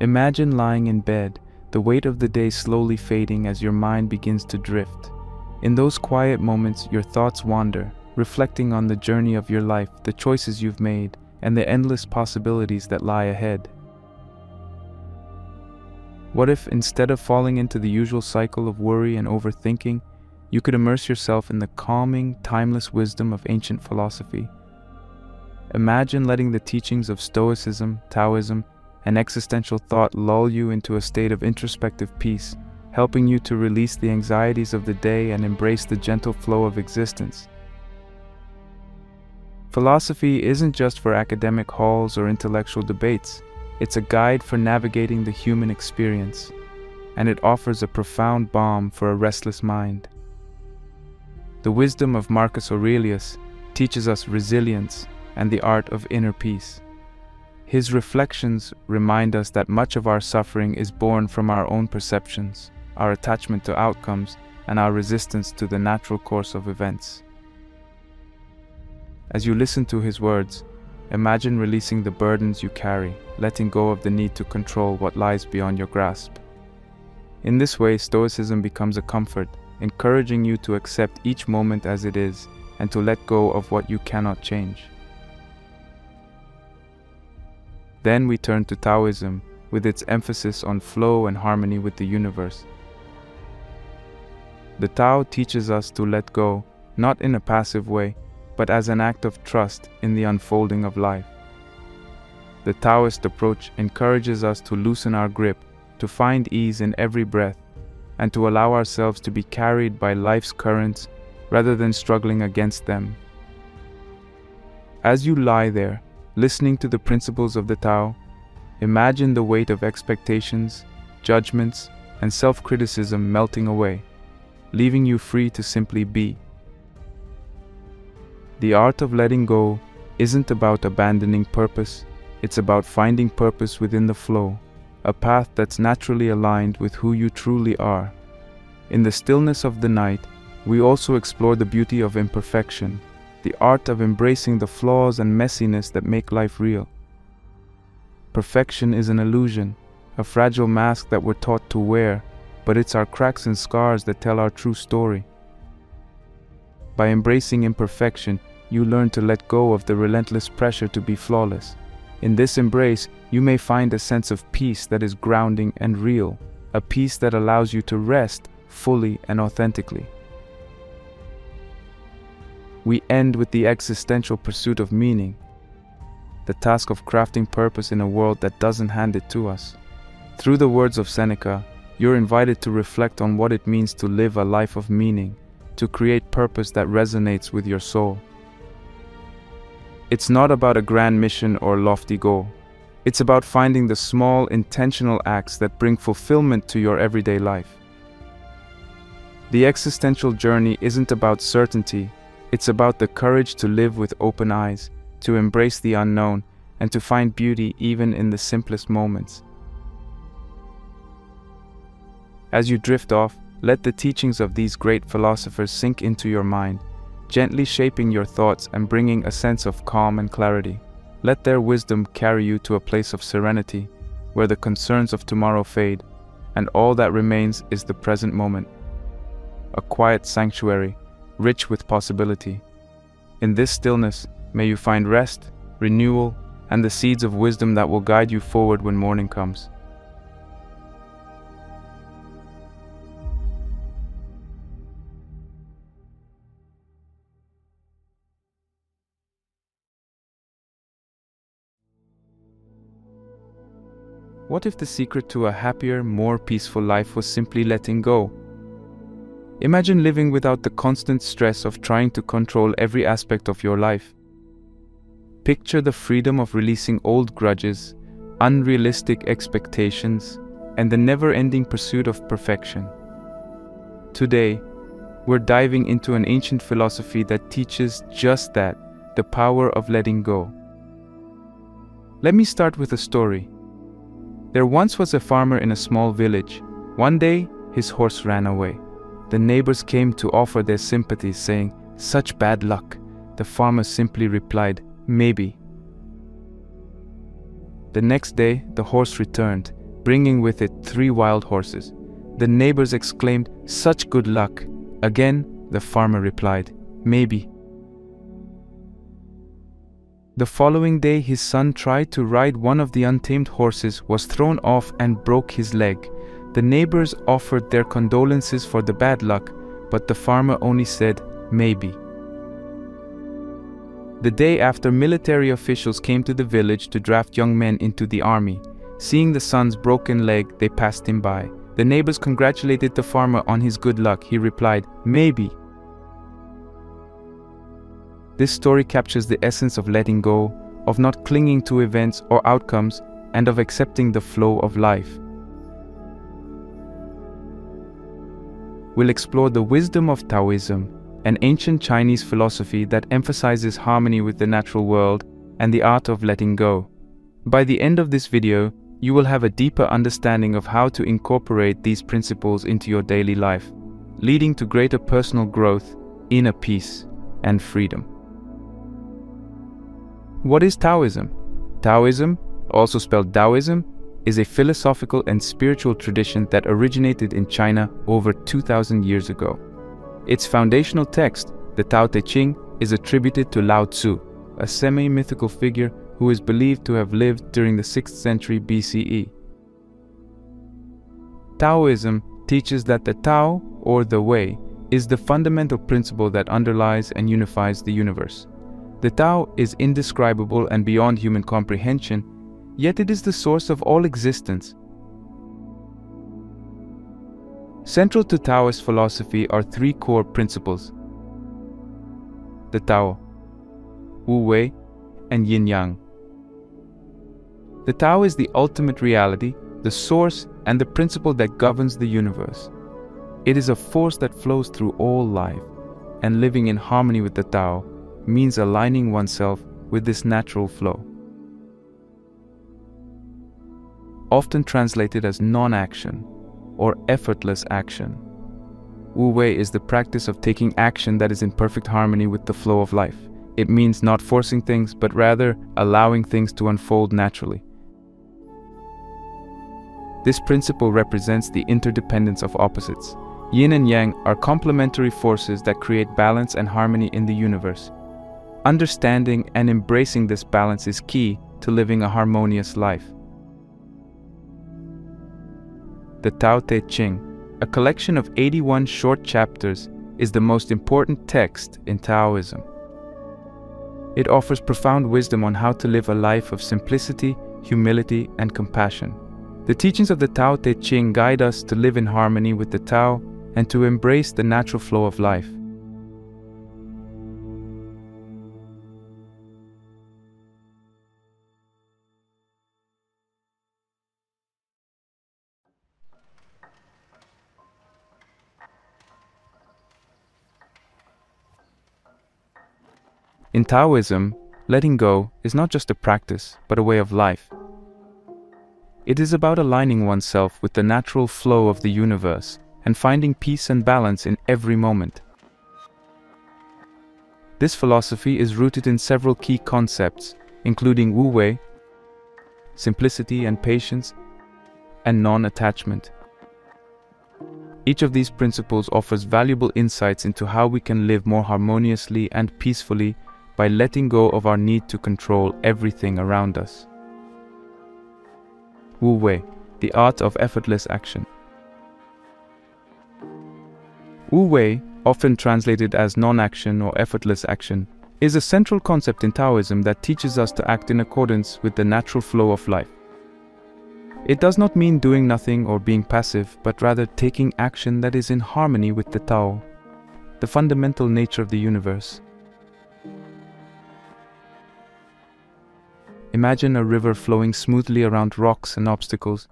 Imagine lying in bed, the weight of the day slowly fading as your mind begins to drift. In those quiet moments, your thoughts wander, reflecting on the journey of your life, the choices you've made, and the endless possibilities that lie ahead. What if, instead of falling into the usual cycle of worry and overthinking, you could immerse yourself in the calming, timeless wisdom of ancient philosophy? Imagine letting the teachings of Stoicism, Taoism, and existential thought lull you into a state of introspective peace, helping you to release the anxieties of the day and embrace the gentle flow of existence. Philosophy isn't just for academic halls or intellectual debates. It's a guide for navigating the human experience, and it offers a profound balm for a restless mind. The wisdom of Marcus Aurelius teaches us resilience and the art of inner peace. His reflections remind us that much of our suffering is born from our own perceptions, our attachment to outcomes, and our resistance to the natural course of events. As you listen to his words, imagine releasing the burdens you carry, letting go of the need to control what lies beyond your grasp. In this way, Stoicism becomes a comfort, encouraging you to accept each moment as it is and to let go of what you cannot change. Then we turn to Taoism, with its emphasis on flow and harmony with the universe. The Tao teaches us to let go, not in a passive way, but as an act of trust in the unfolding of life. The Taoist approach encourages us to loosen our grip, to find ease in every breath, and to allow ourselves to be carried by life's currents rather than struggling against them. As you lie there, listening to the principles of the Tao, imagine the weight of expectations, judgments, and self-criticism melting away, leaving you free to simply be. The art of letting go isn't about abandoning purpose, it's about finding purpose within the flow, a path that's naturally aligned with who you truly are. In the stillness of the night, we also explore the beauty of imperfection, the art of embracing the flaws and messiness that make life real. Perfection is an illusion, a fragile mask that we're taught to wear, but it's our cracks and scars that tell our true story. By embracing imperfection, you learn to let go of the relentless pressure to be flawless. In this embrace, you may find a sense of peace that is grounding and real, a peace that allows you to rest fully and authentically. We end with the existential pursuit of meaning, the task of crafting purpose in a world that doesn't hand it to us. Through the words of Seneca, you're invited to reflect on what it means to live a life of meaning, to create purpose that resonates with your soul. It's not about a grand mission or lofty goal. It's about finding the small, intentional acts that bring fulfillment to your everyday life. The existential journey isn't about certainty, it's about the courage to live with open eyes, to embrace the unknown, and to find beauty even in the simplest moments. As you drift off, let the teachings of these great philosophers sink into your mind, gently shaping your thoughts and bringing a sense of calm and clarity. Let their wisdom carry you to a place of serenity, where the concerns of tomorrow fade, and all that remains is the present moment. A quiet sanctuary, rich with possibility. In this stillness, may you find rest, renewal, and the seeds of wisdom that will guide you forward when morning comes. What if the secret to a happier, more peaceful life was simply letting go? Imagine living without the constant stress of trying to control every aspect of your life. Picture the freedom of releasing old grudges, unrealistic expectations, and the never-ending pursuit of perfection. Today, we're diving into an ancient philosophy that teaches just that, the power of letting go. Let me start with a story. There once was a farmer in a small village. One day, his horse ran away. The neighbors came to offer their sympathies, saying, "Such bad luck." The farmer simply replied, "Maybe." The next day, the horse returned, bringing with it 3 wild horses. The neighbors exclaimed, "Such good luck!" Again, the farmer replied, "Maybe." The following day, his son tried to ride one of the untamed horses, was thrown off and broke his leg. The neighbors offered their condolences for the bad luck, but the farmer only said, "Maybe." The day after, military officials came to the village to draft young men into the army. Seeing the son's broken leg, they passed him by. The neighbors congratulated the farmer on his good luck. He replied, "Maybe." This story captures the essence of letting go, of not clinging to events or outcomes, and of accepting the flow of life. We'll explore the wisdom of Taoism, an ancient Chinese philosophy that emphasizes harmony with the natural world and the art of letting go. By the end of this video, you will have a deeper understanding of how to incorporate these principles into your daily life, leading to greater personal growth, inner peace, and freedom. What is Taoism? Taoism, also spelled Taoism, is a philosophical and spiritual tradition that originated in China over 2,000 years ago. Its foundational text, the Tao Te Ching, is attributed to Lao Tzu, a semi-mythical figure who is believed to have lived during the 6th century BCE. Taoism teaches that the Tao, or the Way, is the fundamental principle that underlies and unifies the universe. The Tao is indescribable and beyond human comprehension, yet it is the source of all existence. Central to Taoist philosophy are 3 core principles: the Tao, Wu Wei, and Yin Yang. The Tao is the ultimate reality, the source, and the principle that governs the universe. It is a force that flows through all life, and living in harmony with the Tao means aligning oneself with this natural flow. Often translated as non-action or effortless action, Wu Wei is the practice of taking action that is in perfect harmony with the flow of life. It means not forcing things, but rather allowing things to unfold naturally. This principle represents the interdependence of opposites. Yin and Yang are complementary forces that create balance and harmony in the universe. Understanding and embracing this balance is key to living a harmonious life. The Tao Te Ching, a collection of 81 short chapters, is the most important text in Taoism. It offers profound wisdom on how to live a life of simplicity, humility, and compassion. The teachings of the Tao Te Ching guide us to live in harmony with the Tao and to embrace the natural flow of life. In Taoism, letting go is not just a practice, but a way of life. It is about aligning oneself with the natural flow of the universe and finding peace and balance in every moment. This philosophy is rooted in several key concepts, including Wu Wei, simplicity and patience, and non-attachment. Each of these principles offers valuable insights into how we can live more harmoniously and peacefully by letting go of our need to control everything around us. Wu Wei, the art of effortless action. Wu Wei, often translated as non-action or effortless action, is a central concept in Taoism that teaches us to act in accordance with the natural flow of life. It does not mean doing nothing or being passive, but rather taking action that is in harmony with the Tao, the fundamental nature of the universe. Imagine a river flowing smoothly around rocks and obstacles.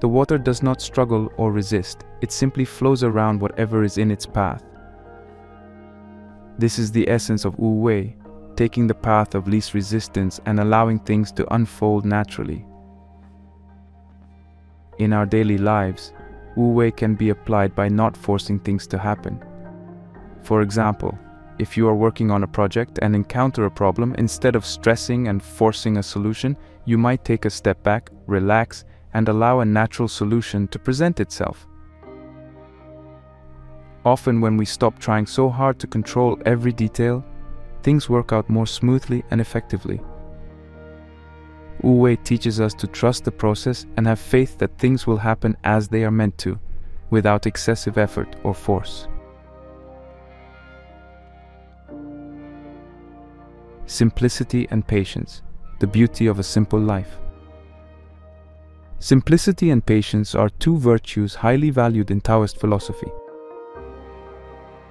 The water does not struggle or resist, it simply flows around whatever is in its path. This is the essence of Wu Wei, taking the path of least resistance and allowing things to unfold naturally. In our daily lives, Wu Wei can be applied by not forcing things to happen. For example, if you are working on a project and encounter a problem, instead of stressing and forcing a solution, you might take a step back, relax, and allow a natural solution to present itself. Often when we stop trying so hard to control every detail, things work out more smoothly and effectively. Wu-Wei teaches us to trust the process and have faith that things will happen as they are meant to, without excessive effort or force. Simplicity and patience, the beauty of a simple life. Simplicity and patience are two virtues highly valued in Taoist philosophy.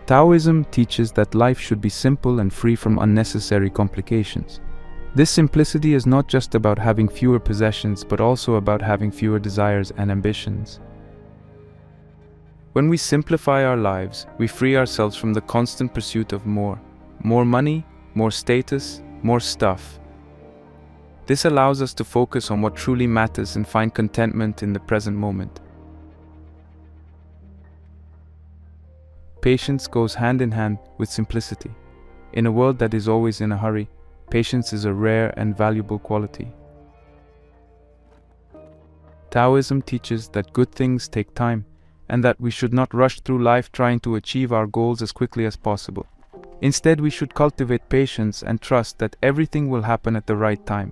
Taoism teaches that life should be simple and free from unnecessary complications. This simplicity is not just about having fewer possessions, but also about having fewer desires and ambitions. When we simplify our lives, we free ourselves from the constant pursuit of more money, more status, more stuff. This allows us to focus on what truly matters and find contentment in the present moment. Patience goes hand in hand with simplicity. In a world that is always in a hurry, patience is a rare and valuable quality. Taoism teaches that good things take time, and that we should not rush through life trying to achieve our goals as quickly as possible. Instead, we should cultivate patience and trust that everything will happen at the right time.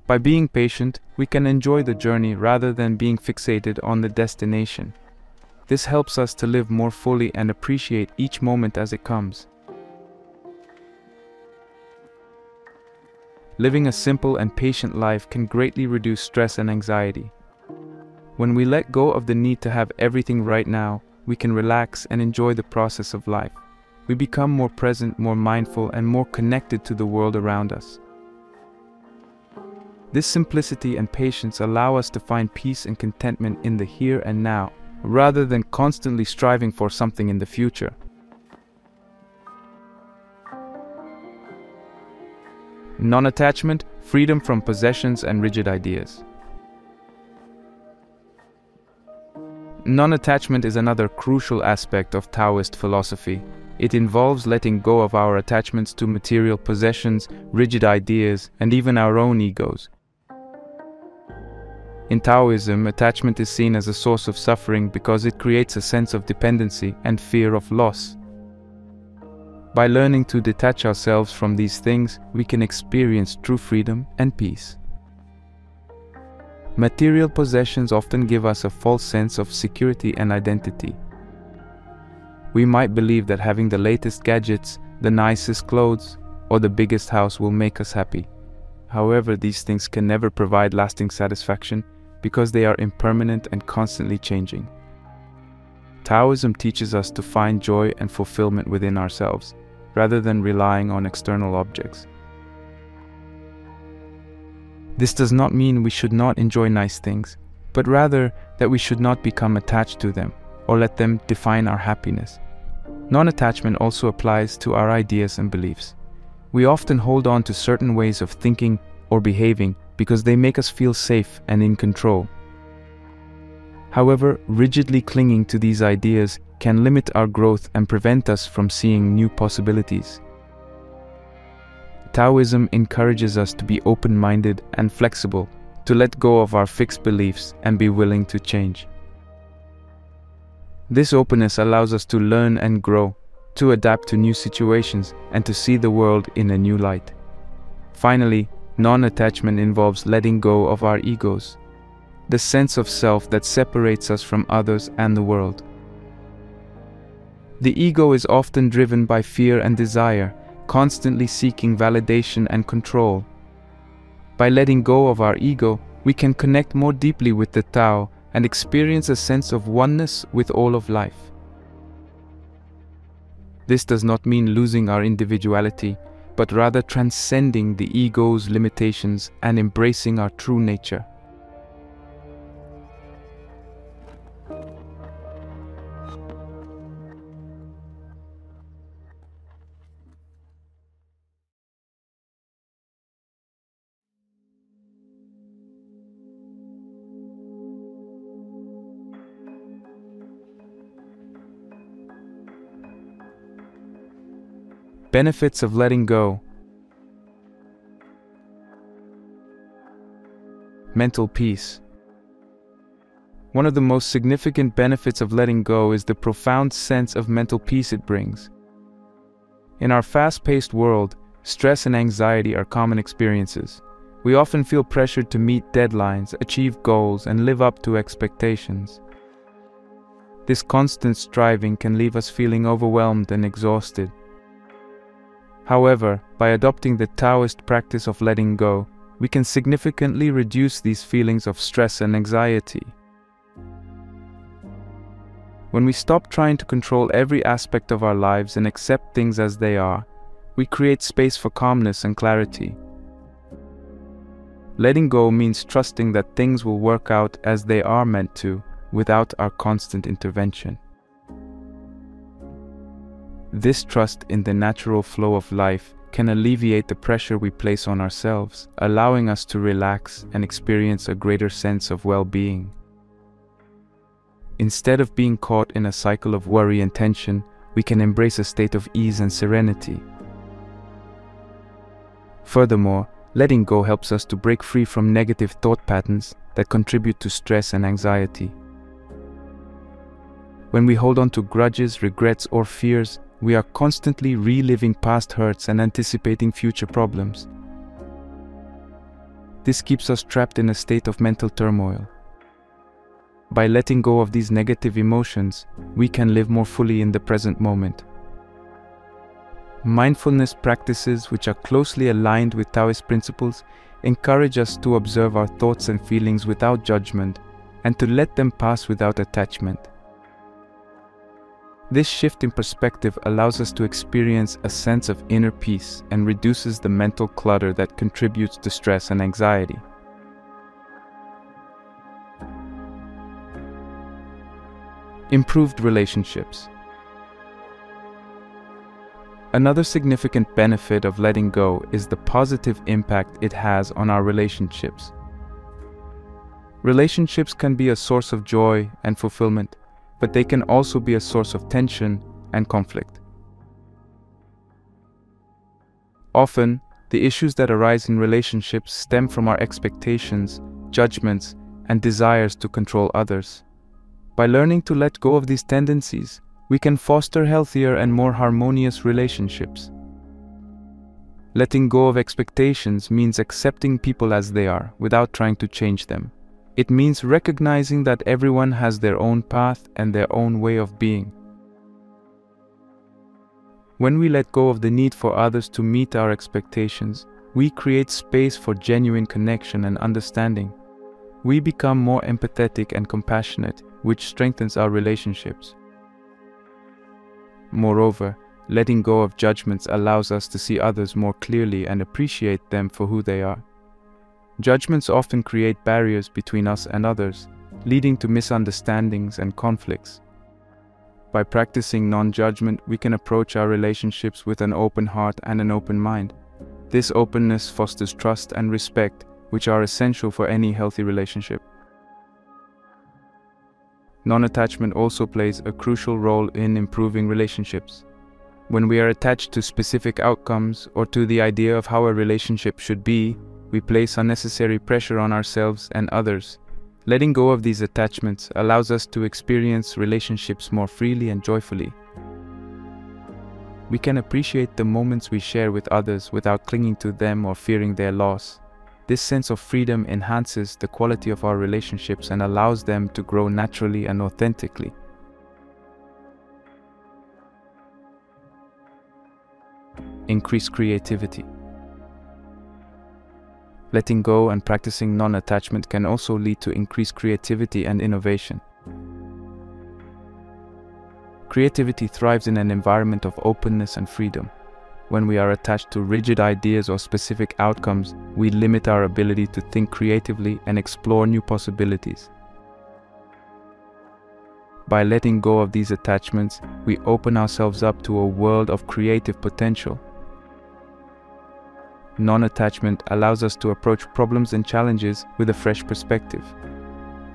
By being patient, we can enjoy the journey rather than being fixated on the destination. This helps us to live more fully and appreciate each moment as it comes. Living a simple and patient life can greatly reduce stress and anxiety. When we let go of the need to have everything right now, we can relax and enjoy the process of life. We become more present, more mindful, and more connected to the world around us. This simplicity and patience allow us to find peace and contentment in the here and now, rather than constantly striving for something in the future. Non-attachment, freedom from possessions and rigid ideas. Non-attachment is another crucial aspect of Taoist philosophy. It involves letting go of our attachments to material possessions, rigid ideas, and even our own egos. In Taoism, attachment is seen as a source of suffering because it creates a sense of dependency and fear of loss. By learning to detach ourselves from these things, we can experience true freedom and peace. Material possessions often give us a false sense of security and identity. We might believe that having the latest gadgets, the nicest clothes, or the biggest house will make us happy. However, these things can never provide lasting satisfaction because they are impermanent and constantly changing. Taoism teaches us to find joy and fulfillment within ourselves, rather than relying on external objects. This does not mean we should not enjoy nice things, but rather that we should not become attached to them or let them define our happiness. Non-attachment also applies to our ideas and beliefs. We often hold on to certain ways of thinking or behaving because they make us feel safe and in control. However, rigidly clinging to these ideas can limit our growth and prevent us from seeing new possibilities. Taoism encourages us to be open-minded and flexible, to let go of our fixed beliefs and be willing to change. This openness allows us to learn and grow, to adapt to new situations, and to see the world in a new light. Finally, non-attachment involves letting go of our egos, the sense of self that separates us from others and the world. The ego is often driven by fear and desire, constantly seeking validation and control. By letting go of our ego, we can connect more deeply with the Tao and experience a sense of oneness with all of life. This does not mean losing our individuality, but rather transcending the ego's limitations and embracing our true nature. Benefits of letting go. mental peace. One of the most significant benefits of letting go is the profound sense of mental peace it brings. In our fast-paced world, stress and anxiety are common experiences. We often feel pressured to meet deadlines, achieve goals, and live up to expectations. This constant striving can leave us feeling overwhelmed and exhausted. However, by adopting the Taoist practice of letting go, we can significantly reduce these feelings of stress and anxiety. When we stop trying to control every aspect of our lives and accept things as they are, we create space for calmness and clarity. Letting go means trusting that things will work out as they are meant to, without our constant intervention. This trust in the natural flow of life can alleviate the pressure we place on ourselves, allowing us to relax and experience a greater sense of well-being. Instead of being caught in a cycle of worry and tension, we can embrace a state of ease and serenity. Furthermore, letting go helps us to break free from negative thought patterns that contribute to stress and anxiety. When we hold on to grudges, regrets, or fears, we are constantly reliving past hurts and anticipating future problems. This keeps us trapped in a state of mental turmoil. By letting go of these negative emotions, we can live more fully in the present moment. Mindfulness practices, which are closely aligned with Taoist principles, encourage us to observe our thoughts and feelings without judgment and to let them pass without attachment. This shift in perspective allows us to experience a sense of inner peace and reduces the mental clutter that contributes to stress and anxiety. Improved relationships. Another significant benefit of letting go is the positive impact it has on our relationships. Relationships can be a source of joy and fulfillment, but they can also be a source of tension and conflict. Often, the issues that arise in relationships stem from our expectations, judgments, and desires to control others. By learning to let go of these tendencies, we can foster healthier and more harmonious relationships. Letting go of expectations means accepting people as they are, without trying to change them. It means recognizing that everyone has their own path and their own way of being. When we let go of the need for others to meet our expectations, we create space for genuine connection and understanding. We become more empathetic and compassionate, which strengthens our relationships. Moreover, letting go of judgments allows us to see others more clearly and appreciate them for who they are. Judgments often create barriers between us and others, leading to misunderstandings and conflicts. By practicing non-judgment, we can approach our relationships with an open heart and an open mind. This openness fosters trust and respect, which are essential for any healthy relationship. Non-attachment also plays a crucial role in improving relationships. When we are attached to specific outcomes or to the idea of how a relationship should be, we place unnecessary pressure on ourselves and others. Letting go of these attachments allows us to experience relationships more freely and joyfully. We can appreciate the moments we share with others without clinging to them or fearing their loss. This sense of freedom enhances the quality of our relationships and allows them to grow naturally and authentically. Increase creativity. Letting go and practicing non-attachment can also lead to increased creativity and innovation. Creativity thrives in an environment of openness and freedom. When we are attached to rigid ideas or specific outcomes, we limit our ability to think creatively and explore new possibilities. By letting go of these attachments, we open ourselves up to a world of creative potential. Non-attachment allows us to approach problems and challenges with a fresh perspective.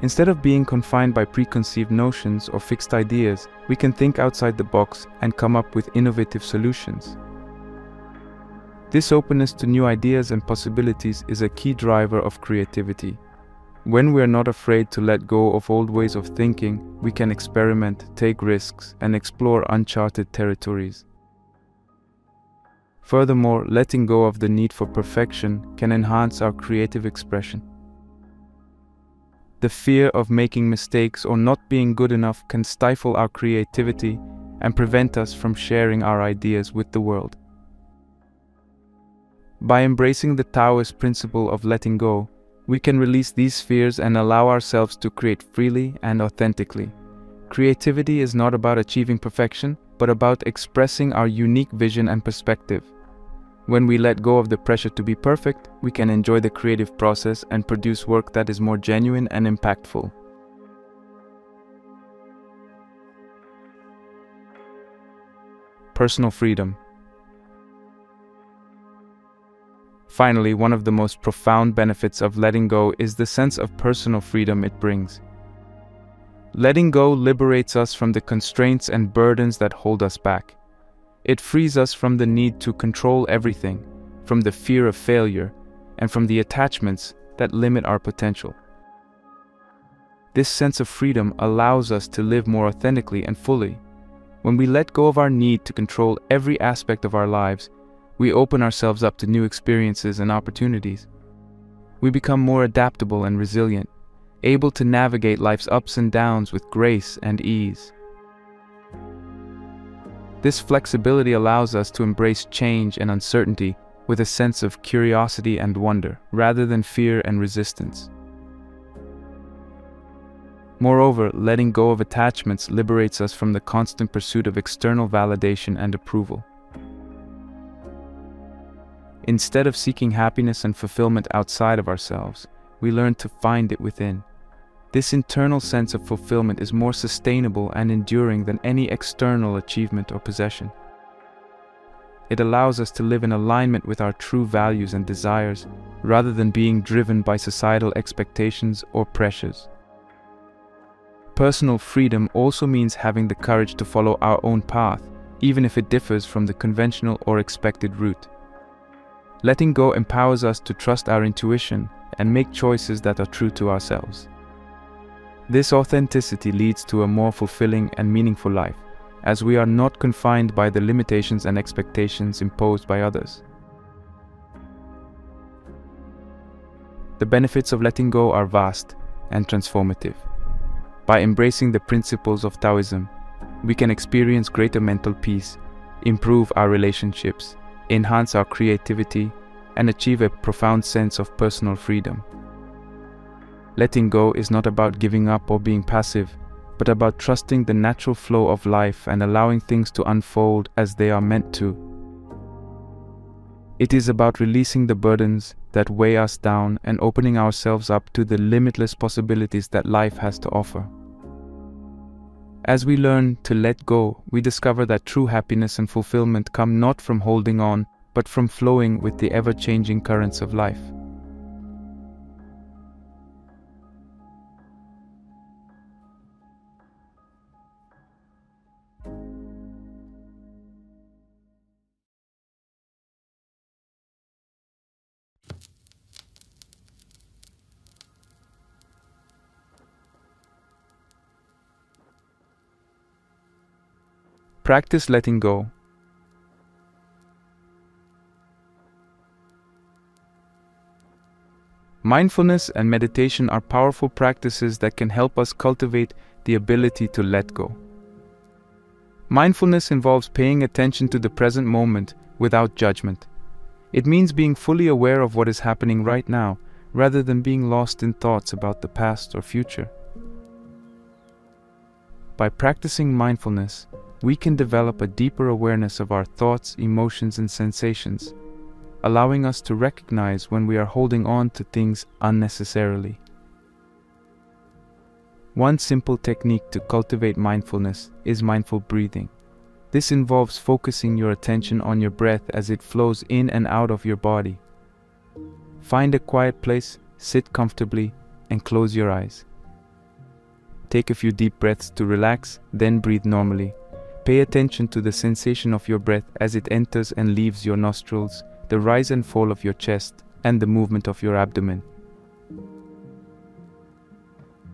Instead of being confined by preconceived notions or fixed ideas, we can think outside the box and come up with innovative solutions. This openness to new ideas and possibilities is a key driver of creativity. When we are not afraid to let go of old ways of thinking, we can experiment, take risks, and explore uncharted territories. Furthermore, letting go of the need for perfection can enhance our creative expression. The fear of making mistakes or not being good enough can stifle our creativity and prevent us from sharing our ideas with the world. By embracing the Taoist principle of letting go, we can release these fears and allow ourselves to create freely and authentically. Creativity is not about achieving perfection, but about expressing our unique vision and perspective. When we let go of the pressure to be perfect, we can enjoy the creative process and produce work that is more genuine and impactful. Personal freedom. Finally, one of the most profound benefits of letting go is the sense of personal freedom it brings. Letting go liberates us from the constraints and burdens that hold us back. It frees us from the need to control everything, from the fear of failure, and from the attachments that limit our potential. This sense of freedom allows us to live more authentically and fully. When we let go of our need to control every aspect of our lives, we open ourselves up to new experiences and opportunities. We become more adaptable and resilient, able to navigate life's ups and downs with grace and ease. This flexibility allows us to embrace change and uncertainty with a sense of curiosity and wonder, rather than fear and resistance. Moreover, letting go of attachments liberates us from the constant pursuit of external validation and approval. Instead of seeking happiness and fulfillment outside of ourselves, we learn to find it within. This internal sense of fulfillment is more sustainable and enduring than any external achievement or possession. It allows us to live in alignment with our true values and desires, rather than being driven by societal expectations or pressures. Personal freedom also means having the courage to follow our own path, even if it differs from the conventional or expected route. Letting go empowers us to trust our intuition and make choices that are true to ourselves. This authenticity leads to a more fulfilling and meaningful life, as we are not confined by the limitations and expectations imposed by others. The benefits of letting go are vast and transformative. By embracing the principles of Taoism, we can experience greater mental peace, improve our relationships, enhance our creativity, and achieve a profound sense of personal freedom. Letting go is not about giving up or being passive, but about trusting the natural flow of life and allowing things to unfold as they are meant to. It is about releasing the burdens that weigh us down and opening ourselves up to the limitless possibilities that life has to offer. As we learn to let go, we discover that true happiness and fulfillment come not from holding on, but from flowing with the ever-changing currents of life. Practice letting go. Mindfulness and meditation are powerful practices that can help us cultivate the ability to let go. Mindfulness involves paying attention to the present moment without judgment. It means being fully aware of what is happening right now, rather than being lost in thoughts about the past or future. By practicing mindfulness, we can develop a deeper awareness of our thoughts, emotions, and sensations, allowing us to recognize when we are holding on to things unnecessarily. One simple technique to cultivate mindfulness is mindful breathing. This involves focusing your attention on your breath as it flows in and out of your body. Find a quiet place, sit comfortably, and close your eyes. Take a few deep breaths to relax, then breathe normally. Pay attention to the sensation of your breath as it enters and leaves your nostrils, the rise and fall of your chest, and the movement of your abdomen.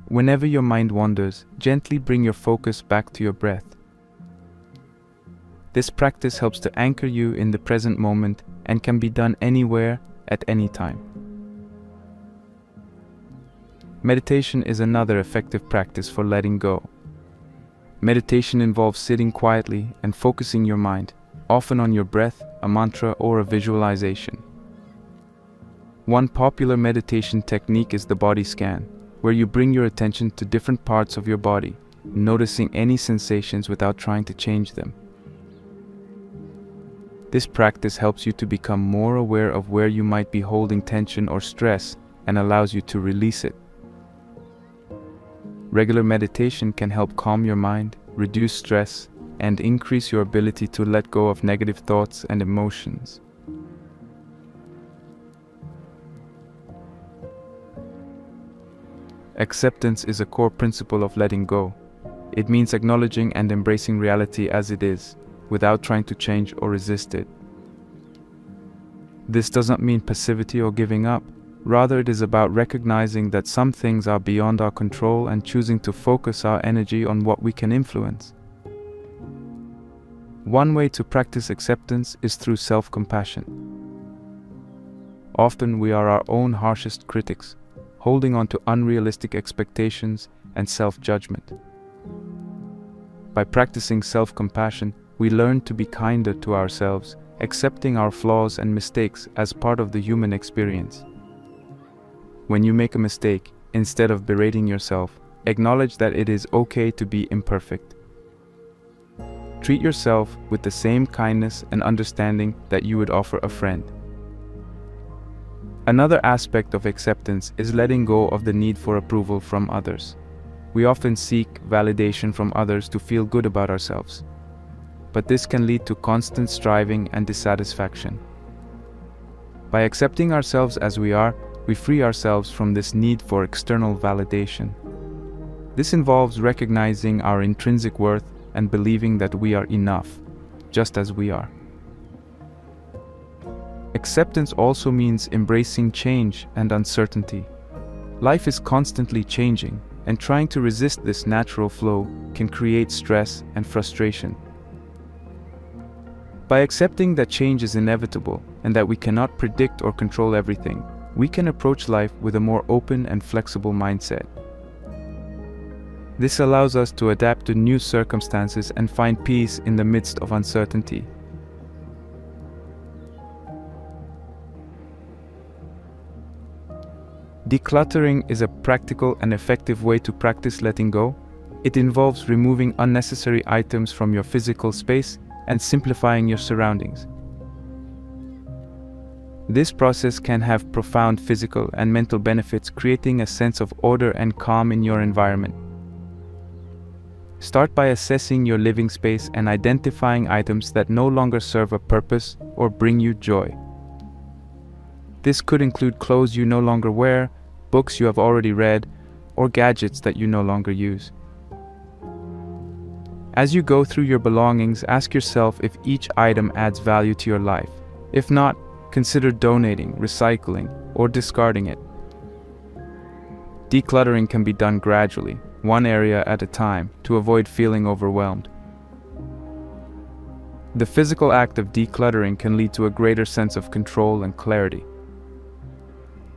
Whenever your mind wanders, gently bring your focus back to your breath. This practice helps to anchor you in the present moment and can be done anywhere, at any time. Meditation is another effective practice for letting go. Meditation involves sitting quietly and focusing your mind, often on your breath, a mantra, or a visualization. One popular meditation technique is the body scan, where you bring your attention to different parts of your body, noticing any sensations without trying to change them. This practice helps you to become more aware of where you might be holding tension or stress and allows you to release it. Regular meditation can help calm your mind, reduce stress, and increase your ability to let go of negative thoughts and emotions. Acceptance is a core principle of letting go. It means acknowledging and embracing reality as it is, without trying to change or resist it. This doesn't mean passivity or giving up. Rather, it is about recognizing that some things are beyond our control and choosing to focus our energy on what we can influence. One way to practice acceptance is through self-compassion. Often we are our own harshest critics, holding on to unrealistic expectations and self-judgment. By practicing self-compassion, we learn to be kinder to ourselves, accepting our flaws and mistakes as part of the human experience. When you make a mistake, instead of berating yourself, acknowledge that it is okay to be imperfect. Treat yourself with the same kindness and understanding that you would offer a friend. Another aspect of acceptance is letting go of the need for approval from others. We often seek validation from others to feel good about ourselves, but this can lead to constant striving and dissatisfaction. By accepting ourselves as we are, we free ourselves from this need for external validation. This involves recognizing our intrinsic worth and believing that we are enough, just as we are. Acceptance also means embracing change and uncertainty. Life is constantly changing, and trying to resist this natural flow can create stress and frustration. By accepting that change is inevitable and that we cannot predict or control everything, we can approach life with a more open and flexible mindset. This allows us to adapt to new circumstances and find peace in the midst of uncertainty. Decluttering is a practical and effective way to practice letting go. It involves removing unnecessary items from your physical space and simplifying your surroundings. This process can have profound physical and mental benefits, creating a sense of order and calm in your environment. Start by assessing your living space and identifying items that no longer serve a purpose or bring you joy. This could include clothes you no longer wear, books you have already read, or gadgets that you no longer use. As you go through your belongings, ask yourself if each item adds value to your life. If not, consider donating, recycling, or discarding it. Decluttering can be done gradually, one area at a time, to avoid feeling overwhelmed. The physical act of decluttering can lead to a greater sense of control and clarity.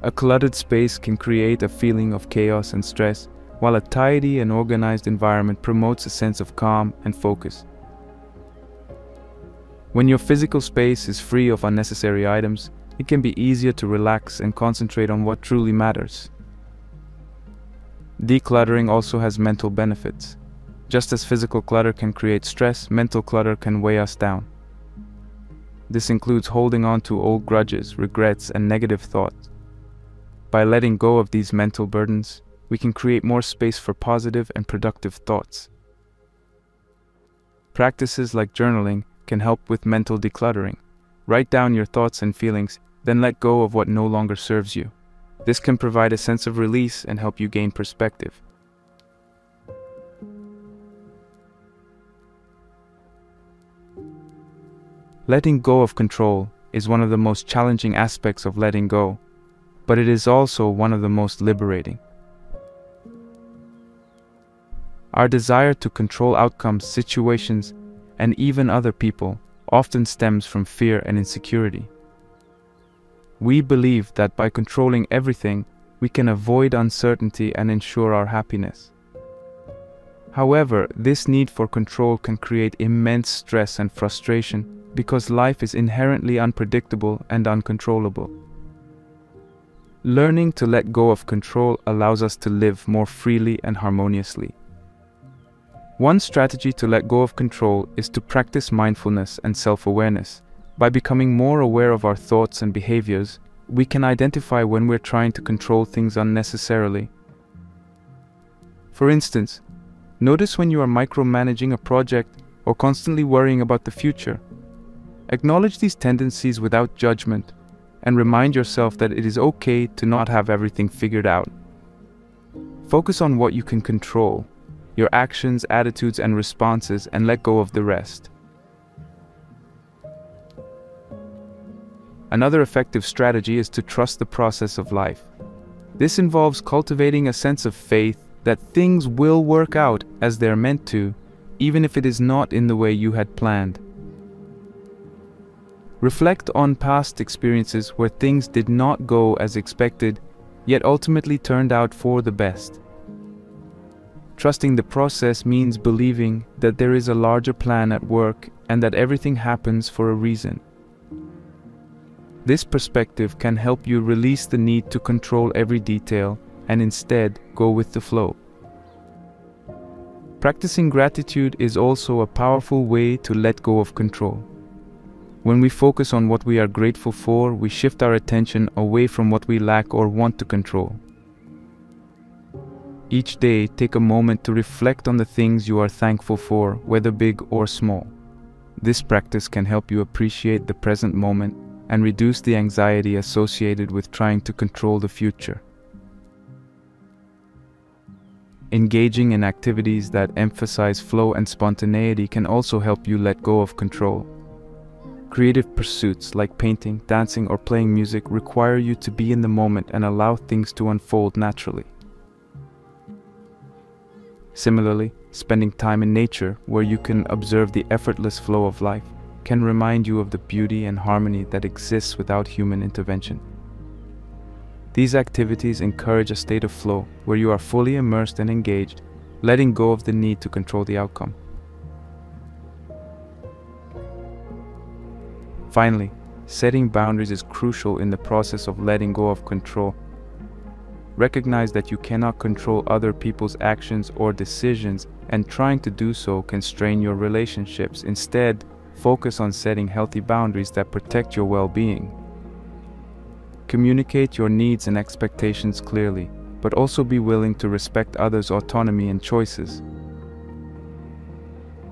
A cluttered space can create a feeling of chaos and stress, while a tidy and organized environment promotes a sense of calm and focus. When your physical space is free of unnecessary items, it can be easier to relax and concentrate on what truly matters. Decluttering also has mental benefits. Just as physical clutter can create stress, mental clutter can weigh us down. This includes holding on to old grudges, regrets, and negative thoughts. By letting go of these mental burdens, we can create more space for positive and productive thoughts. Practices like journaling can help with mental decluttering. Write down your thoughts and feelings, then let go of what no longer serves you. This can provide a sense of release and help you gain perspective. Letting go of control is one of the most challenging aspects of letting go, but it is also one of the most liberating. Our desire to control outcomes, situations, and even other people often stems from fear and insecurity. We believe that by controlling everything, we can avoid uncertainty and ensure our happiness. However, this need for control can create immense stress and frustration because life is inherently unpredictable and uncontrollable. Learning to let go of control allows us to live more freely and harmoniously. One strategy to let go of control is to practice mindfulness and self-awareness. By becoming more aware of our thoughts and behaviors, we can identify when we're trying to control things unnecessarily. For instance, notice when you are micromanaging a project or constantly worrying about the future. Acknowledge these tendencies without judgment and remind yourself that it is okay to not have everything figured out. Focus on what you can control, your actions, attitudes, and responses, and let go of the rest. Another effective strategy is to trust the process of life. This involves cultivating a sense of faith that things will work out as they're meant to, even if it is not in the way you had planned. Reflect on past experiences where things did not go as expected, yet ultimately turned out for the best. Trusting the process means believing that there is a larger plan at work and that everything happens for a reason. This perspective can help you release the need to control every detail and instead go with the flow. Practicing gratitude is also a powerful way to let go of control. When we focus on what we are grateful for, we shift our attention away from what we lack or want to control. Each day, take a moment to reflect on the things you are thankful for, whether big or small. This practice can help you appreciate the present moment and reduce the anxiety associated with trying to control the future. Engaging in activities that emphasize flow and spontaneity can also help you let go of control. Creative pursuits like painting, dancing, or playing music require you to be in the moment and allow things to unfold naturally. Similarly, spending time in nature, where you can observe the effortless flow of life, can remind you of the beauty and harmony that exists without human intervention. These activities encourage a state of flow where you are fully immersed and engaged, letting go of the need to control the outcome. Finally, setting boundaries is crucial in the process of letting go of control. Recognize that you cannot control other people's actions or decisions, and trying to do so can strain your relationships. Instead, focus on setting healthy boundaries that protect your well-being. Communicate your needs and expectations clearly, but also be willing to respect others' autonomy and choices.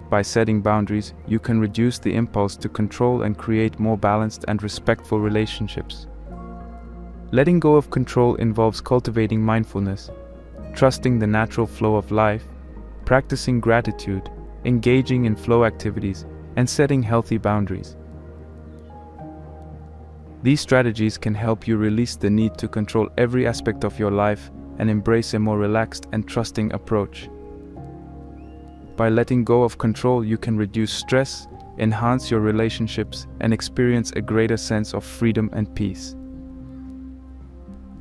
By setting boundaries, you can reduce the impulse to control and create more balanced and respectful relationships. Letting go of control involves cultivating mindfulness, trusting the natural flow of life, practicing gratitude, engaging in flow activities, and setting healthy boundaries. These strategies can help you release the need to control every aspect of your life and embrace a more relaxed and trusting approach. By letting go of control, you can reduce stress, enhance your relationships, and experience a greater sense of freedom and peace.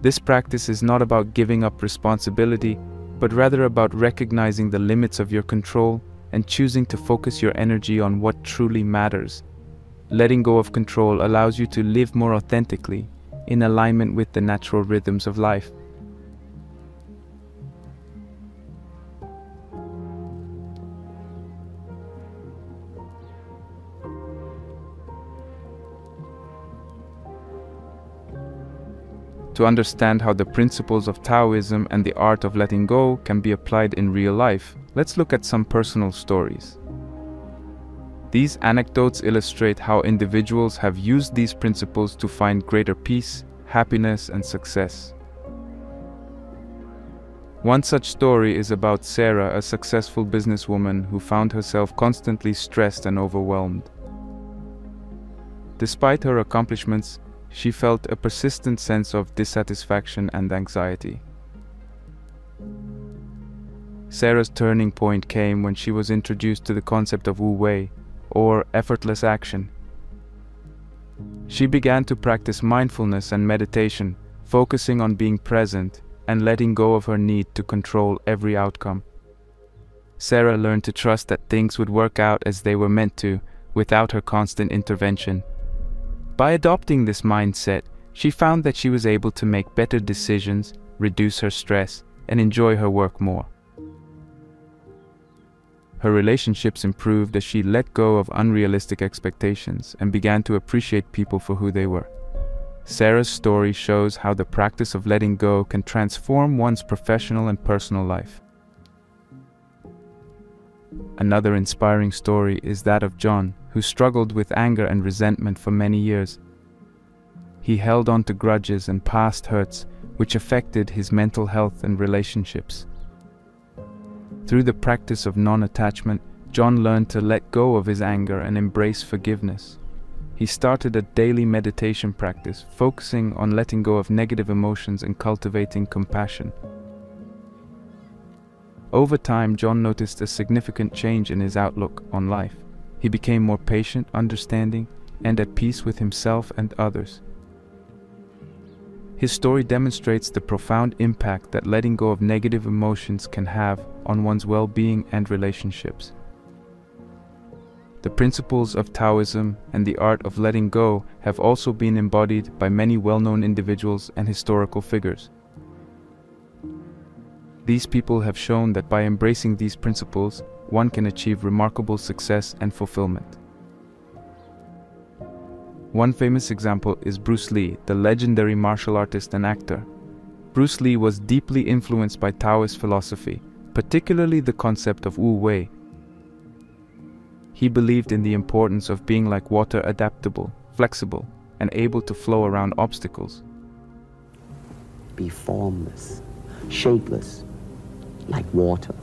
This practice is not about giving up responsibility, but rather about recognizing the limits of your control and choosing to focus your energy on what truly matters. Letting go of control allows you to live more authentically, in alignment with the natural rhythms of life. To understand how the principles of Taoism and the art of letting go can be applied in real life, let's look at some personal stories. These anecdotes illustrate how individuals have used these principles to find greater peace, happiness, and success. One such story is about Sarah, a successful businesswoman who found herself constantly stressed and overwhelmed. Despite her accomplishments, she felt a persistent sense of dissatisfaction and anxiety. Sarah's turning point came when she was introduced to the concept of Wu Wei, or effortless action. She began to practice mindfulness and meditation, focusing on being present and letting go of her need to control every outcome. Sarah learned to trust that things would work out as they were meant to, without her constant intervention. By adopting this mindset, she found that she was able to make better decisions, reduce her stress, and enjoy her work more. Her relationships improved as she let go of unrealistic expectations and began to appreciate people for who they were. Sarah's story shows how the practice of letting go can transform one's professional and personal life. Another inspiring story is that of John, who struggled with anger and resentment for many years. He held on to grudges and past hurts, which affected his mental health and relationships. Through the practice of non-attachment, John learned to let go of his anger and embrace forgiveness. He started a daily meditation practice, focusing on letting go of negative emotions and cultivating compassion. Over time, John noticed a significant change in his outlook on life. He became more patient, understanding, and at peace with himself and others. His story demonstrates the profound impact that letting go of negative emotions can have on one's well-being and relationships. The principles of Taoism and the art of letting go have also been embodied by many well-known individuals and historical figures. These people have shown that by embracing these principles, one can achieve remarkable success and fulfillment. One famous example is Bruce Lee, the legendary martial artist and actor. Bruce Lee was deeply influenced by Taoist philosophy, particularly the concept of Wu Wei. He believed in the importance of being like water, adaptable, flexible, and able to flow around obstacles. Be formless, shapeless, like water.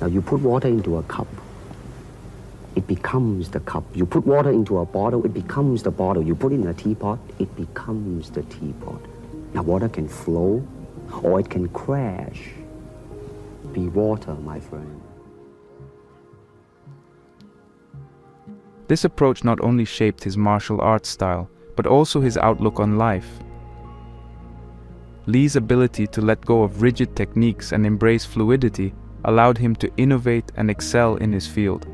Now you put water into a cup, it becomes the cup. You put water into a bottle, it becomes the bottle. You put it in a teapot, it becomes the teapot. Now water can flow, or it can crash. Be water, my friend. This approach not only shaped his martial arts style, but also his outlook on life. Lee's ability to let go of rigid techniques and embrace fluidity allowed him to innovate and excel in his field.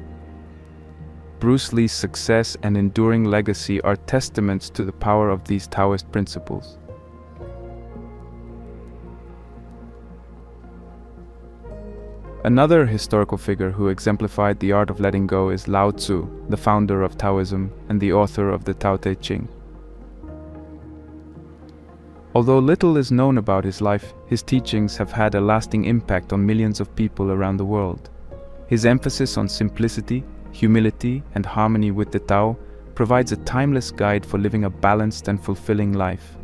Bruce Lee's success and enduring legacy are testaments to the power of these Taoist principles. Another historical figure who exemplified the art of letting go is Lao Tzu, the founder of Taoism and the author of the Tao Te Ching. Although little is known about his life, his teachings have had a lasting impact on millions of people around the world. His emphasis on simplicity, humility, and harmony with the Tao provides a timeless guide for living a balanced and fulfilling life.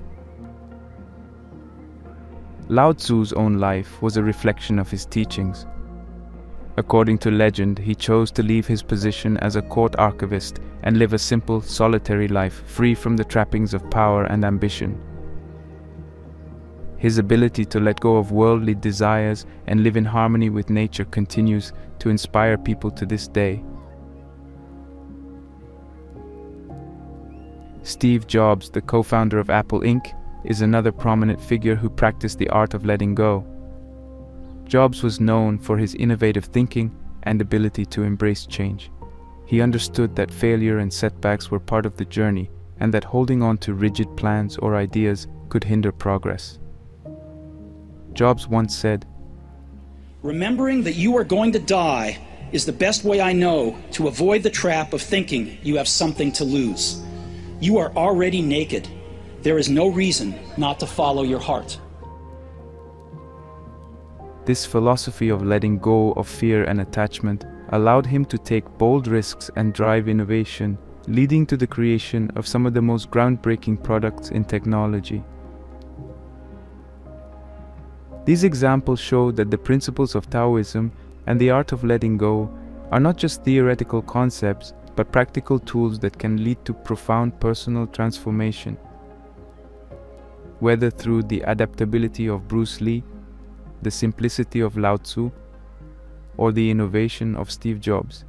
Lao Tzu's own life was a reflection of his teachings. According to legend, he chose to leave his position as a court archivist and live a simple, solitary life, free from the trappings of power and ambition. His ability to let go of worldly desires and live in harmony with nature continues to inspire people to this day. Steve Jobs, the co-founder of Apple Inc., is another prominent figure who practiced the art of letting go. Jobs was known for his innovative thinking and ability to embrace change. He understood that failure and setbacks were part of the journey, and that holding on to rigid plans or ideas could hinder progress. Jobs once said, "Remembering that you are going to die is the best way I know to avoid the trap of thinking you have something to lose. You are already naked. There is no reason not to follow your heart." This philosophy of letting go of fear and attachment allowed him to take bold risks and drive innovation, leading to the creation of some of the most groundbreaking products in technology. These examples show that the principles of Taoism and the art of letting go are not just theoretical concepts, but practical tools that can lead to profound personal transformation. Whether through the adaptability of Bruce Lee, the simplicity of Lao Tzu, or the innovation of Steve Jobs.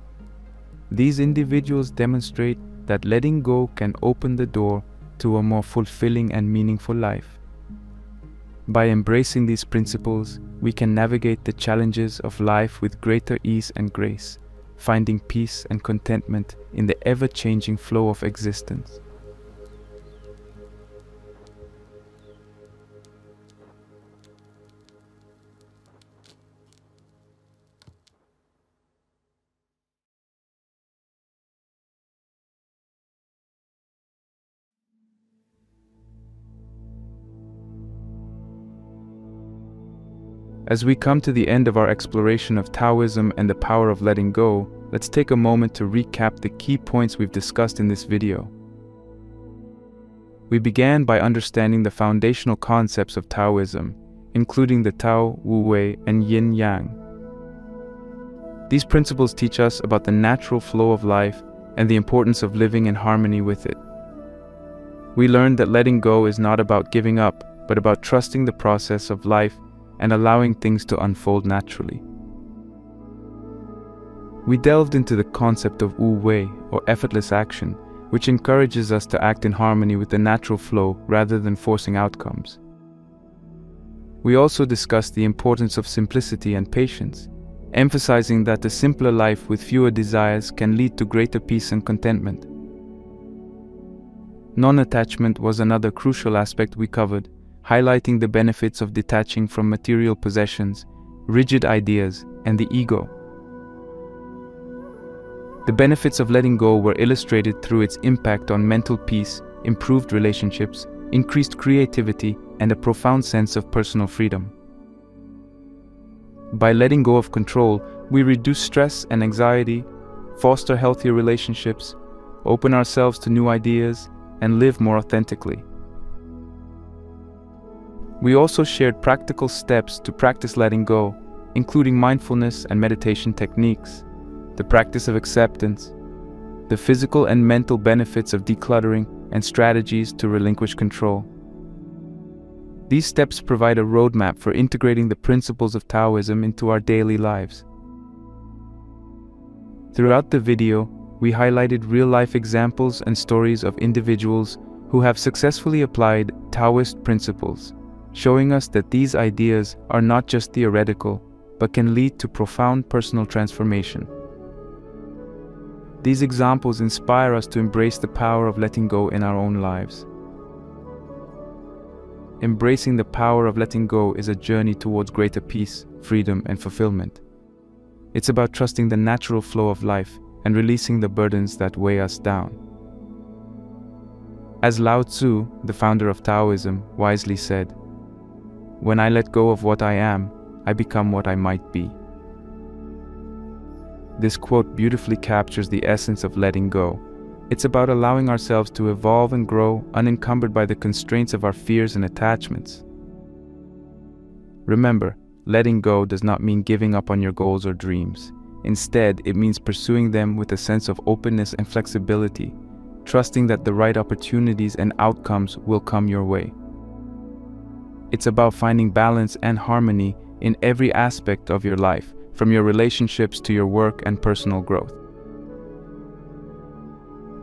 These individuals demonstrate that letting go can open the door to a more fulfilling and meaningful life. By embracing these principles, we can navigate the challenges of life with greater ease and grace, finding peace and contentment in the ever-changing flow of existence. As we come to the end of our exploration of Taoism and the power of letting go, let's take a moment to recap the key points we've discussed in this video. We began by understanding the foundational concepts of Taoism, including the Tao, Wu Wei, and Yin Yang. These principles teach us about the natural flow of life and the importance of living in harmony with it. We learned that letting go is not about giving up, but about trusting the process of life and allowing things to unfold naturally. We delved into the concept of Wu Wei, or effortless action, which encourages us to act in harmony with the natural flow rather than forcing outcomes. We also discussed the importance of simplicity and patience, emphasizing that a simpler life with fewer desires can lead to greater peace and contentment. Non-attachment was another crucial aspect we covered, highlighting the benefits of detaching from material possessions, rigid ideas, and the ego. The benefits of letting go were illustrated through its impact on mental peace, improved relationships, increased creativity, and a profound sense of personal freedom. By letting go of control, we reduce stress and anxiety, foster healthier relationships, open ourselves to new ideas, and live more authentically. We also shared practical steps to practice letting go, including mindfulness and meditation techniques, the practice of acceptance, the physical and mental benefits of decluttering, and strategies to relinquish control. These steps provide a roadmap for integrating the principles of Taoism into our daily lives. Throughout the video, we highlighted real-life examples and stories of individuals who have successfully applied Taoist principles, showing us that these ideas are not just theoretical, but can lead to profound personal transformation. These examples inspire us to embrace the power of letting go in our own lives. Embracing the power of letting go is a journey towards greater peace, freedom, and fulfillment. It's about trusting the natural flow of life and releasing the burdens that weigh us down. As Lao Tzu, the founder of Taoism, wisely said, "When I let go of what I am, I become what I might be." This quote beautifully captures the essence of letting go. It's about allowing ourselves to evolve and grow unencumbered by the constraints of our fears and attachments. Remember, letting go does not mean giving up on your goals or dreams. Instead, it means pursuing them with a sense of openness and flexibility, trusting that the right opportunities and outcomes will come your way. It's about finding balance and harmony in every aspect of your life, from your relationships to your work and personal growth.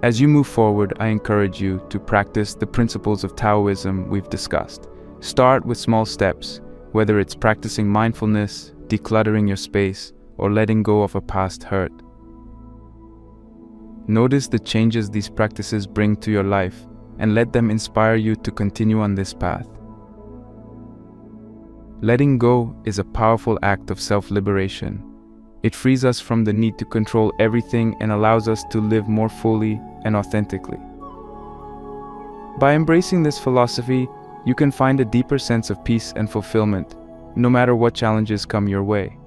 As you move forward, I encourage you to practice the principles of Taoism we've discussed. Start with small steps, whether it's practicing mindfulness, decluttering your space, or letting go of a past hurt. Notice the changes these practices bring to your life, and let them inspire you to continue on this path. Letting go is a powerful act of self-liberation. It frees us from the need to control everything and allows us to live more fully and authentically. By embracing this philosophy, you can find a deeper sense of peace and fulfillment, no matter what challenges come your way.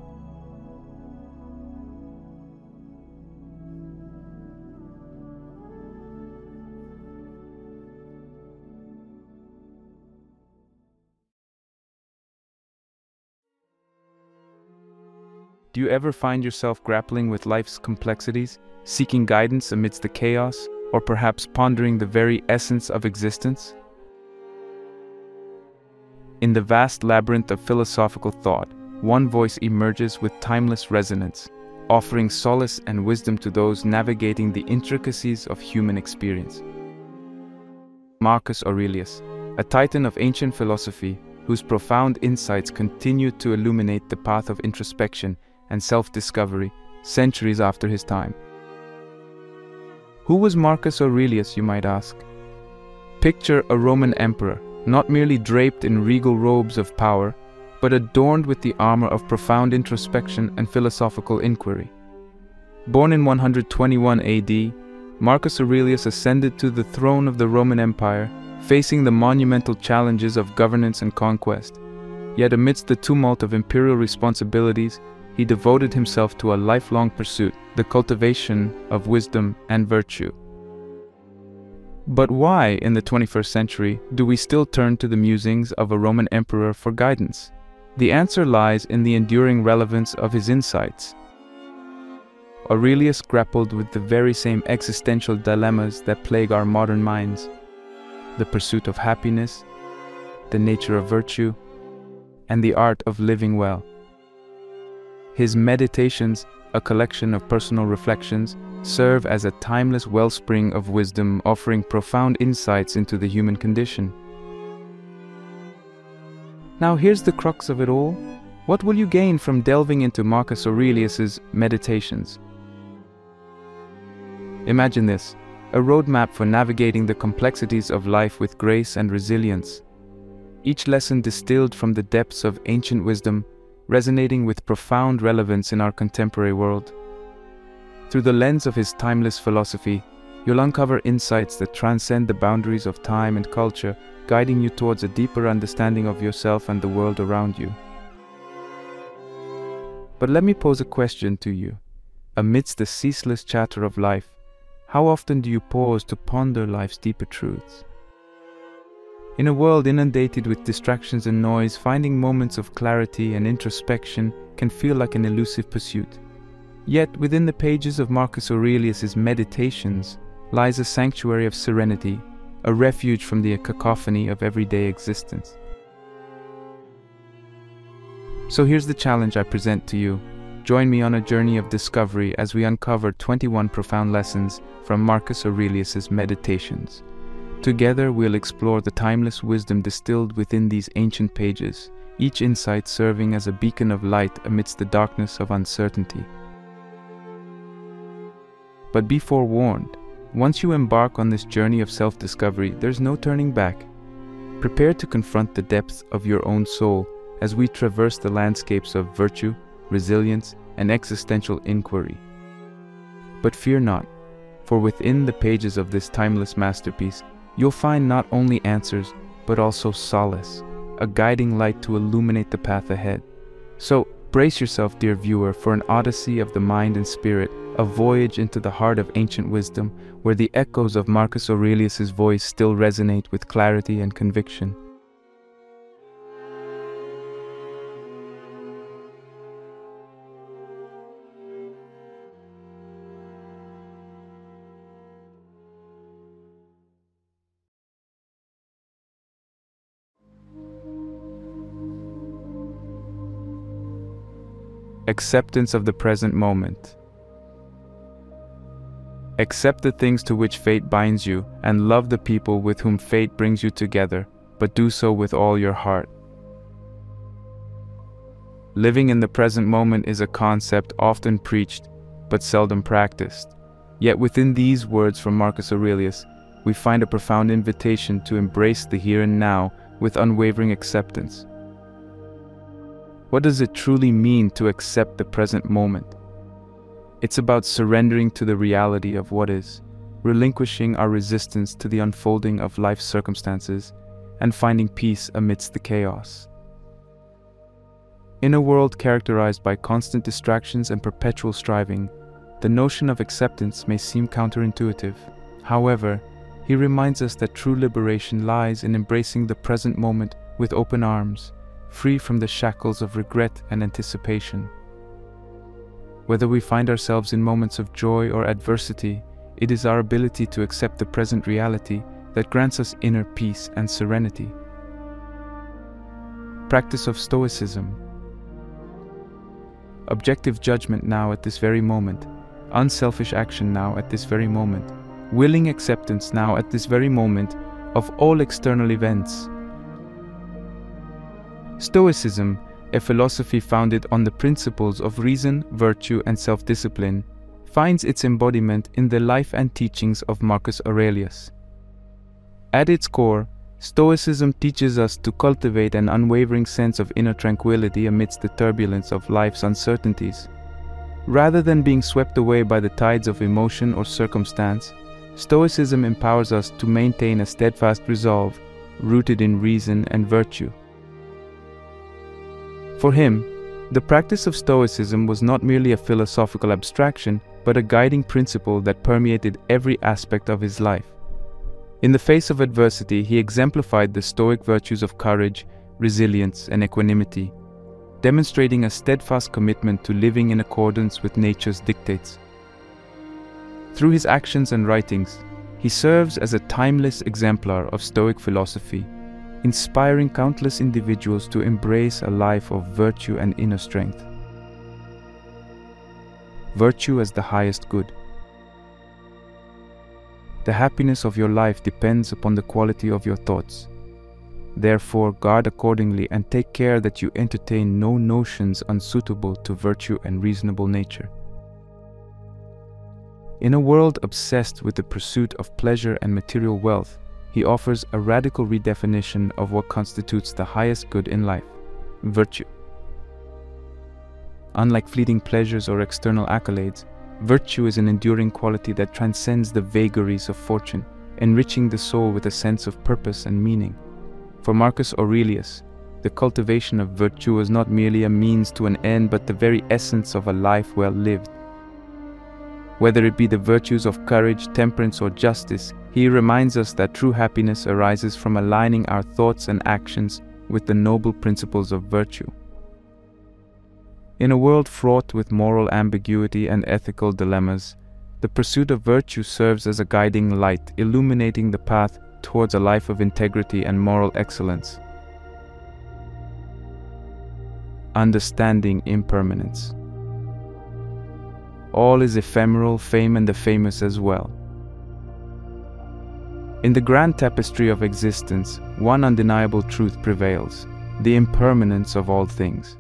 Do you ever find yourself grappling with life's complexities, seeking guidance amidst the chaos, or perhaps pondering the very essence of existence? In the vast labyrinth of philosophical thought, one voice emerges with timeless resonance, offering solace and wisdom to those navigating the intricacies of human experience. Marcus Aurelius, a titan of ancient philosophy whose profound insights continue to illuminate the path of introspection and self-discovery centuries after his time. Who was Marcus Aurelius, you might ask? Picture a Roman emperor, not merely draped in regal robes of power, but adorned with the armor of profound introspection and philosophical inquiry. Born in 121 AD, Marcus Aurelius ascended to the throne of the Roman Empire, facing the monumental challenges of governance and conquest. Yet amidst the tumult of imperial responsibilities, he devoted himself to a lifelong pursuit, the cultivation of wisdom and virtue. But why, in the 21st century, do we still turn to the musings of a Roman emperor for guidance? The answer lies in the enduring relevance of his insights. Aurelius grappled with the very same existential dilemmas that plague our modern minds: the pursuit of happiness, the nature of virtue, and the art of living well. His Meditations, a collection of personal reflections, serve as a timeless wellspring of wisdom, offering profound insights into the human condition. Now here's the crux of it all. What will you gain from delving into Marcus Aurelius's Meditations? Imagine this: a roadmap for navigating the complexities of life with grace and resilience. Each lesson distilled from the depths of ancient wisdom, resonating with profound relevance in our contemporary world. Through the lens of his timeless philosophy, you'll uncover insights that transcend the boundaries of time and culture, guiding you towards a deeper understanding of yourself and the world around you. But let me pose a question to you. Amidst the ceaseless chatter of life, how often do you pause to ponder life's deeper truths? In a world inundated with distractions and noise, finding moments of clarity and introspection can feel like an elusive pursuit. Yet, within the pages of Marcus Aurelius's Meditations lies a sanctuary of serenity, a refuge from the cacophony of everyday existence. So here's the challenge I present to you. Join me on a journey of discovery as we uncover 21 profound lessons from Marcus Aurelius's Meditations. Together we'll explore the timeless wisdom distilled within these ancient pages, each insight serving as a beacon of light amidst the darkness of uncertainty. But be forewarned, once you embark on this journey of self-discovery, there's no turning back. Prepare to confront the depths of your own soul as we traverse the landscapes of virtue, resilience, and existential inquiry. But fear not, for within the pages of this timeless masterpiece, you'll find not only answers, but also solace, a guiding light to illuminate the path ahead. So, brace yourself, dear viewer, for an odyssey of the mind and spirit, a voyage into the heart of ancient wisdom, where the echoes of Marcus Aurelius's voice still resonate with clarity and conviction. Acceptance of the present moment. Accept the things to which fate binds you, and love the people with whom fate brings you together, but do so with all your heart. Living in the present moment is a concept often preached, but seldom practiced. Yet within these words from Marcus Aurelius, we find a profound invitation to embrace the here and now with unwavering acceptance. What does it truly mean to accept the present moment? It's about surrendering to the reality of what is, relinquishing our resistance to the unfolding of life's circumstances, and finding peace amidst the chaos. In a world characterized by constant distractions and perpetual striving, the notion of acceptance may seem counterintuitive. However, he reminds us that true liberation lies in embracing the present moment with open arms, free from the shackles of regret and anticipation. Whether we find ourselves in moments of joy or adversity, it is our ability to accept the present reality that grants us inner peace and serenity. Practice of Stoicism. objective judgment now at this very moment, unselfish action now at this very moment, willing acceptance now at this very moment of all external events. Stoicism, a philosophy founded on the principles of reason, virtue, and self-discipline, finds its embodiment in the life and teachings of Marcus Aurelius. At its core, Stoicism teaches us to cultivate an unwavering sense of inner tranquility amidst the turbulence of life's uncertainties. Rather than being swept away by the tides of emotion or circumstance, Stoicism empowers us to maintain a steadfast resolve, rooted in reason and virtue. For him, the practice of Stoicism was not merely a philosophical abstraction, but a guiding principle that permeated every aspect of his life. In the face of adversity, he exemplified the Stoic virtues of courage, resilience, and equanimity, demonstrating a steadfast commitment to living in accordance with nature's dictates. Through his actions and writings, he serves as a timeless exemplar of Stoic philosophy, inspiring countless individuals to embrace a life of virtue and inner strength. Virtue as the highest good. The happiness of your life depends upon the quality of your thoughts. Therefore, guard accordingly and take care that you entertain no notions unsuitable to virtue and reasonable nature. In a world obsessed with the pursuit of pleasure and material wealth, he offers a radical redefinition of what constitutes the highest good in life: virtue. Unlike fleeting pleasures or external accolades, virtue is an enduring quality that transcends the vagaries of fortune, enriching the soul with a sense of purpose and meaning. For Marcus Aurelius, the cultivation of virtue was not merely a means to an end, but the very essence of a life well lived. Whether it be the virtues of courage, temperance, or justice, he reminds us that true happiness arises from aligning our thoughts and actions with the noble principles of virtue. In a world fraught with moral ambiguity and ethical dilemmas, the pursuit of virtue serves as a guiding light, illuminating the path towards a life of integrity and moral excellence. Understanding impermanence. All is ephemeral, fame and the famous as well. In the grand tapestry of existence, one undeniable truth prevails: the impermanence of all things.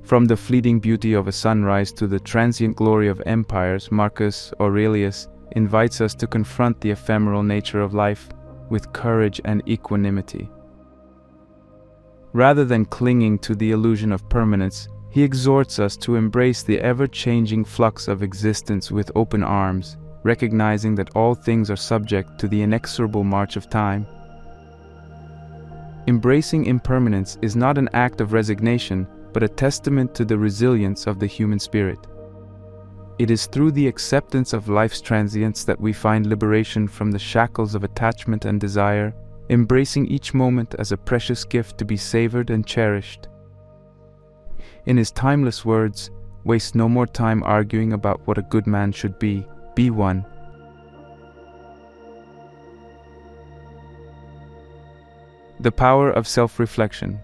From the fleeting beauty of a sunrise to the transient glory of empires, Marcus Aurelius invites us to confront the ephemeral nature of life with courage and equanimity. Rather than clinging to the illusion of permanence, he exhorts us to embrace the ever-changing flux of existence with open arms, recognizing that all things are subject to the inexorable march of time. Embracing impermanence is not an act of resignation, but a testament to the resilience of the human spirit. It is through the acceptance of life's transience that we find liberation from the shackles of attachment and desire, embracing each moment as a precious gift to be savored and cherished. In his timeless words, waste no more time arguing about what a good man should be one. The power of self-reflection.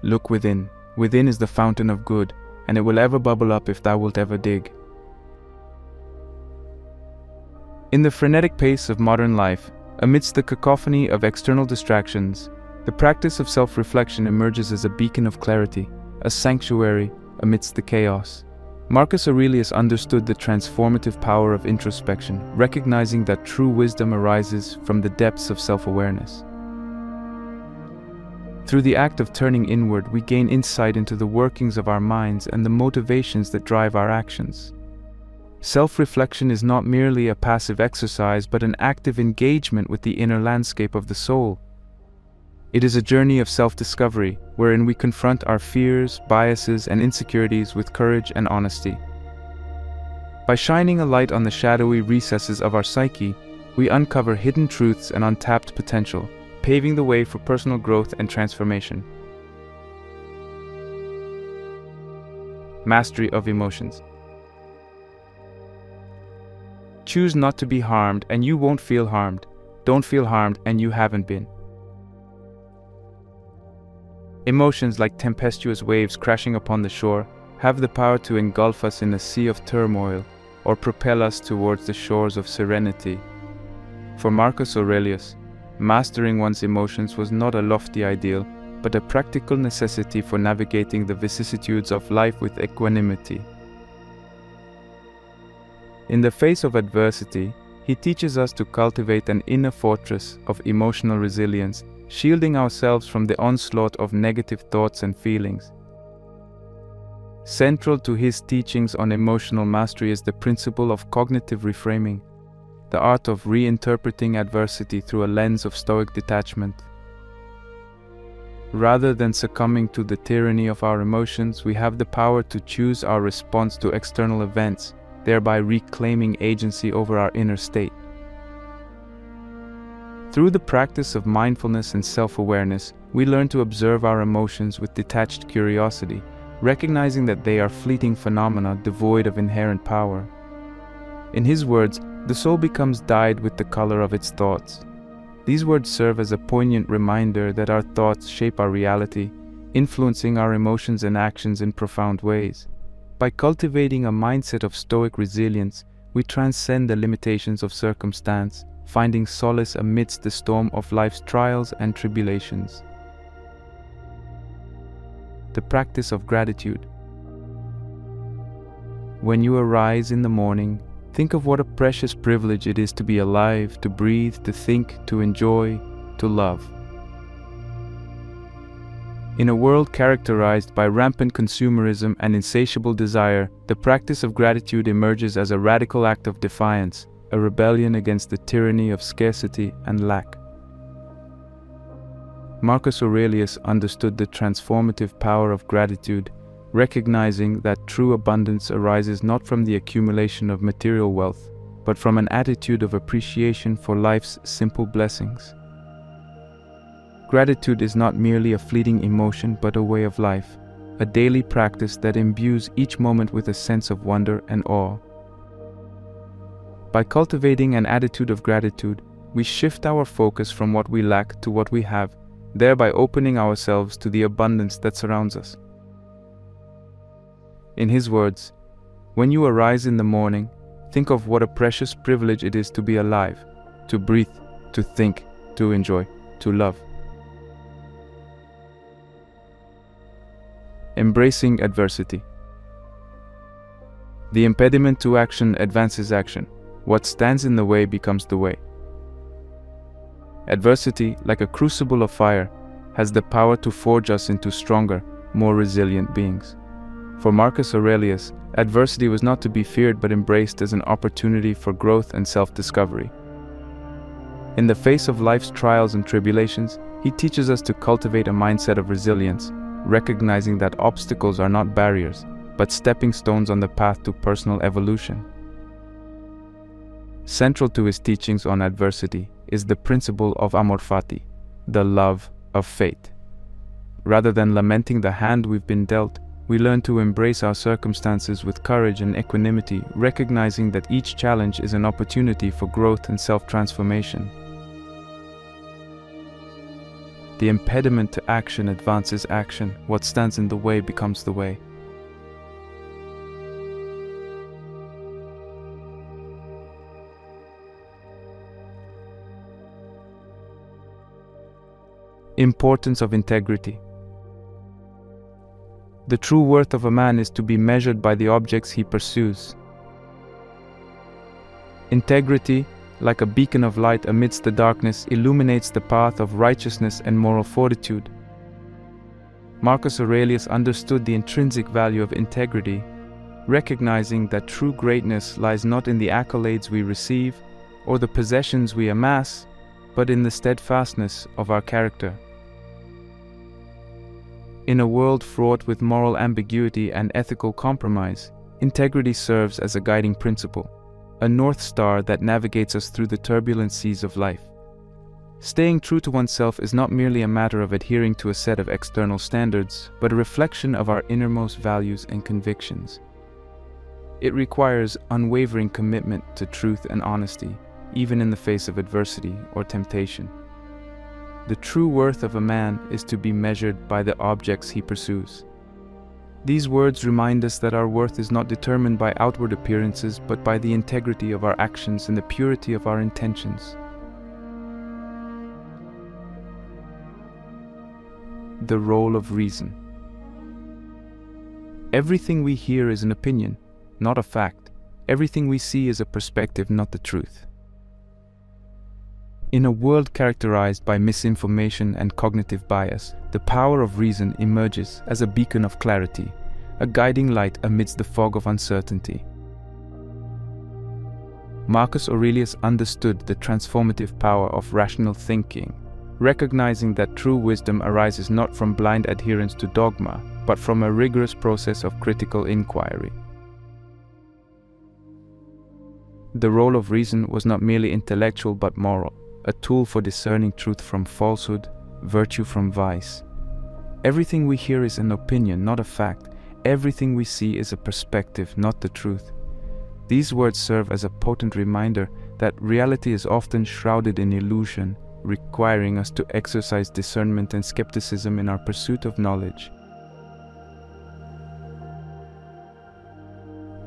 Look within. Within is the fountain of good, and it will ever bubble up if thou wilt ever dig. In the frenetic pace of modern life, amidst the cacophony of external distractions, the practice of self-reflection emerges as a beacon of clarity, a sanctuary amidst the chaos. Marcus Aurelius understood the transformative power of introspection, recognizing that true wisdom arises from the depths of self-awareness. Through the act of turning inward, we gain insight into the workings of our minds and the motivations that drive our actions. Self-reflection is not merely a passive exercise, but an active engagement with the inner landscape of the soul. It is a journey of self-discovery, wherein we confront our fears, biases, and insecurities with courage and honesty. By shining a light on the shadowy recesses of our psyche, we uncover hidden truths and untapped potential, paving the way for personal growth and transformation. Mastery of emotions. Choose not to be harmed, and you won't feel harmed. Don't feel harmed, and you haven't been. Emotions, like tempestuous waves crashing upon the shore, have the power to engulf us in a sea of turmoil or propel us towards the shores of serenity. For Marcus Aurelius, mastering one's emotions was not a lofty ideal, but a practical necessity for navigating the vicissitudes of life with equanimity. In the face of adversity, he teaches us to cultivate an inner fortress of emotional resilience, shielding ourselves from the onslaught of negative thoughts and feelings. Central to his teachings on emotional mastery is the principle of cognitive reframing, the art of reinterpreting adversity through a lens of Stoic detachment. Rather than succumbing to the tyranny of our emotions, we have the power to choose our response to external events, thereby reclaiming agency over our inner state. Through the practice of mindfulness and self-awareness, we learn to observe our emotions with detached curiosity, recognizing that they are fleeting phenomena devoid of inherent power. In his words, the soul becomes dyed with the color of its thoughts. These words serve as a poignant reminder that our thoughts shape our reality, influencing our emotions and actions in profound ways. By cultivating a mindset of Stoic resilience, we transcend the limitations of circumstance, finding solace amidst the storm of life's trials and tribulations. The practice of gratitude. When you arise in the morning, think of what a precious privilege it is to be alive, to breathe, to think, to enjoy, to love. In a world characterized by rampant consumerism and insatiable desire, the practice of gratitude emerges as a radical act of defiance, a rebellion against the tyranny of scarcity and lack. Marcus Aurelius understood the transformative power of gratitude, recognizing that true abundance arises not from the accumulation of material wealth, but from an attitude of appreciation for life's simple blessings. Gratitude is not merely a fleeting emotion, but a way of life, a daily practice that imbues each moment with a sense of wonder and awe. By cultivating an attitude of gratitude, we shift our focus from what we lack to what we have, thereby opening ourselves to the abundance that surrounds us. In his words, when you arise in the morning, think of what a precious privilege it is to be alive, to breathe, to think, to enjoy, to love. Embracing adversity. The impediment to action advances action. What stands in the way becomes the way. Adversity, like a crucible of fire, has the power to forge us into stronger, more resilient beings. For Marcus Aurelius, adversity was not to be feared but embraced as an opportunity for growth and self-discovery. In the face of life's trials and tribulations, he teaches us to cultivate a mindset of resilience, recognizing that obstacles are not barriers, but stepping stones on the path to personal evolution. Central to his teachings on adversity is the principle of amor fati, the love of fate. Rather than lamenting the hand we've been dealt, we learn to embrace our circumstances with courage and equanimity, recognizing that each challenge is an opportunity for growth and self-transformation. The impediment to action advances action. What stands in the way becomes the way. Importance of integrity. The true worth of a man is to be measured by the objects he pursues. Integrity, like a beacon of light amidst the darkness, illuminates the path of righteousness and moral fortitude. Marcus Aurelius understood the intrinsic value of integrity, recognizing that true greatness lies not in the accolades we receive or the possessions we amass, but in the steadfastness of our character. In a world fraught with moral ambiguity and ethical compromise, integrity serves as a guiding principle, a north star that navigates us through the turbulent seas of life. Staying true to oneself is not merely a matter of adhering to a set of external standards, but a reflection of our innermost values and convictions. It requires unwavering commitment to truth and honesty, even in the face of adversity or temptation. the true worth of a man is to be measured by the objects he pursues. These words remind us that our worth is not determined by outward appearances, but by the integrity of our actions and the purity of our intentions. The role of reason. Everything we hear is an opinion, not a fact. Everything we see is a perspective, not the truth. In a world characterized by misinformation and cognitive bias, the power of reason emerges as a beacon of clarity, a guiding light amidst the fog of uncertainty. Marcus Aurelius understood the transformative power of rational thinking, recognizing that true wisdom arises not from blind adherence to dogma, but from a rigorous process of critical inquiry. The role of reason was not merely intellectual but moral, a tool for discerning truth from falsehood, virtue from vice. Everything we hear is an opinion, not a fact. Everything we see is a perspective, not the truth. These words serve as a potent reminder that reality is often shrouded in illusion, requiring us to exercise discernment and skepticism in our pursuit of knowledge.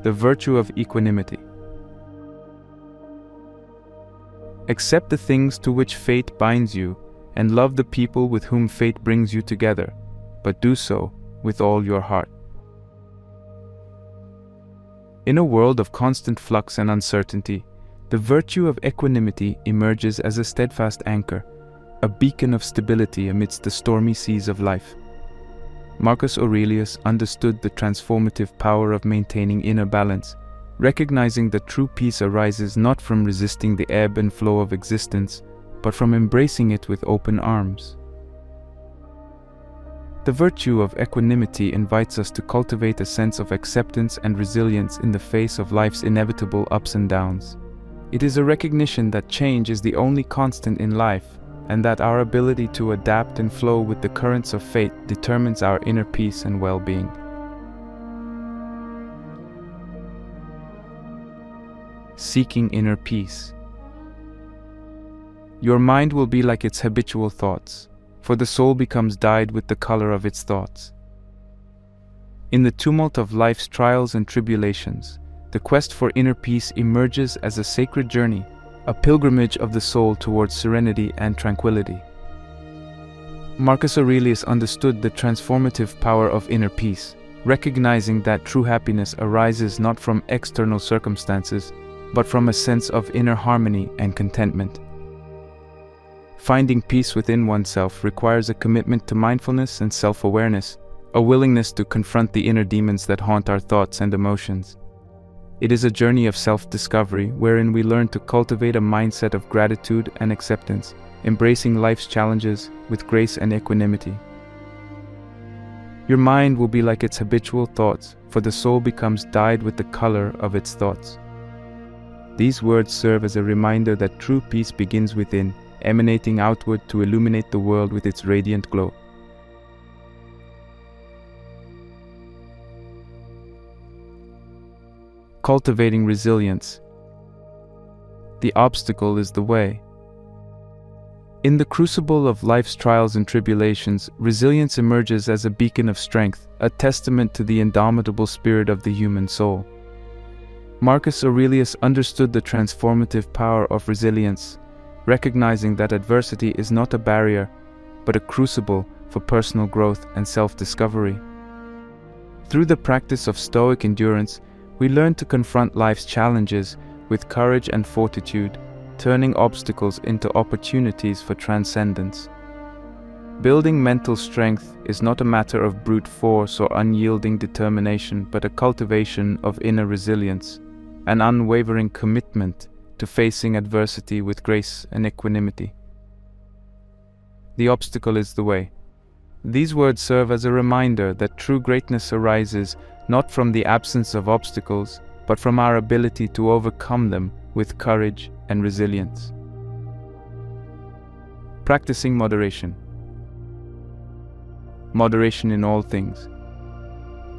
The virtue of equanimity. Accept the things to which fate binds you, and love the people with whom fate brings you together, but do so with all your heart. In a world of constant flux and uncertainty, the virtue of equanimity emerges as a steadfast anchor, a beacon of stability amidst the stormy seas of life. Marcus Aurelius understood the transformative power of maintaining inner balance, recognizing that true peace arises not from resisting the ebb and flow of existence, but from embracing it with open arms. The virtue of equanimity invites us to cultivate a sense of acceptance and resilience in the face of life's inevitable ups and downs. It is a recognition that change is the only constant in life, and that our ability to adapt and flow with the currents of fate determines our inner peace and well-being. Seeking inner peace. Your mind will be like its habitual thoughts, for the soul becomes dyed with the color of its thoughts. In the tumult of life's trials and tribulations, the quest for inner peace emerges as a sacred journey, a pilgrimage of the soul towards serenity and tranquility. Marcus Aurelius understood the transformative power of inner peace, recognizing that true happiness arises not from external circumstances, but from a sense of inner harmony and contentment. Finding peace within oneself requires a commitment to mindfulness and self-awareness, a willingness to confront the inner demons that haunt our thoughts and emotions. It is a journey of self-discovery wherein we learn to cultivate a mindset of gratitude and acceptance, embracing life's challenges with grace and equanimity. Your mind will be like its habitual thoughts, for the soul becomes dyed with the color of its thoughts. These words serve as a reminder that true peace begins within, emanating outward to illuminate the world with its radiant glow. Cultivating resilience. The obstacle is the way. In the crucible of life's trials and tribulations, resilience emerges as a beacon of strength, a testament to the indomitable spirit of the human soul. Marcus Aurelius understood the transformative power of resilience, recognizing that adversity is not a barrier, but a crucible for personal growth and self-discovery. Through the practice of Stoic endurance, we learn to confront life's challenges with courage and fortitude, turning obstacles into opportunities for transcendence. Building mental strength is not a matter of brute force or unyielding determination, but a cultivation of inner resilience, an unwavering commitment to facing adversity with grace and equanimity. The obstacle is the way. These words serve as a reminder that true greatness arises not from the absence of obstacles, but from our ability to overcome them with courage and resilience. Practicing moderation. Moderation in all things.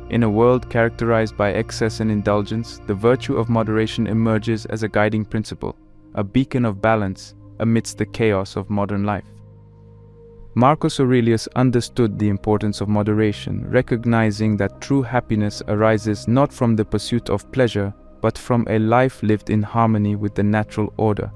In a world characterized by excess and indulgence, the virtue of moderation emerges as a guiding principle, a beacon of balance amidst the chaos of modern life. Marcus Aurelius understood the importance of moderation, recognizing that true happiness arises not from the pursuit of pleasure, but from a life lived in harmony with the natural order.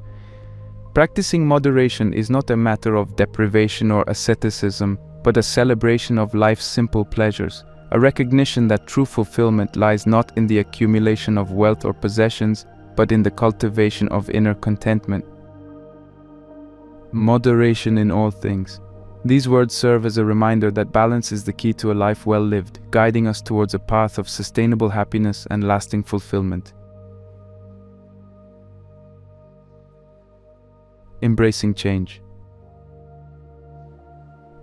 Practicing moderation is not a matter of deprivation or asceticism, but a celebration of life's simple pleasures, a recognition that true fulfillment lies not in the accumulation of wealth or possessions, but in the cultivation of inner contentment. Moderation in all things. These words serve as a reminder that balance is the key to a life well lived, guiding us towards a path of sustainable happiness and lasting fulfillment. Embracing change.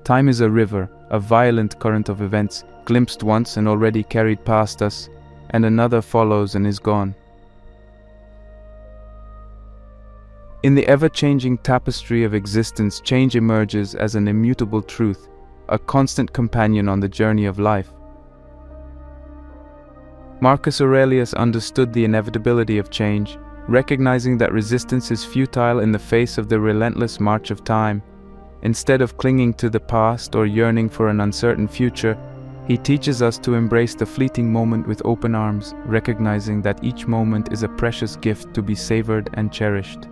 Time is a river, a violent current of events, glimpsed once and already carried past us, and another follows and is gone. In the ever-changing tapestry of existence, change emerges as an immutable truth, a constant companion on the journey of life. Marcus Aurelius understood the inevitability of change, recognizing that resistance is futile in the face of the relentless march of time. Instead of clinging to the past or yearning for an uncertain future, he teaches us to embrace the fleeting moment with open arms, recognizing that each moment is a precious gift to be savored and cherished.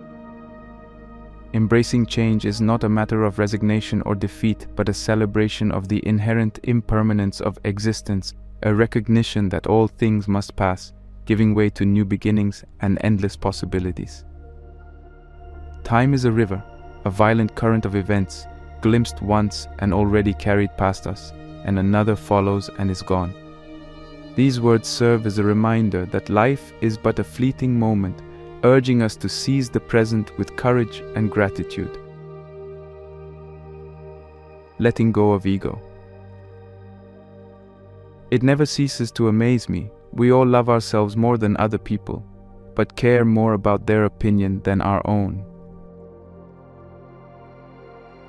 Embracing change is not a matter of resignation or defeat, but a celebration of the inherent impermanence of existence, a recognition that all things must pass, giving way to new beginnings and endless possibilities. Time is a river, a violent current of events, glimpsed once and already carried past us, and another follows and is gone. These words serve as a reminder that life is but a fleeting moment, urging us to seize the present with courage and gratitude. Letting go of ego. It never ceases to amaze me. We all love ourselves more than other people, but care more about their opinion than our own.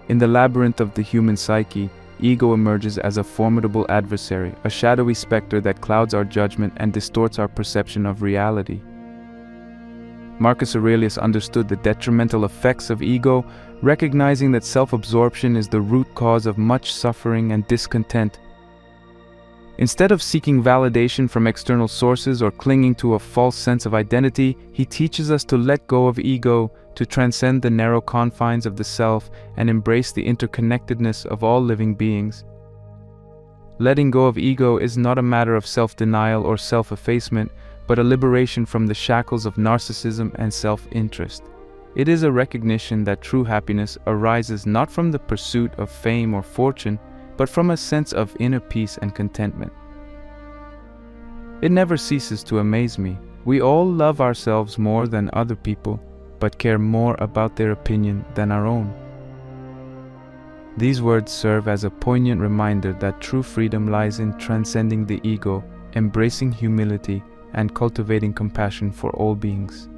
In the labyrinth of the human psyche, ego emerges as a formidable adversary, a shadowy specter that clouds our judgment and distorts our perception of reality. Marcus Aurelius understood the detrimental effects of ego, recognizing that self-absorption is the root cause of much suffering and discontent. Instead of seeking validation from external sources or clinging to a false sense of identity, he teaches us to let go of ego, to transcend the narrow confines of the self and embrace the interconnectedness of all living beings. Letting go of ego is not a matter of self-denial or self-effacement, but a liberation from the shackles of narcissism and self-interest. It is a recognition that true happiness arises not from the pursuit of fame or fortune, but from a sense of inner peace and contentment. It never ceases to amaze me. We all love ourselves more than other people, but care more about their opinion than our own. These words serve as a poignant reminder that true freedom lies in transcending the ego, embracing humility, and cultivating compassion for all beings.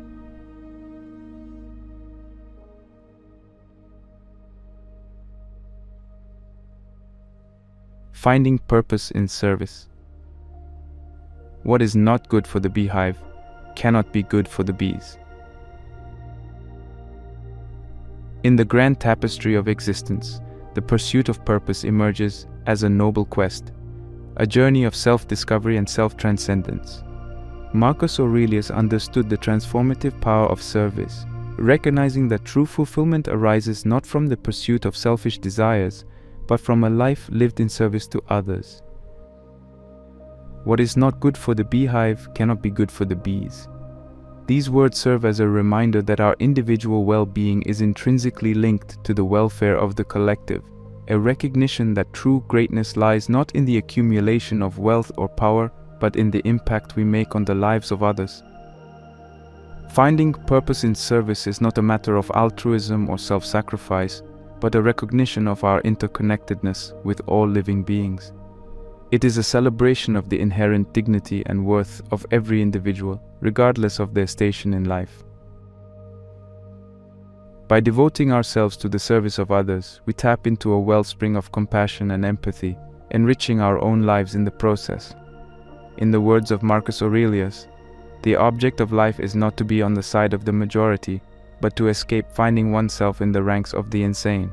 Finding purpose in service. What is not good for the beehive cannot be good for the bees. In the grand tapestry of existence, the pursuit of purpose emerges as a noble quest, a journey of self-discovery and self-transcendence. Marcus Aurelius understood the transformative power of service, recognizing that true fulfillment arises not from the pursuit of selfish desires, but from a life lived in service to others. What is not good for the beehive cannot be good for the bees. These words serve as a reminder that our individual well-being is intrinsically linked to the welfare of the collective, a recognition that true greatness lies not in the accumulation of wealth or power, but in the impact we make on the lives of others. Finding purpose in service is not a matter of altruism or self-sacrifice, but a recognition of our interconnectedness with all living beings. It is a celebration of the inherent dignity and worth of every individual, regardless of their station in life. By devoting ourselves to the service of others, we tap into a wellspring of compassion and empathy, enriching our own lives in the process. In the words of Marcus Aurelius, the object of life is not to be on the side of the majority, but to escape finding oneself in the ranks of the insane.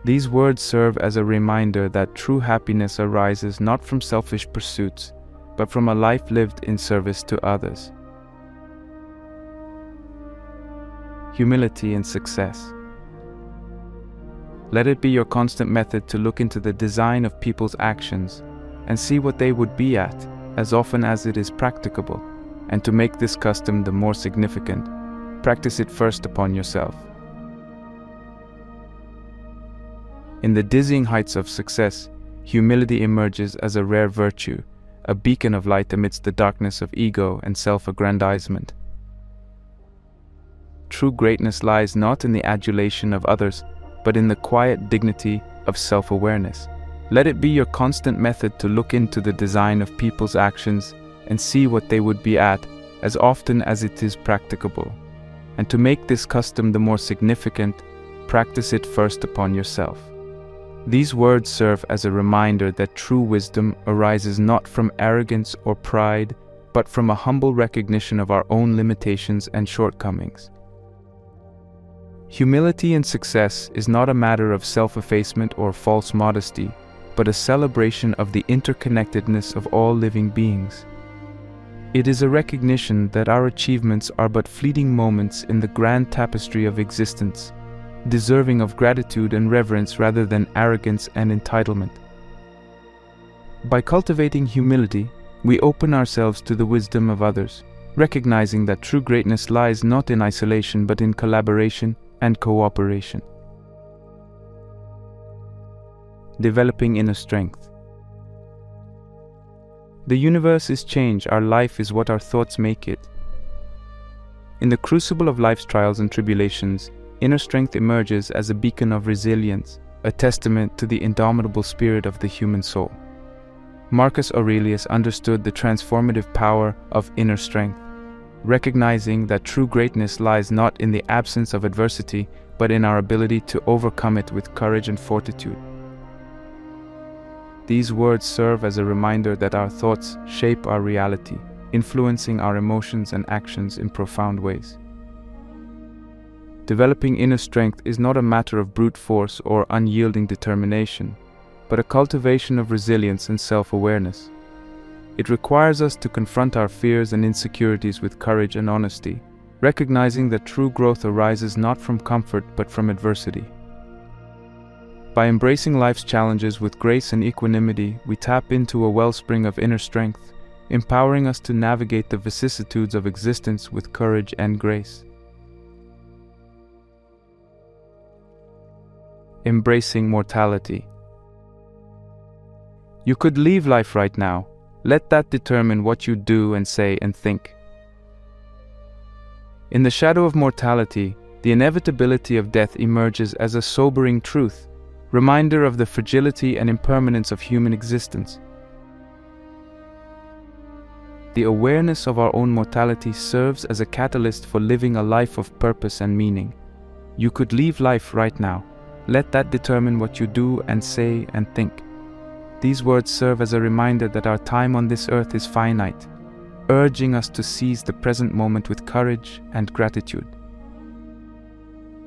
These words serve as a reminder that true happiness arises not from selfish pursuits, but from a life lived in service to others. Humility and success. Let it be your constant method to look into the design of people's actions and see what they would be at as often as it is practicable, and to make this custom the more significant, practice it first upon yourself. In the dizzying heights of success, humility emerges as a rare virtue, a beacon of light amidst the darkness of ego and self-aggrandizement. True greatness lies not in the adulation of others, but in the quiet dignity of self-awareness. Let it be your constant method to look into the design of people's actions and see what they would be at as often as it is practicable. And to make this custom the more significant, practice it first upon yourself. These words serve as a reminder that true wisdom arises not from arrogance or pride, but from a humble recognition of our own limitations and shortcomings. Humility and success is not a matter of self-effacement or false modesty, but a celebration of the interconnectedness of all living beings. It is a recognition that our achievements are but fleeting moments in the grand tapestry of existence, deserving of gratitude and reverence rather than arrogance and entitlement. By cultivating humility, we open ourselves to the wisdom of others, recognizing that true greatness lies not in isolation but in collaboration and cooperation. Developing inner strength. The universe is change, our life is what our thoughts make it. In the crucible of life's trials and tribulations, inner strength emerges as a beacon of resilience, a testament to the indomitable spirit of the human soul. Marcus Aurelius understood the transformative power of inner strength, recognizing that true greatness lies not in the absence of adversity, but in our ability to overcome it with courage and fortitude. These words serve as a reminder that our thoughts shape our reality, influencing our emotions and actions in profound ways. Developing inner strength is not a matter of brute force or unyielding determination, but a cultivation of resilience and self-awareness. It requires us to confront our fears and insecurities with courage and honesty, recognizing that true growth arises not from comfort but from adversity. By embracing life's challenges with grace and equanimity, we tap into a wellspring of inner strength, empowering us to navigate the vicissitudes of existence with courage and grace. Embracing mortality. You could leave life right now. Let that determine what you do and say and think. In the shadow of mortality, the inevitability of death emerges as a sobering truth, reminder of the fragility and impermanence of human existence. The awareness of our own mortality serves as a catalyst for living a life of purpose and meaning. You could leave life right now. Let that determine what you do and say and think. These words serve as a reminder that our time on this earth is finite, urging us to seize the present moment with courage and gratitude.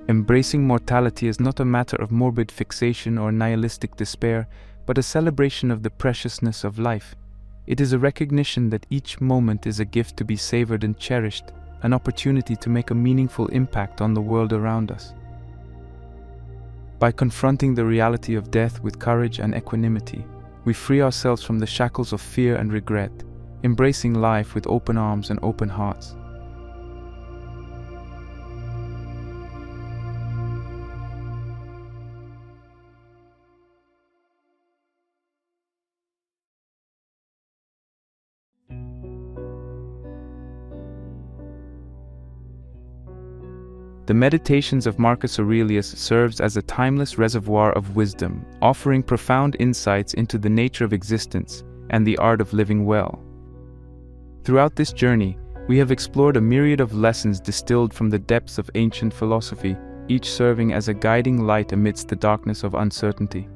Embracing mortality is not a matter of morbid fixation or nihilistic despair, but a celebration of the preciousness of life. It is a recognition that each moment is a gift to be savored and cherished, an opportunity to make a meaningful impact on the world around us. By confronting the reality of death with courage and equanimity, we free ourselves from the shackles of fear and regret, embracing life with open arms and open hearts. The Meditations of Marcus Aurelius serves as a timeless reservoir of wisdom, offering profound insights into the nature of existence and the art of living well. Throughout this journey, we have explored a myriad of lessons distilled from the depths of ancient philosophy, each serving as a guiding light amidst the darkness of uncertainty.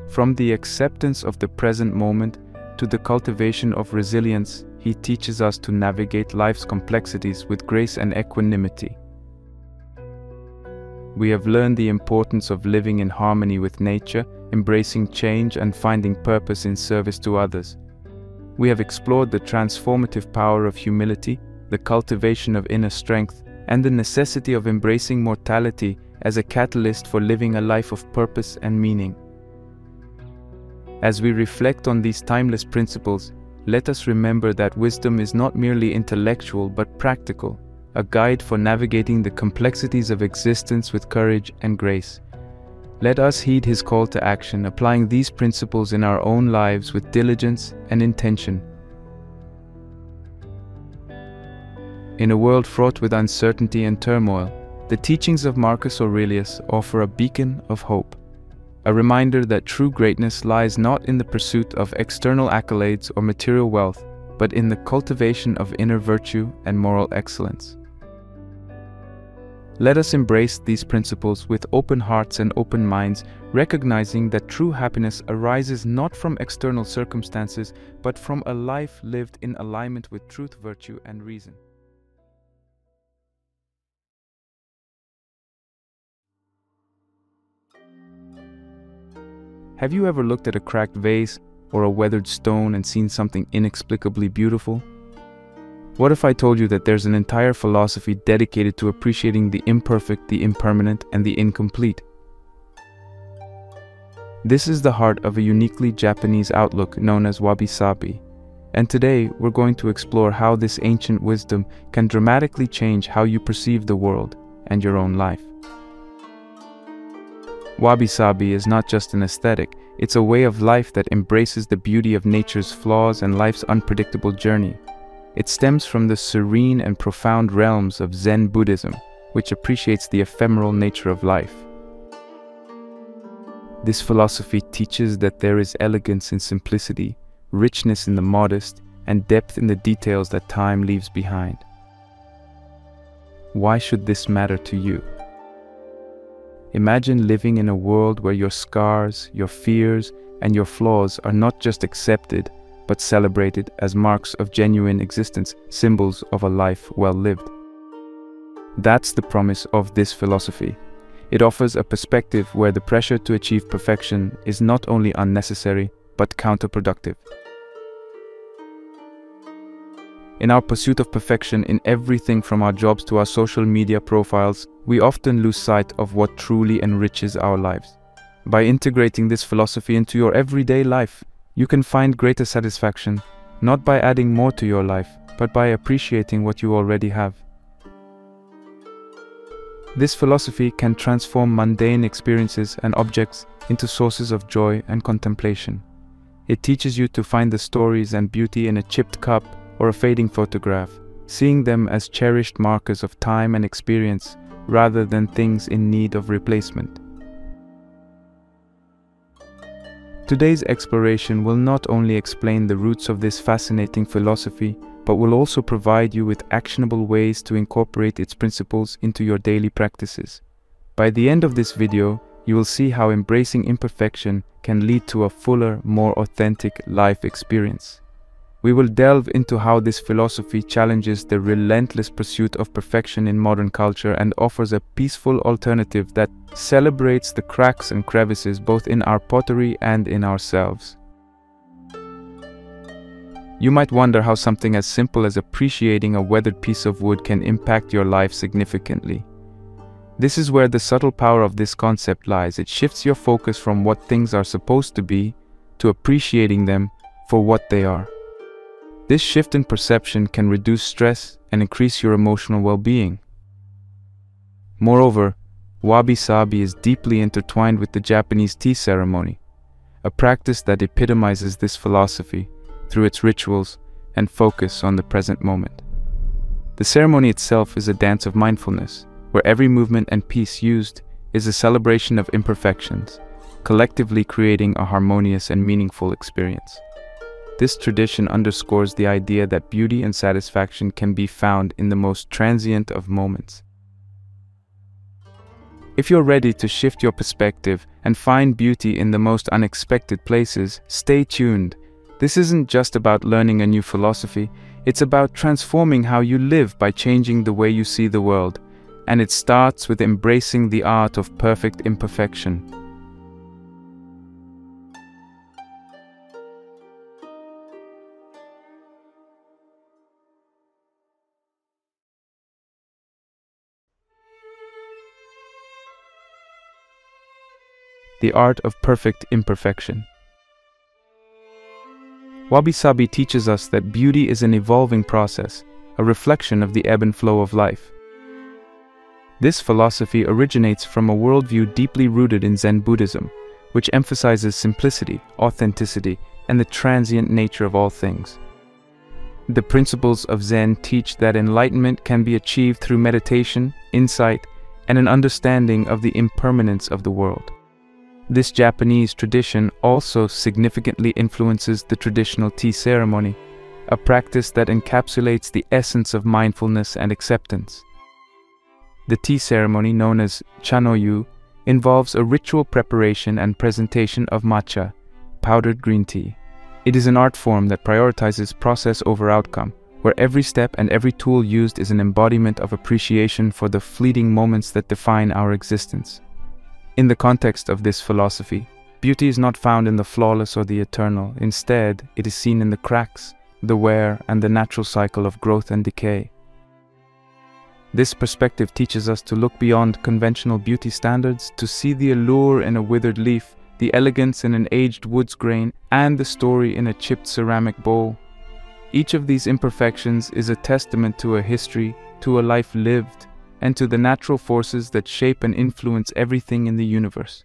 From the acceptance of the present moment to the cultivation of resilience, he teaches us to navigate life's complexities with grace and equanimity. we have learned the importance of living in harmony with nature, embracing change and finding purpose in service to others. We have explored the transformative power of humility, the cultivation of inner strength, and the necessity of embracing mortality as a catalyst for living a life of purpose and meaning. As we reflect on these timeless principles, let us remember that wisdom is not merely intellectual but practical, a guide for navigating the complexities of existence with courage and grace. Let us heed his call to action, applying these principles in our own lives with diligence and intention. In a world fraught with uncertainty and turmoil, the teachings of Marcus Aurelius offer a beacon of hope, a reminder that true greatness lies not in the pursuit of external accolades or material wealth, but in the cultivation of inner virtue and moral excellence. Let us embrace these principles with open hearts and open minds, recognizing that true happiness arises not from external circumstances, but from a life lived in alignment with truth, virtue, and reason. Have you ever looked at a cracked vase or a weathered stone and seen something inexplicably beautiful? What if I told you that there's an entire philosophy dedicated to appreciating the imperfect, the impermanent, and the incomplete? This is the heart of a uniquely Japanese outlook known as wabi-sabi, and today we're going to explore how this ancient wisdom can dramatically change how you perceive the world and your own life. Wabi-sabi is not just an aesthetic, it's a way of life that embraces the beauty of nature's flaws and life's unpredictable journey. It stems from the serene and profound realms of Zen Buddhism, which appreciates the ephemeral nature of life. This philosophy teaches that there is elegance in simplicity, richness in the modest, and depth in the details that time leaves behind. Why should this matter to you? Imagine living in a world where your scars, your fears, and your flaws are not just accepted, but celebrated as marks of genuine existence, symbols of a life well lived. That's the promise of this philosophy. It offers a perspective where the pressure to achieve perfection is not only unnecessary, but counterproductive. In our pursuit of perfection in everything from our jobs to our social media profiles, we often lose sight of what truly enriches our lives. By integrating this philosophy into your everyday life, you can find greater satisfaction, not by adding more to your life, but by appreciating what you already have. This philosophy can transform mundane experiences and objects into sources of joy and contemplation. It teaches you to find the stories and beauty in a chipped cup or a fading photograph, seeing them as cherished markers of time and experience rather than things in need of replacement. Today's exploration will not only explain the roots of this fascinating philosophy, but will also provide you with actionable ways to incorporate its principles into your daily practices. By the end of this video, you will see how embracing imperfection can lead to a fuller, more authentic life experience. We will delve into how this philosophy challenges the relentless pursuit of perfection in modern culture and offers a peaceful alternative that celebrates the cracks and crevices both in our pottery and in ourselves. You might wonder how something as simple as appreciating a weathered piece of wood can impact your life significantly. This is where the subtle power of this concept lies. It shifts your focus from what things are supposed to be to appreciating them for what they are. This shift in perception can reduce stress and increase your emotional well-being. Moreover, wabi-sabi is deeply intertwined with the Japanese tea ceremony, a practice that epitomizes this philosophy through its rituals and focus on the present moment. The ceremony itself is a dance of mindfulness, where every movement and piece used is a celebration of imperfections, collectively creating a harmonious and meaningful experience. This tradition underscores the idea that beauty and satisfaction can be found in the most transient of moments. If you're ready to shift your perspective and find beauty in the most unexpected places, stay tuned. This isn't just about learning a new philosophy, it's about transforming how you live by changing the way you see the world. and it starts with embracing the art of perfect imperfection. The art of perfect imperfection. Wabi-sabi teaches us that beauty is an evolving process, a reflection of the ebb and flow of life. This philosophy originates from a worldview deeply rooted in Zen Buddhism, which emphasizes simplicity, authenticity, and the transient nature of all things. The principles of Zen teach that enlightenment can be achieved through meditation, insight, and an understanding of the impermanence of the world. This Japanese tradition also significantly influences the traditional tea ceremony, a practice that encapsulates the essence of mindfulness and acceptance. The tea ceremony, known as chanoyu, involves a ritual preparation and presentation of matcha, powdered green tea. It is an art form that prioritizes process over outcome, where every step and every tool used is an embodiment of appreciation for the fleeting moments that define our existence. In the context of this philosophy, beauty is not found in the flawless or the eternal. Instead, it is seen in the cracks, the wear, and the natural cycle of growth and decay. This perspective teaches us to look beyond conventional beauty standards, to see the allure in a withered leaf, the elegance in an aged woods grain, and the story in a chipped ceramic bowl. Each of these imperfections is a testament to a history, to a life lived, and to the natural forces that shape and influence everything in the universe.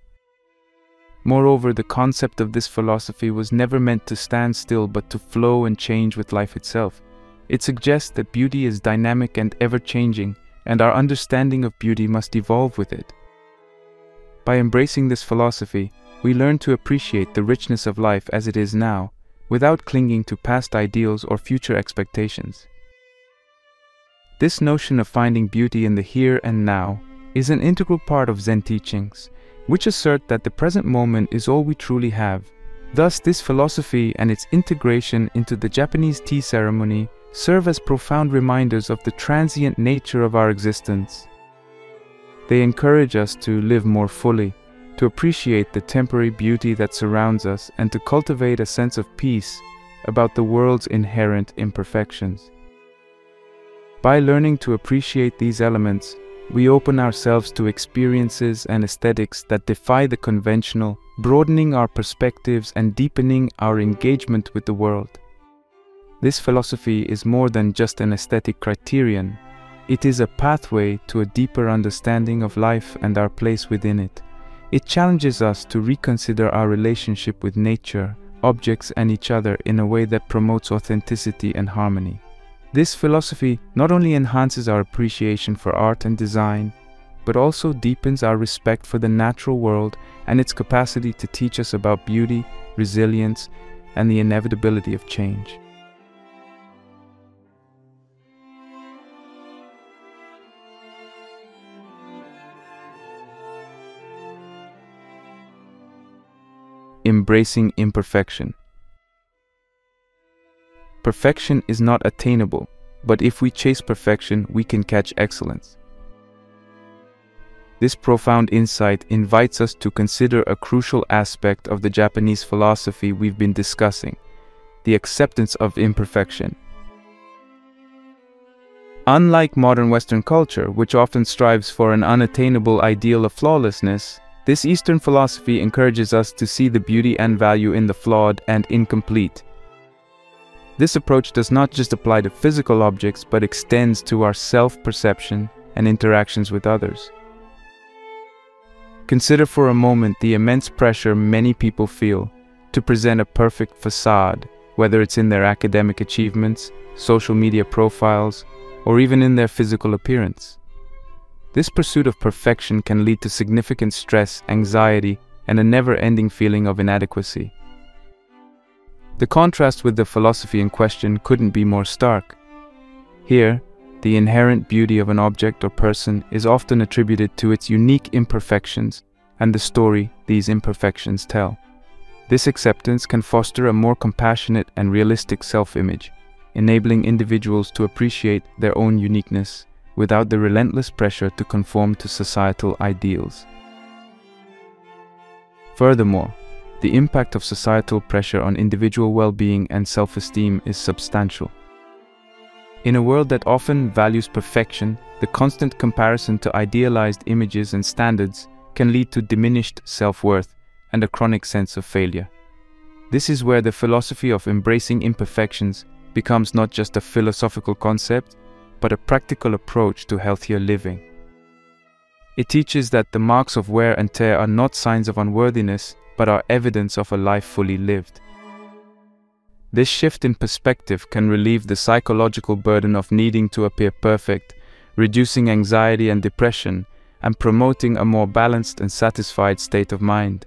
Moreover, the concept of this philosophy was never meant to stand still but to flow and change with life itself. It suggests that beauty is dynamic and ever-changing, and our understanding of beauty must evolve with it. By embracing this philosophy, we learn to appreciate the richness of life as it is now, without clinging to past ideals or future expectations. This notion of finding beauty in the here and now is an integral part of Zen teachings, which assert that the present moment is all we truly have. Thus, this philosophy and its integration into the Japanese tea ceremony serve as profound reminders of the transient nature of our existence. They encourage us to live more fully, to appreciate the temporary beauty that surrounds us, and to cultivate a sense of peace about the world's inherent imperfections. By learning to appreciate these elements, we open ourselves to experiences and aesthetics that defy the conventional, broadening our perspectives and deepening our engagement with the world. This philosophy is more than just an aesthetic criterion. It is a pathway to a deeper understanding of life and our place within it. It challenges us to reconsider our relationship with nature, objects, and each other in a way that promotes authenticity and harmony. This philosophy not only enhances our appreciation for art and design, but also deepens our respect for the natural world and its capacity to teach us about beauty, resilience, and the inevitability of change. Embracing imperfection. Perfection is not attainable, but if we chase perfection, we can catch excellence. This profound insight invites us to consider a crucial aspect of the Japanese philosophy we've been discussing, the acceptance of imperfection. Unlike modern Western culture, which often strives for an unattainable ideal of flawlessness, this Eastern philosophy encourages us to see the beauty and value in the flawed and incomplete. This approach does not just apply to physical objects, but extends to our self-perception and interactions with others. Consider for a moment the immense pressure many people feel to present a perfect facade, whether it's in their academic achievements, social media profiles, or even in their physical appearance. This pursuit of perfection can lead to significant stress, anxiety, and a never-ending feeling of inadequacy. The contrast with the philosophy in question couldn't be more stark. Here, the inherent beauty of an object or person is often attributed to its unique imperfections and the story these imperfections tell. This acceptance can foster a more compassionate and realistic self-image, enabling individuals to appreciate their own uniqueness without the relentless pressure to conform to societal ideals. Furthermore, the impact of societal pressure on individual well-being and self-esteem is substantial. In a world that often values perfection, the constant comparison to idealized images and standards can lead to diminished self-worth and a chronic sense of failure. This is where the philosophy of embracing imperfections becomes not just a philosophical concept, but a practical approach to healthier living. It teaches that the marks of wear and tear are not signs of unworthiness, but are evidence of a life fully lived. This shift in perspective can relieve the psychological burden of needing to appear perfect, reducing anxiety and depression, and promoting a more balanced and satisfied state of mind.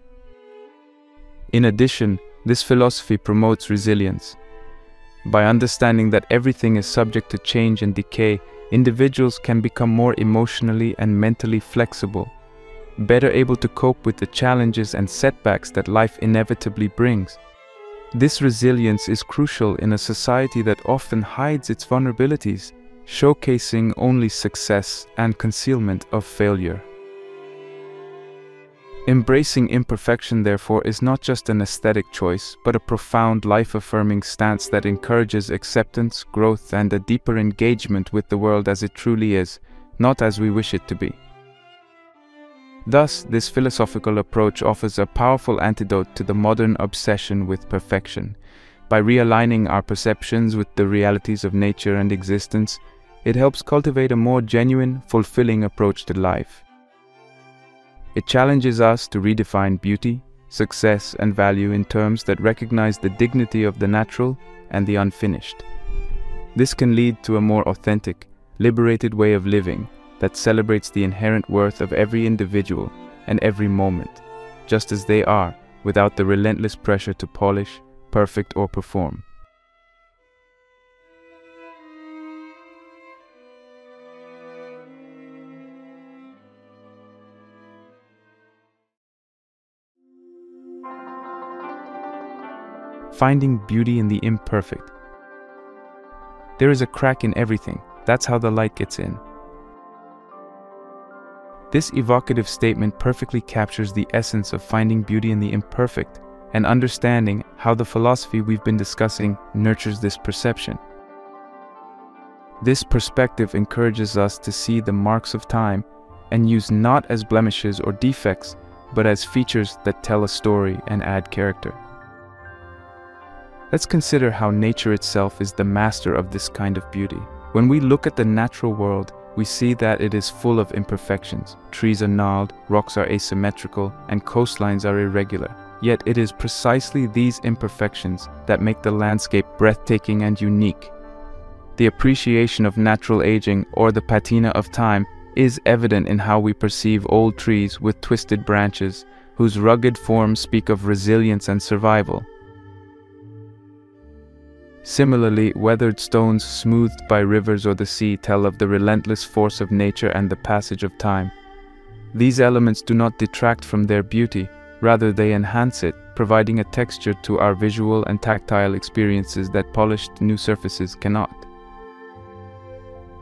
In addition, this philosophy promotes resilience. By understanding that everything is subject to change and decay, individuals can become more emotionally and mentally flexible, better able to cope with the challenges and setbacks that life inevitably brings. This resilience is crucial in a society that often hides its vulnerabilities, showcasing only success and concealment of failure. Embracing imperfection, therefore, is not just an aesthetic choice, but a profound life-affirming stance that encourages acceptance, growth, and a deeper engagement with the world as it truly is, not as we wish it to be. Thus, this philosophical approach offers a powerful antidote to the modern obsession with perfection. By realigning our perceptions with the realities of nature and existence, it helps cultivate a more genuine, fulfilling approach to life. It challenges us to redefine beauty, success, and value in terms that recognize the dignity of the natural and the unfinished. This can lead to a more authentic, liberated way of living that celebrates the inherent worth of every individual and every moment, just as they are, without the relentless pressure to polish, perfect, or perform. Finding beauty in the imperfect. There is a crack in everything. That's how the light gets in. This evocative statement perfectly captures the essence of finding beauty in the imperfect and understanding how the philosophy we've been discussing nurtures this perception. This perspective encourages us to see the marks of time and use not as blemishes or defects, but as features that tell a story and add character. Let's consider how nature itself is the master of this kind of beauty. When we look at the natural world, we see that it is full of imperfections. Trees are gnarled, rocks are asymmetrical, and coastlines are irregular. Yet it is precisely these imperfections that make the landscape breathtaking and unique. The appreciation of natural aging, or the patina of time, is evident in how we perceive old trees with twisted branches, whose rugged forms speak of resilience and survival. Similarly, weathered stones smoothed by rivers or the sea tell of the relentless force of nature and the passage of time. These elements do not detract from their beauty, rather they enhance it, providing a texture to our visual and tactile experiences that polished new surfaces cannot.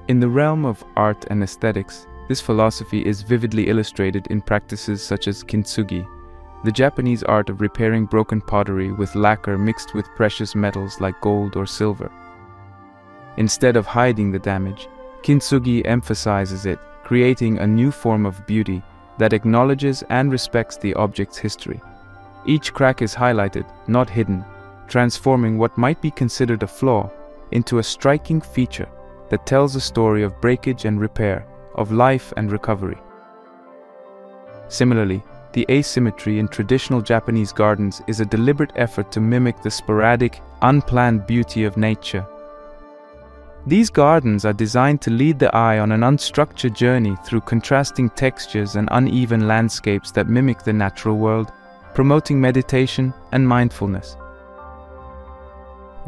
In the realm of art and aesthetics, this philosophy is vividly illustrated in practices such as kintsugi, the Japanese art of repairing broken pottery with lacquer mixed with precious metals like gold or silver. Instead of hiding the damage, kintsugi emphasizes it, creating a new form of beauty that acknowledges and respects the object's history. Each crack is highlighted, not hidden, transforming what might be considered a flaw into a striking feature that tells a story of breakage and repair, of life and recovery. Similarly, the asymmetry in traditional Japanese gardens is a deliberate effort to mimic the sporadic, unplanned beauty of nature. These gardens are designed to lead the eye on an unstructured journey through contrasting textures and uneven landscapes that mimic the natural world, promoting meditation and mindfulness.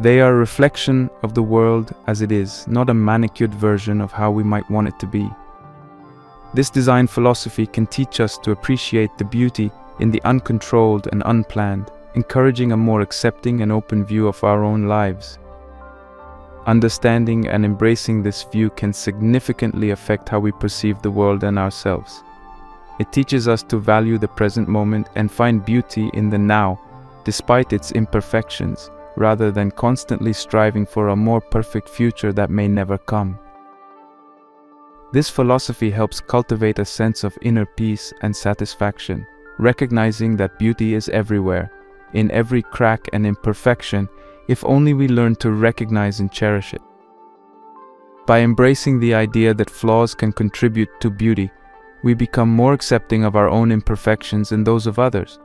They are a reflection of the world as it is, not a manicured version of how we might want it to be. This design philosophy can teach us to appreciate the beauty in the uncontrolled and unplanned, encouraging a more accepting and open view of our own lives. Understanding and embracing this view can significantly affect how we perceive the world and ourselves. It teaches us to value the present moment and find beauty in the now, despite its imperfections, rather than constantly striving for a more perfect future that may never come. This philosophy helps cultivate a sense of inner peace and satisfaction, recognizing that beauty is everywhere, in every crack and imperfection, if only we learn to recognize and cherish it. By embracing the idea that flaws can contribute to beauty, we become more accepting of our own imperfections and those of others.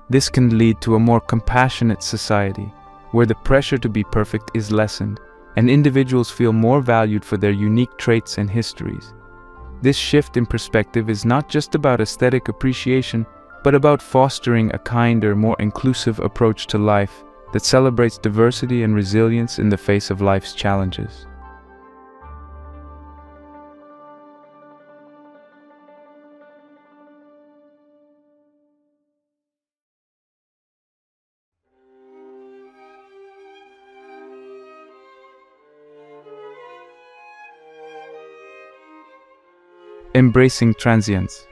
This can lead to a more compassionate society, where the pressure to be perfect is lessened, and individuals feel more valued for their unique traits and histories. This shift in perspective is not just about aesthetic appreciation, but about fostering a kinder, more inclusive approach to life that celebrates diversity and resilience in the face of life's challenges. Embracing transience.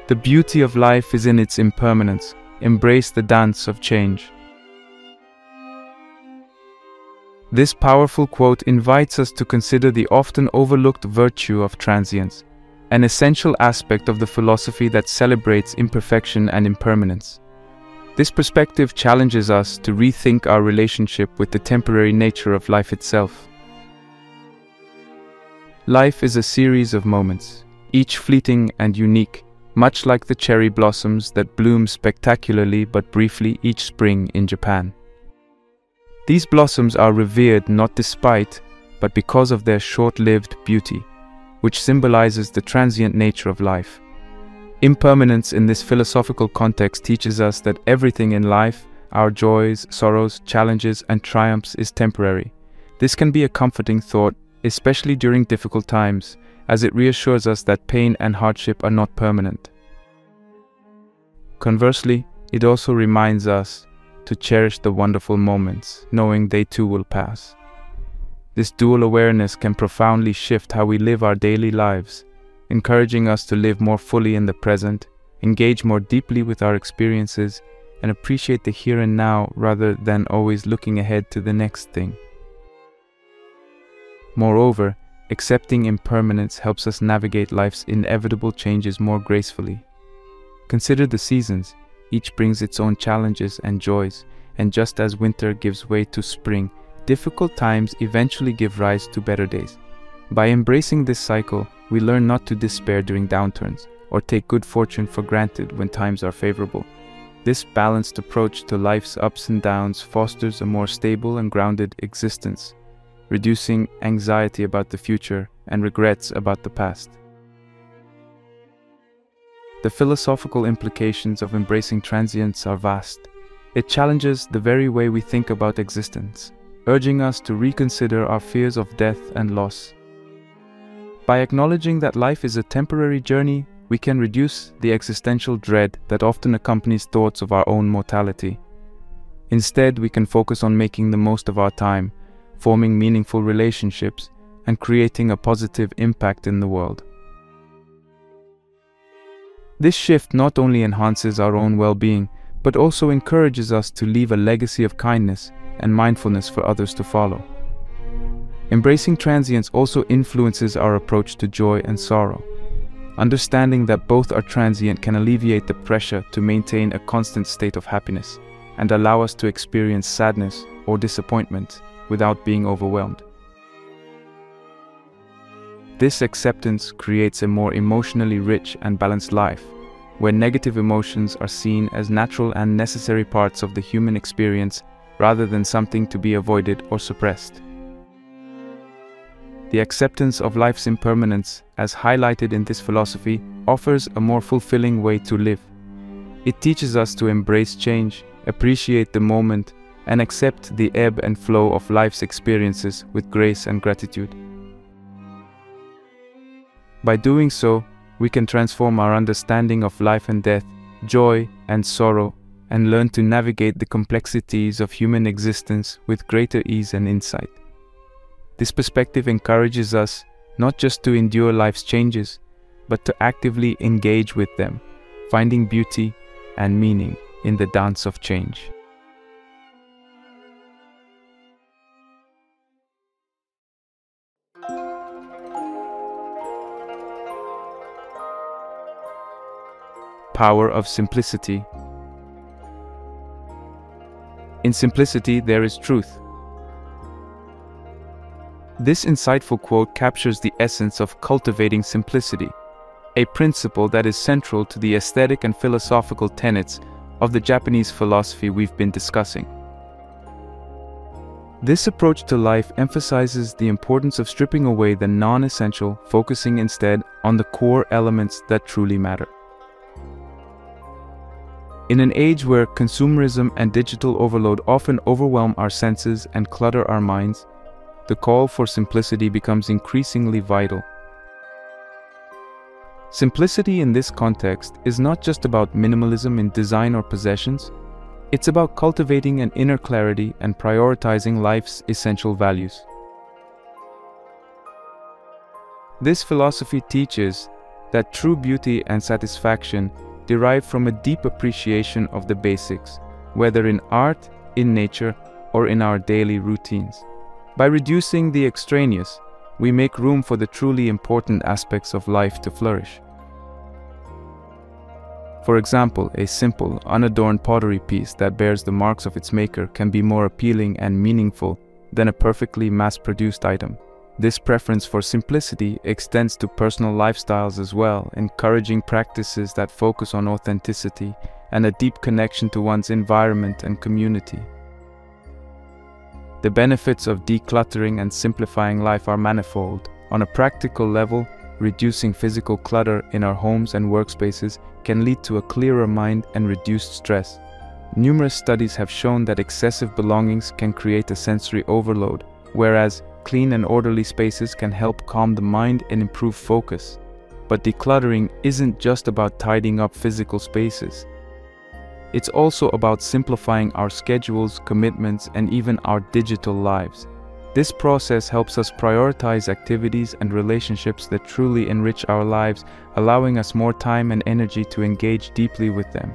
The beauty of life is in its impermanence. Embrace the dance of change. This powerful quote invites us to consider the often overlooked virtue of transience, an essential aspect of the philosophy that celebrates imperfection and impermanence. This perspective challenges us to rethink our relationship with the temporary nature of life itself. Life is a series of moments, each fleeting and unique, much like the cherry blossoms that bloom spectacularly but briefly each spring in Japan. These blossoms are revered not despite, but because of their short-lived beauty, which symbolizes the transient nature of life. Impermanence in this philosophical context teaches us that everything in life, our joys, sorrows, challenges, and triumphs, is temporary. This can be a comforting thought, especially during difficult times, as it reassures us that pain and hardship are not permanent. Conversely, it also reminds us to cherish the wonderful moments, knowing they too will pass. This dual awareness can profoundly shift how we live our daily lives, encouraging us to live more fully in the present, engage more deeply with our experiences, and appreciate the here and now rather than always looking ahead to the next thing. Moreover, accepting impermanence helps us navigate life's inevitable changes more gracefully. Consider the seasons. Each brings its own challenges and joys, and just as winter gives way to spring, difficult times eventually give rise to better days. By embracing this cycle, we learn not to despair during downturns, or take good fortune for granted when times are favorable. This balanced approach to life's ups and downs fosters a more stable and grounded existence, reducing anxiety about the future and regrets about the past. The philosophical implications of embracing transience are vast. It challenges the very way we think about existence, urging us to reconsider our fears of death and loss. By acknowledging that life is a temporary journey, we can reduce the existential dread that often accompanies thoughts of our own mortality. Instead, we can focus on making the most of our time, forming meaningful relationships, and creating a positive impact in the world. This shift not only enhances our own well-being, but also encourages us to leave a legacy of kindness and mindfulness for others to follow. Embracing transience also influences our approach to joy and sorrow. Understanding that both are transient can alleviate the pressure to maintain a constant state of happiness and allow us to experience sadness or disappointment without being overwhelmed. This acceptance creates a more emotionally rich and balanced life, where negative emotions are seen as natural and necessary parts of the human experience rather than something to be avoided or suppressed. The acceptance of life's impermanence, as highlighted in this philosophy, offers a more fulfilling way to live. It teaches us to embrace change, appreciate the moment, and accept the ebb and flow of life's experiences with grace and gratitude. By doing so, we can transform our understanding of life and death, joy and sorrow, and learn to navigate the complexities of human existence with greater ease and insight. This perspective encourages us not just to endure life's changes, but to actively engage with them, finding beauty and meaning in the dance of change. Power of simplicity. In simplicity, there is truth. This insightful quote captures the essence of cultivating simplicity, a principle that is central to the aesthetic and philosophical tenets of the Japanese philosophy we've been discussing. This approach to life emphasizes the importance of stripping away the non-essential, focusing instead on the core elements that truly matter. In an age where consumerism and digital overload often overwhelm our senses and clutter our minds, the call for simplicity becomes increasingly vital. Simplicity in this context is not just about minimalism in design or possessions, it's about cultivating an inner clarity and prioritizing life's essential values. This philosophy teaches that true beauty and satisfaction derive from a deep appreciation of the basics, whether in art, in nature, or in our daily routines. By reducing the extraneous, we make room for the truly important aspects of life to flourish. For example, a simple, unadorned pottery piece that bears the marks of its maker can be more appealing and meaningful than a perfectly mass-produced item. This preference for simplicity extends to personal lifestyles as well, encouraging practices that focus on authenticity and a deep connection to one's environment and community. The benefits of decluttering and simplifying life are manifold. On a practical level, reducing physical clutter in our homes and workspaces can lead to a clearer mind and reduced stress. Numerous studies have shown that excessive belongings can create a sensory overload, whereas clean and orderly spaces can help calm the mind and improve focus. But decluttering isn't just about tidying up physical spaces. It's also about simplifying our schedules, commitments, and even our digital lives. This process helps us prioritize activities and relationships that truly enrich our lives, allowing us more time and energy to engage deeply with them.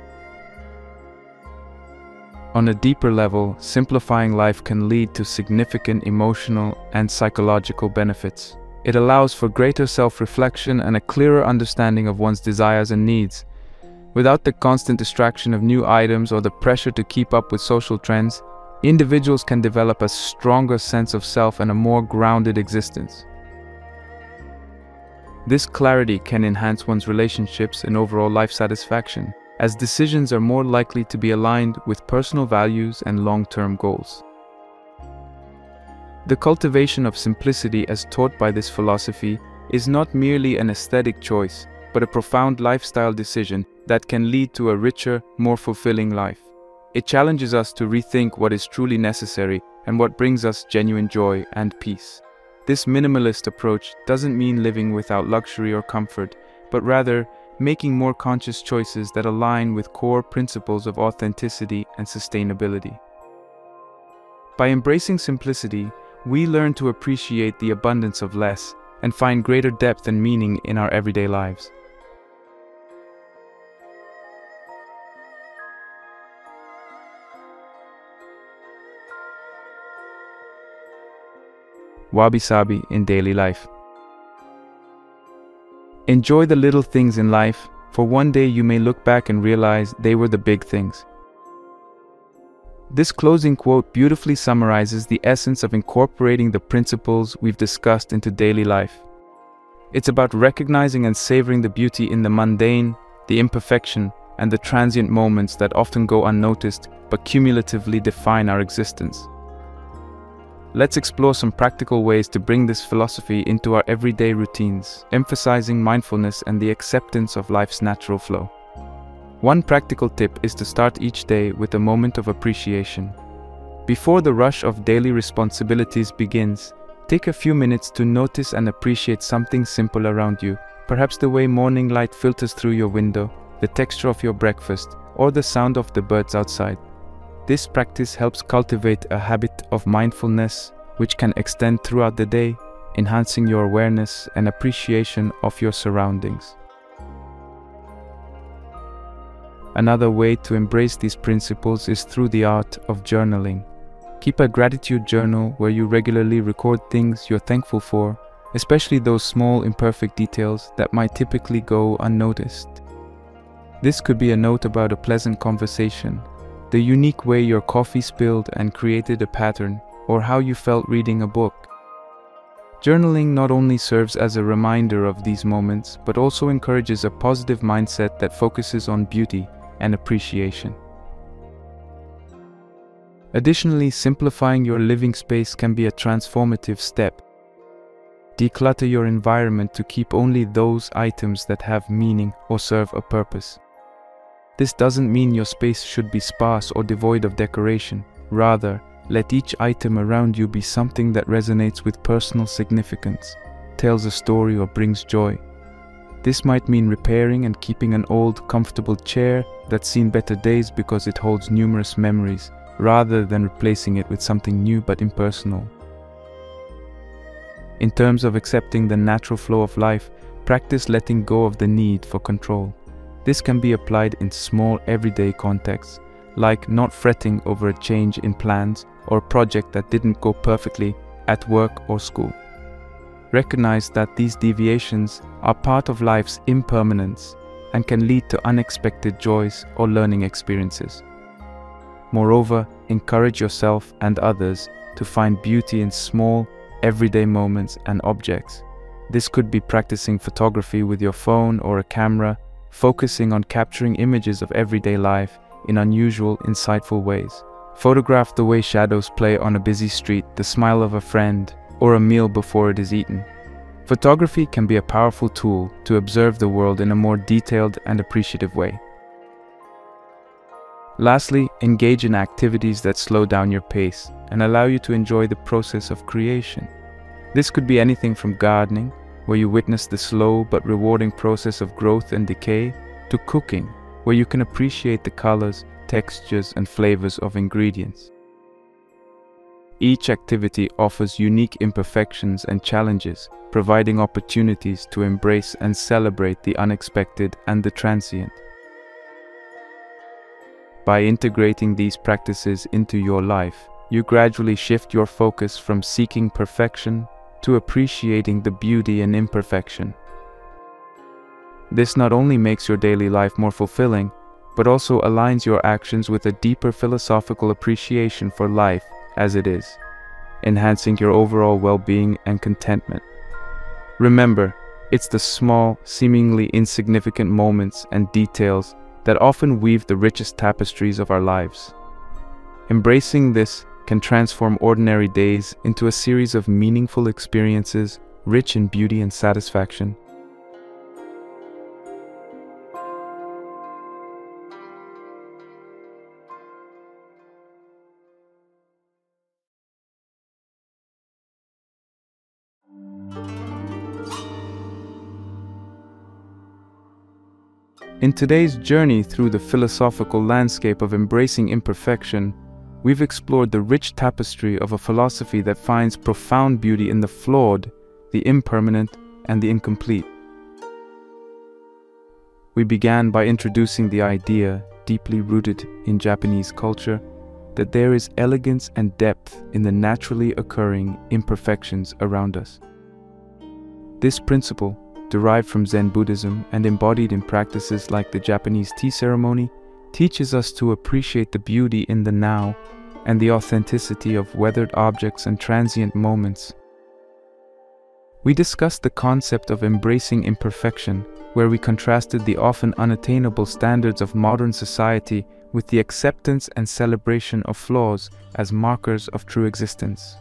On a deeper level, simplifying life can lead to significant emotional and psychological benefits. It allows for greater self-reflection and a clearer understanding of one's desires and needs. Without the constant distraction of new items or the pressure to keep up with social trends, individuals can develop a stronger sense of self and a more grounded existence. This clarity can enhance one's relationships and overall life satisfaction, as decisions are more likely to be aligned with personal values and long-term goals. The cultivation of simplicity as taught by this philosophy is not merely an aesthetic choice, but a profound lifestyle decision that can lead to a richer, more fulfilling life. It challenges us to rethink what is truly necessary and what brings us genuine joy and peace. This minimalist approach doesn't mean living without luxury or comfort, but rather making more conscious choices that align with core principles of authenticity and sustainability. By embracing simplicity, we learn to appreciate the abundance of less and find greater depth and meaning in our everyday lives. Wabi-sabi in daily life. Enjoy the little things in life, for one day you may look back and realize they were the big things. This closing quote beautifully summarizes the essence of incorporating the principles we've discussed into daily life. It's about recognizing and savoring the beauty in the mundane, the imperfection, and the transient moments that often go unnoticed but cumulatively define our existence. Let's explore some practical ways to bring this philosophy into our everyday routines, emphasizing mindfulness and the acceptance of life's natural flow. One practical tip is to start each day with a moment of appreciation. Before the rush of daily responsibilities begins, take a few minutes to notice and appreciate something simple around you, perhaps the way morning light filters through your window, the texture of your breakfast, or the sound of the birds outside. This practice helps cultivate a habit of mindfulness which can extend throughout the day, enhancing your awareness and appreciation of your surroundings. Another way to embrace these principles is through the art of journaling. Keep a gratitude journal where you regularly record things you're thankful for, especially those small imperfect details that might typically go unnoticed. This could be a note about a pleasant conversation, the unique way your coffee spilled and created a pattern, or how you felt reading a book. Journaling not only serves as a reminder of these moments, but also encourages a positive mindset that focuses on beauty and appreciation. Additionally, simplifying your living space can be a transformative step. Declutter your environment to keep only those items that have meaning or serve a purpose. This doesn't mean your space should be sparse or devoid of decoration. Rather, let each item around you be something that resonates with personal significance, tells a story, or brings joy. This might mean repairing and keeping an old, comfortable chair that's seen better days because it holds numerous memories, rather than replacing it with something new but impersonal. In terms of accepting the natural flow of life, practice letting go of the need for control. This can be applied in small, everyday contexts, like not fretting over a change in plans or a project that didn't go perfectly at work or school. Recognize that these deviations are part of life's impermanence and can lead to unexpected joys or learning experiences. Moreover, encourage yourself and others to find beauty in small, everyday moments and objects. This could be practicing photography with your phone or a camera, focusing on capturing images of everyday life in unusual, insightful ways. Photograph the way shadows play on a busy street, the smile of a friend, or a meal before it is eaten. Photography can be a powerful tool to observe the world in a more detailed and appreciative way. Lastly, engage in activities that slow down your pace and allow you to enjoy the process of creation. This could be anything from gardening, where you witness the slow but rewarding process of growth and decay, to cooking, where you can appreciate the colors, textures, and flavors of ingredients. Each activity offers unique imperfections and challenges, providing opportunities to embrace and celebrate the unexpected and the transient. By integrating these practices into your life, you gradually shift your focus from seeking perfection to appreciating the beauty in imperfection. This not only makes your daily life more fulfilling, but also aligns your actions with a deeper philosophical appreciation for life as it is, enhancing your overall well-being and contentment. Remember, it's the small, seemingly insignificant moments and details that often weave the richest tapestries of our lives. Embracing this can transform ordinary days into a series of meaningful experiences, rich in beauty and satisfaction. In today's journey through the philosophical landscape of embracing imperfection, we've explored the rich tapestry of a philosophy that finds profound beauty in the flawed, the impermanent, and the incomplete. We began by introducing the idea, deeply rooted in Japanese culture, that there is elegance and depth in the naturally occurring imperfections around us. This principle, derived from Zen Buddhism and embodied in practices like the Japanese tea ceremony, teaches us to appreciate the beauty in the now and the authenticity of weathered objects and transient moments. We discussed the concept of embracing imperfection, where we contrasted the often unattainable standards of modern society with the acceptance and celebration of flaws as markers of true existence.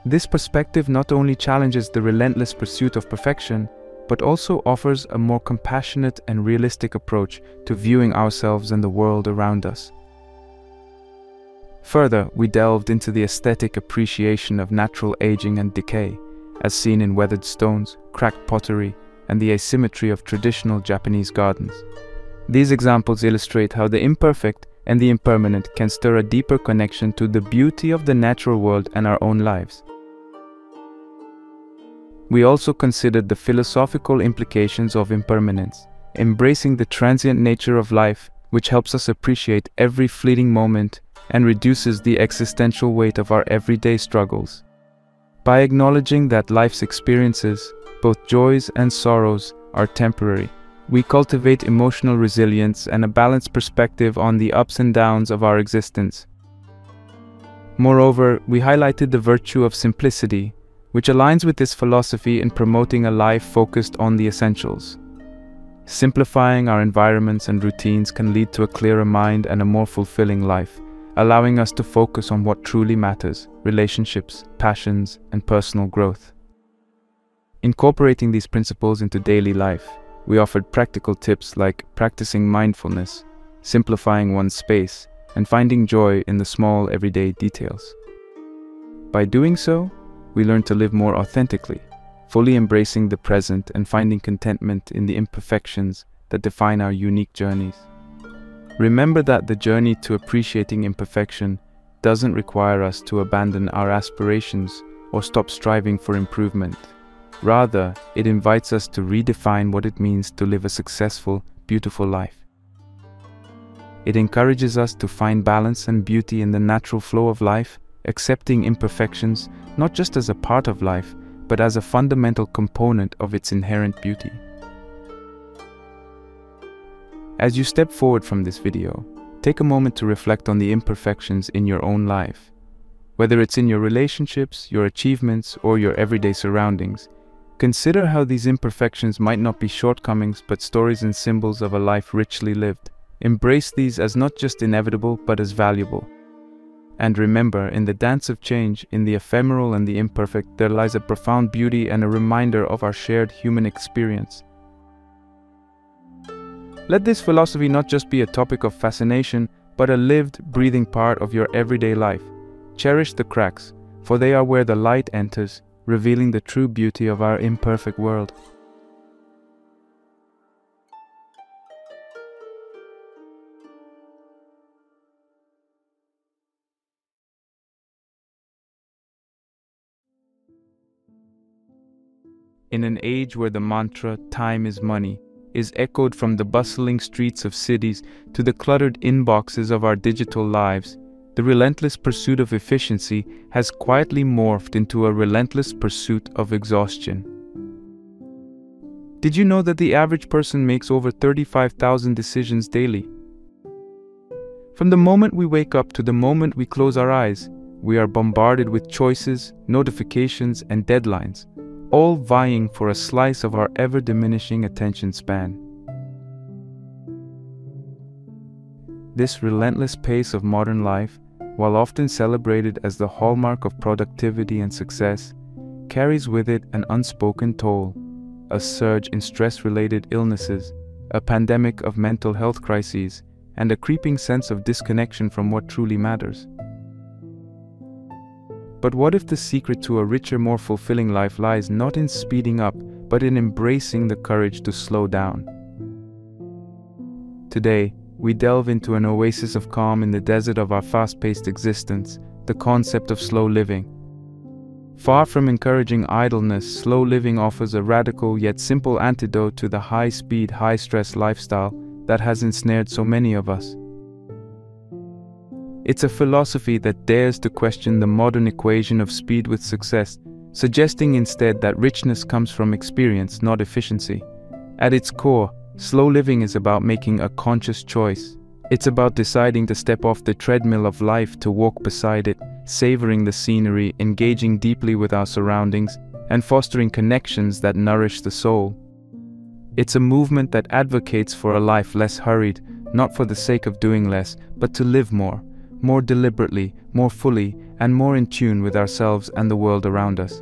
This perspective not only challenges the relentless pursuit of perfection, but also offers a more compassionate and realistic approach to viewing ourselves and the world around us. Further, we delved into the aesthetic appreciation of natural aging and decay, as seen in weathered stones, cracked pottery, and the asymmetry of traditional Japanese gardens. These examples illustrate how the imperfect and the impermanent can stir a deeper connection to the beauty of the natural world and our own lives. We also considered the philosophical implications of impermanence, embracing the transient nature of life, which helps us appreciate every fleeting moment and reduces the existential weight of our everyday struggles. By acknowledging that life's experiences, both joys and sorrows, are temporary, we cultivate emotional resilience and a balanced perspective on the ups and downs of our existence. Moreover, we highlighted the virtue of simplicity, which aligns with this philosophy in promoting a life focused on the essentials. Simplifying our environments and routines can lead to a clearer mind and a more fulfilling life, allowing us to focus on what truly matters: relationships, passions, and personal growth. Incorporating these principles into daily life, we offered practical tips like practicing mindfulness, simplifying one's space, and finding joy in the small everyday details. By doing so, we learn to live more authentically, fully embracing the present and finding contentment in the imperfections that define our unique journeys. Remember that the journey to appreciating imperfection doesn't require us to abandon our aspirations or stop striving for improvement. Rather, it invites us to redefine what it means to live a successful, beautiful life. It encourages us to find balance and beauty in the natural flow of life, accepting imperfections not just as a part of life, but as a fundamental component of its inherent beauty. As you step forward from this video, take a moment to reflect on the imperfections in your own life. Whether it's in your relationships, your achievements, or your everyday surroundings, consider how these imperfections might not be shortcomings but stories and symbols of a life richly lived. Embrace these as not just inevitable but as valuable. And remember, in the dance of change, in the ephemeral and the imperfect, there lies a profound beauty and a reminder of our shared human experience. Let this philosophy not just be a topic of fascination, but a lived, breathing part of your everyday life. Cherish the cracks, for they are where the light enters, revealing the true beauty of our imperfect world. In an age where the mantra, "time is money," is echoed from the bustling streets of cities to the cluttered inboxes of our digital lives, the relentless pursuit of efficiency has quietly morphed into a relentless pursuit of exhaustion. Did you know that the average person makes over 35,000 decisions daily? From the moment we wake up to the moment we close our eyes, we are bombarded with choices, notifications, and deadlines, all vying for a slice of our ever-diminishing attention span. This relentless pace of modern life, while often celebrated as the hallmark of productivity and success, carries with it an unspoken toll: a surge in stress-related illnesses, a pandemic of mental health crises, and a creeping sense of disconnection from what truly matters. But what if the secret to a richer, more fulfilling life lies not in speeding up, but in embracing the courage to slow down? Today, we delve into an oasis of calm in the desert of our fast-paced existence, the concept of slow living. Far from encouraging idleness, slow living offers a radical yet simple antidote to the high-speed, high-stress lifestyle that has ensnared so many of us. It's a philosophy that dares to question the modern equation of speed with success, suggesting instead that richness comes from experience, not efficiency. At its core, slow living is about making a conscious choice. It's about deciding to step off the treadmill of life to walk beside it, savoring the scenery, engaging deeply with our surroundings, and fostering connections that nourish the soul. It's a movement that advocates for a life less hurried, not for the sake of doing less, but to live more deliberately, more fully, and more in tune with ourselves and the world around us.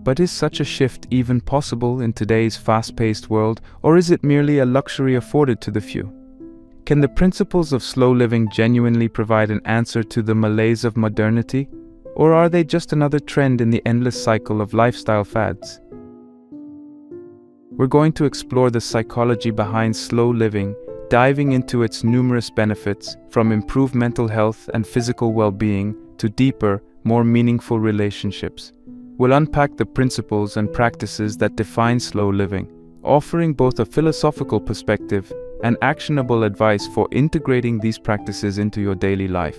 But is such a shift even possible in today's fast-paced world, or is it merely a luxury afforded to the few? Can the principles of slow living genuinely provide an answer to the malaise of modernity, or are they just another trend in the endless cycle of lifestyle fads? We're going to explore the psychology behind slow living, diving into its numerous benefits, from improved mental health and physical well-being to deeper, more meaningful relationships. We'll unpack the principles and practices that define slow living, offering both a philosophical perspective and actionable advice for integrating these practices into your daily life.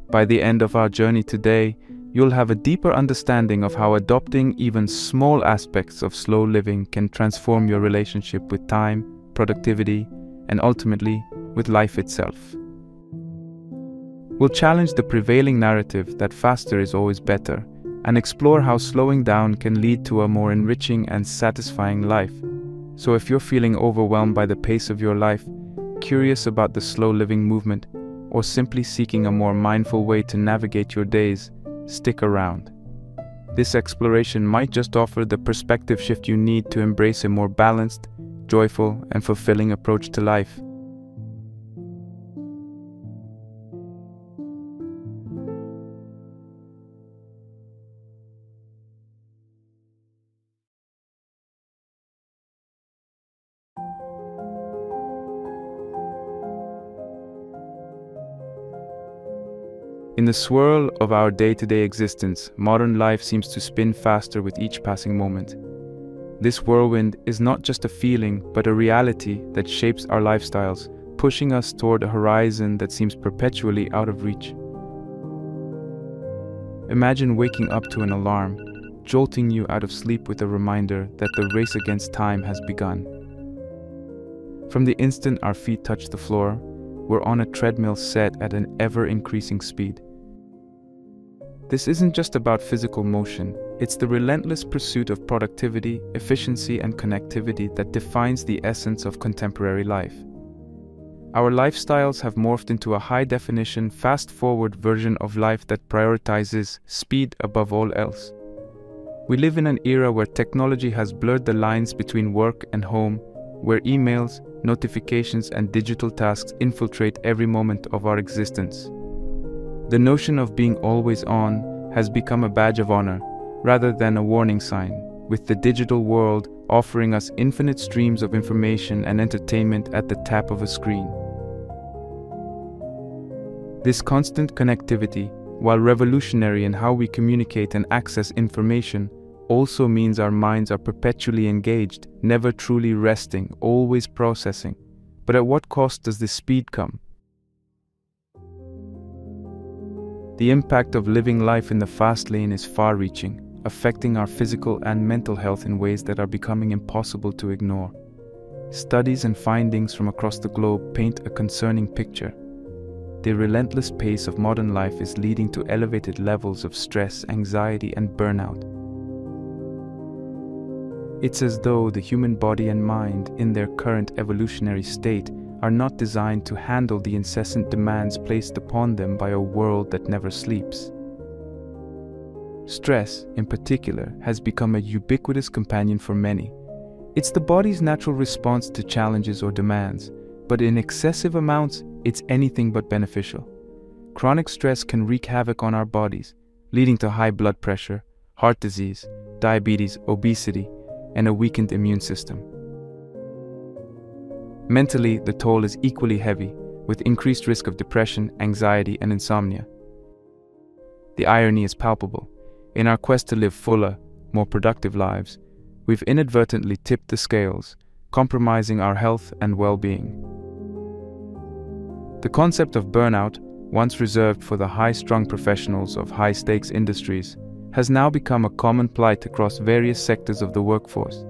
By the end of our journey today, you'll have a deeper understanding of how adopting even small aspects of slow living can transform your relationship with time, productivity, and ultimately, with life itself. We'll challenge the prevailing narrative that faster is always better, and explore how slowing down can lead to a more enriching and satisfying life. So if you're feeling overwhelmed by the pace of your life, curious about the slow living movement, or simply seeking a more mindful way to navigate your days, stick around. This exploration might just offer the perspective shift you need to embrace a more balanced, joyful, and fulfilling approach to life. In the swirl of our day-to-day existence, modern life seems to spin faster with each passing moment. This whirlwind is not just a feeling, but a reality that shapes our lifestyles, pushing us toward a horizon that seems perpetually out of reach. Imagine waking up to an alarm, jolting you out of sleep with a reminder that the race against time has begun. From the instant our feet touch the floor, we're on a treadmill set at an ever-increasing speed. This isn't just about physical motion, it's the relentless pursuit of productivity, efficiency, and connectivity that defines the essence of contemporary life. Our lifestyles have morphed into a high-definition, fast-forward version of life that prioritizes speed above all else. We live in an era where technology has blurred the lines between work and home, where emails, notifications, and digital tasks infiltrate every moment of our existence. The notion of being always on has become a badge of honor, rather than a warning sign, with the digital world offering us infinite streams of information and entertainment at the tap of a screen. This constant connectivity, while revolutionary in how we communicate and access information, also means our minds are perpetually engaged, never truly resting, always processing. But at what cost does this speed come? The impact of living life in the fast lane is far-reaching, affecting our physical and mental health in ways that are becoming impossible to ignore. Studies and findings from across the globe paint a concerning picture. The relentless pace of modern life is leading to elevated levels of stress, anxiety, and burnout. It's as though the human body and mind, in their current evolutionary state, are not designed to handle the incessant demands placed upon them by a world that never sleeps. Stress, in particular, has become a ubiquitous companion for many. It's the body's natural response to challenges or demands, but in excessive amounts, it's anything but beneficial. Chronic stress can wreak havoc on our bodies, leading to high blood pressure, heart disease, diabetes, obesity, and a weakened immune system. Mentally, the toll is equally heavy, with increased risk of depression, anxiety, and insomnia. The irony is palpable. In our quest to live fuller, more productive lives, we've inadvertently tipped the scales, compromising our health and well-being. The concept of burnout, once reserved for the high-strung professionals of high-stakes industries, has now become a common plight across various sectors of the workforce.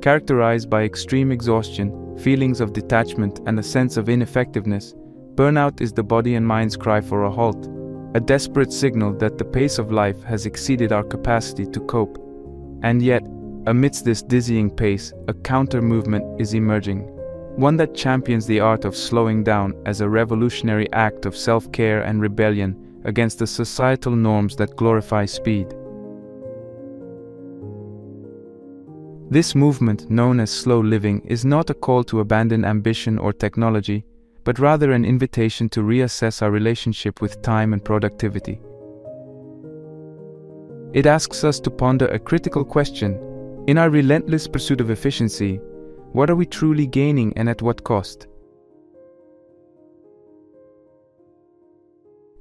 Characterized by extreme exhaustion, feelings of detachment, and a sense of ineffectiveness, burnout is the body and mind's cry for a halt, a desperate signal that the pace of life has exceeded our capacity to cope. And yet, amidst this dizzying pace, a counter-movement is emerging, one that champions the art of slowing down as a revolutionary act of self-care and rebellion against the societal norms that glorify speed. This movement, known as slow living, is not a call to abandon ambition or technology, but rather an invitation to reassess our relationship with time and productivity. It asks us to ponder a critical question: In our relentless pursuit of efficiency, what are we truly gaining and at what cost?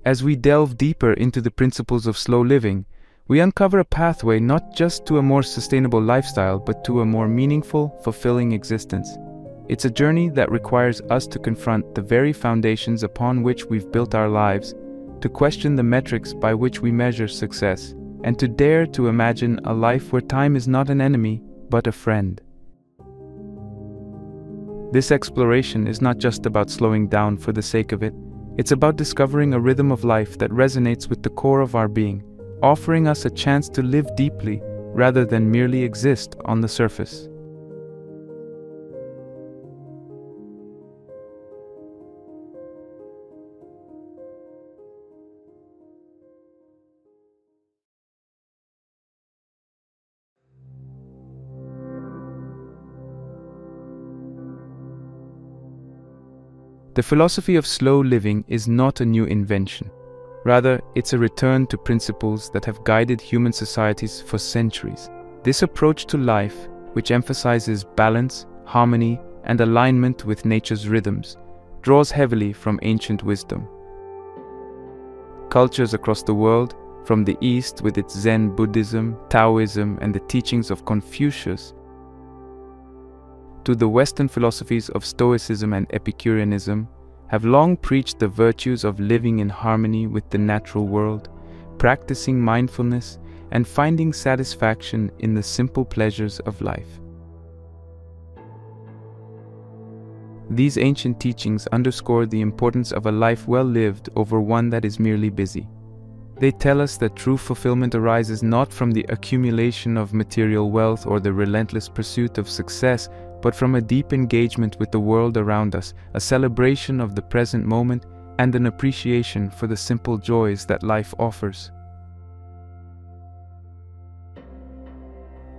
As we delve deeper into the principles of slow living, we uncover a pathway not just to a more sustainable lifestyle, but to a more meaningful, fulfilling existence. It's a journey that requires us to confront the very foundations upon which we've built our lives, to question the metrics by which we measure success, and to dare to imagine a life where time is not an enemy, but a friend. This exploration is not just about slowing down for the sake of it. It's about discovering a rhythm of life that resonates with the core of our being, offering us a chance to live deeply rather than merely exist on the surface. The philosophy of slow living is not a new invention. Rather, it's a return to principles that have guided human societies for centuries. This approach to life, which emphasizes balance, harmony, and alignment with nature's rhythms, draws heavily from ancient wisdom. Cultures across the world, from the East with its Zen Buddhism, Taoism, and the teachings of Confucius, to the Western philosophies of Stoicism and Epicureanism, have long preached the virtues of living in harmony with the natural world, practicing mindfulness, and finding satisfaction in the simple pleasures of life. These ancient teachings underscore the importance of a life well lived over one that is merely busy. They tell us that true fulfillment arises not from the accumulation of material wealth or the relentless pursuit of success, but from a deep engagement with the world around us, a celebration of the present moment, and an appreciation for the simple joys that life offers.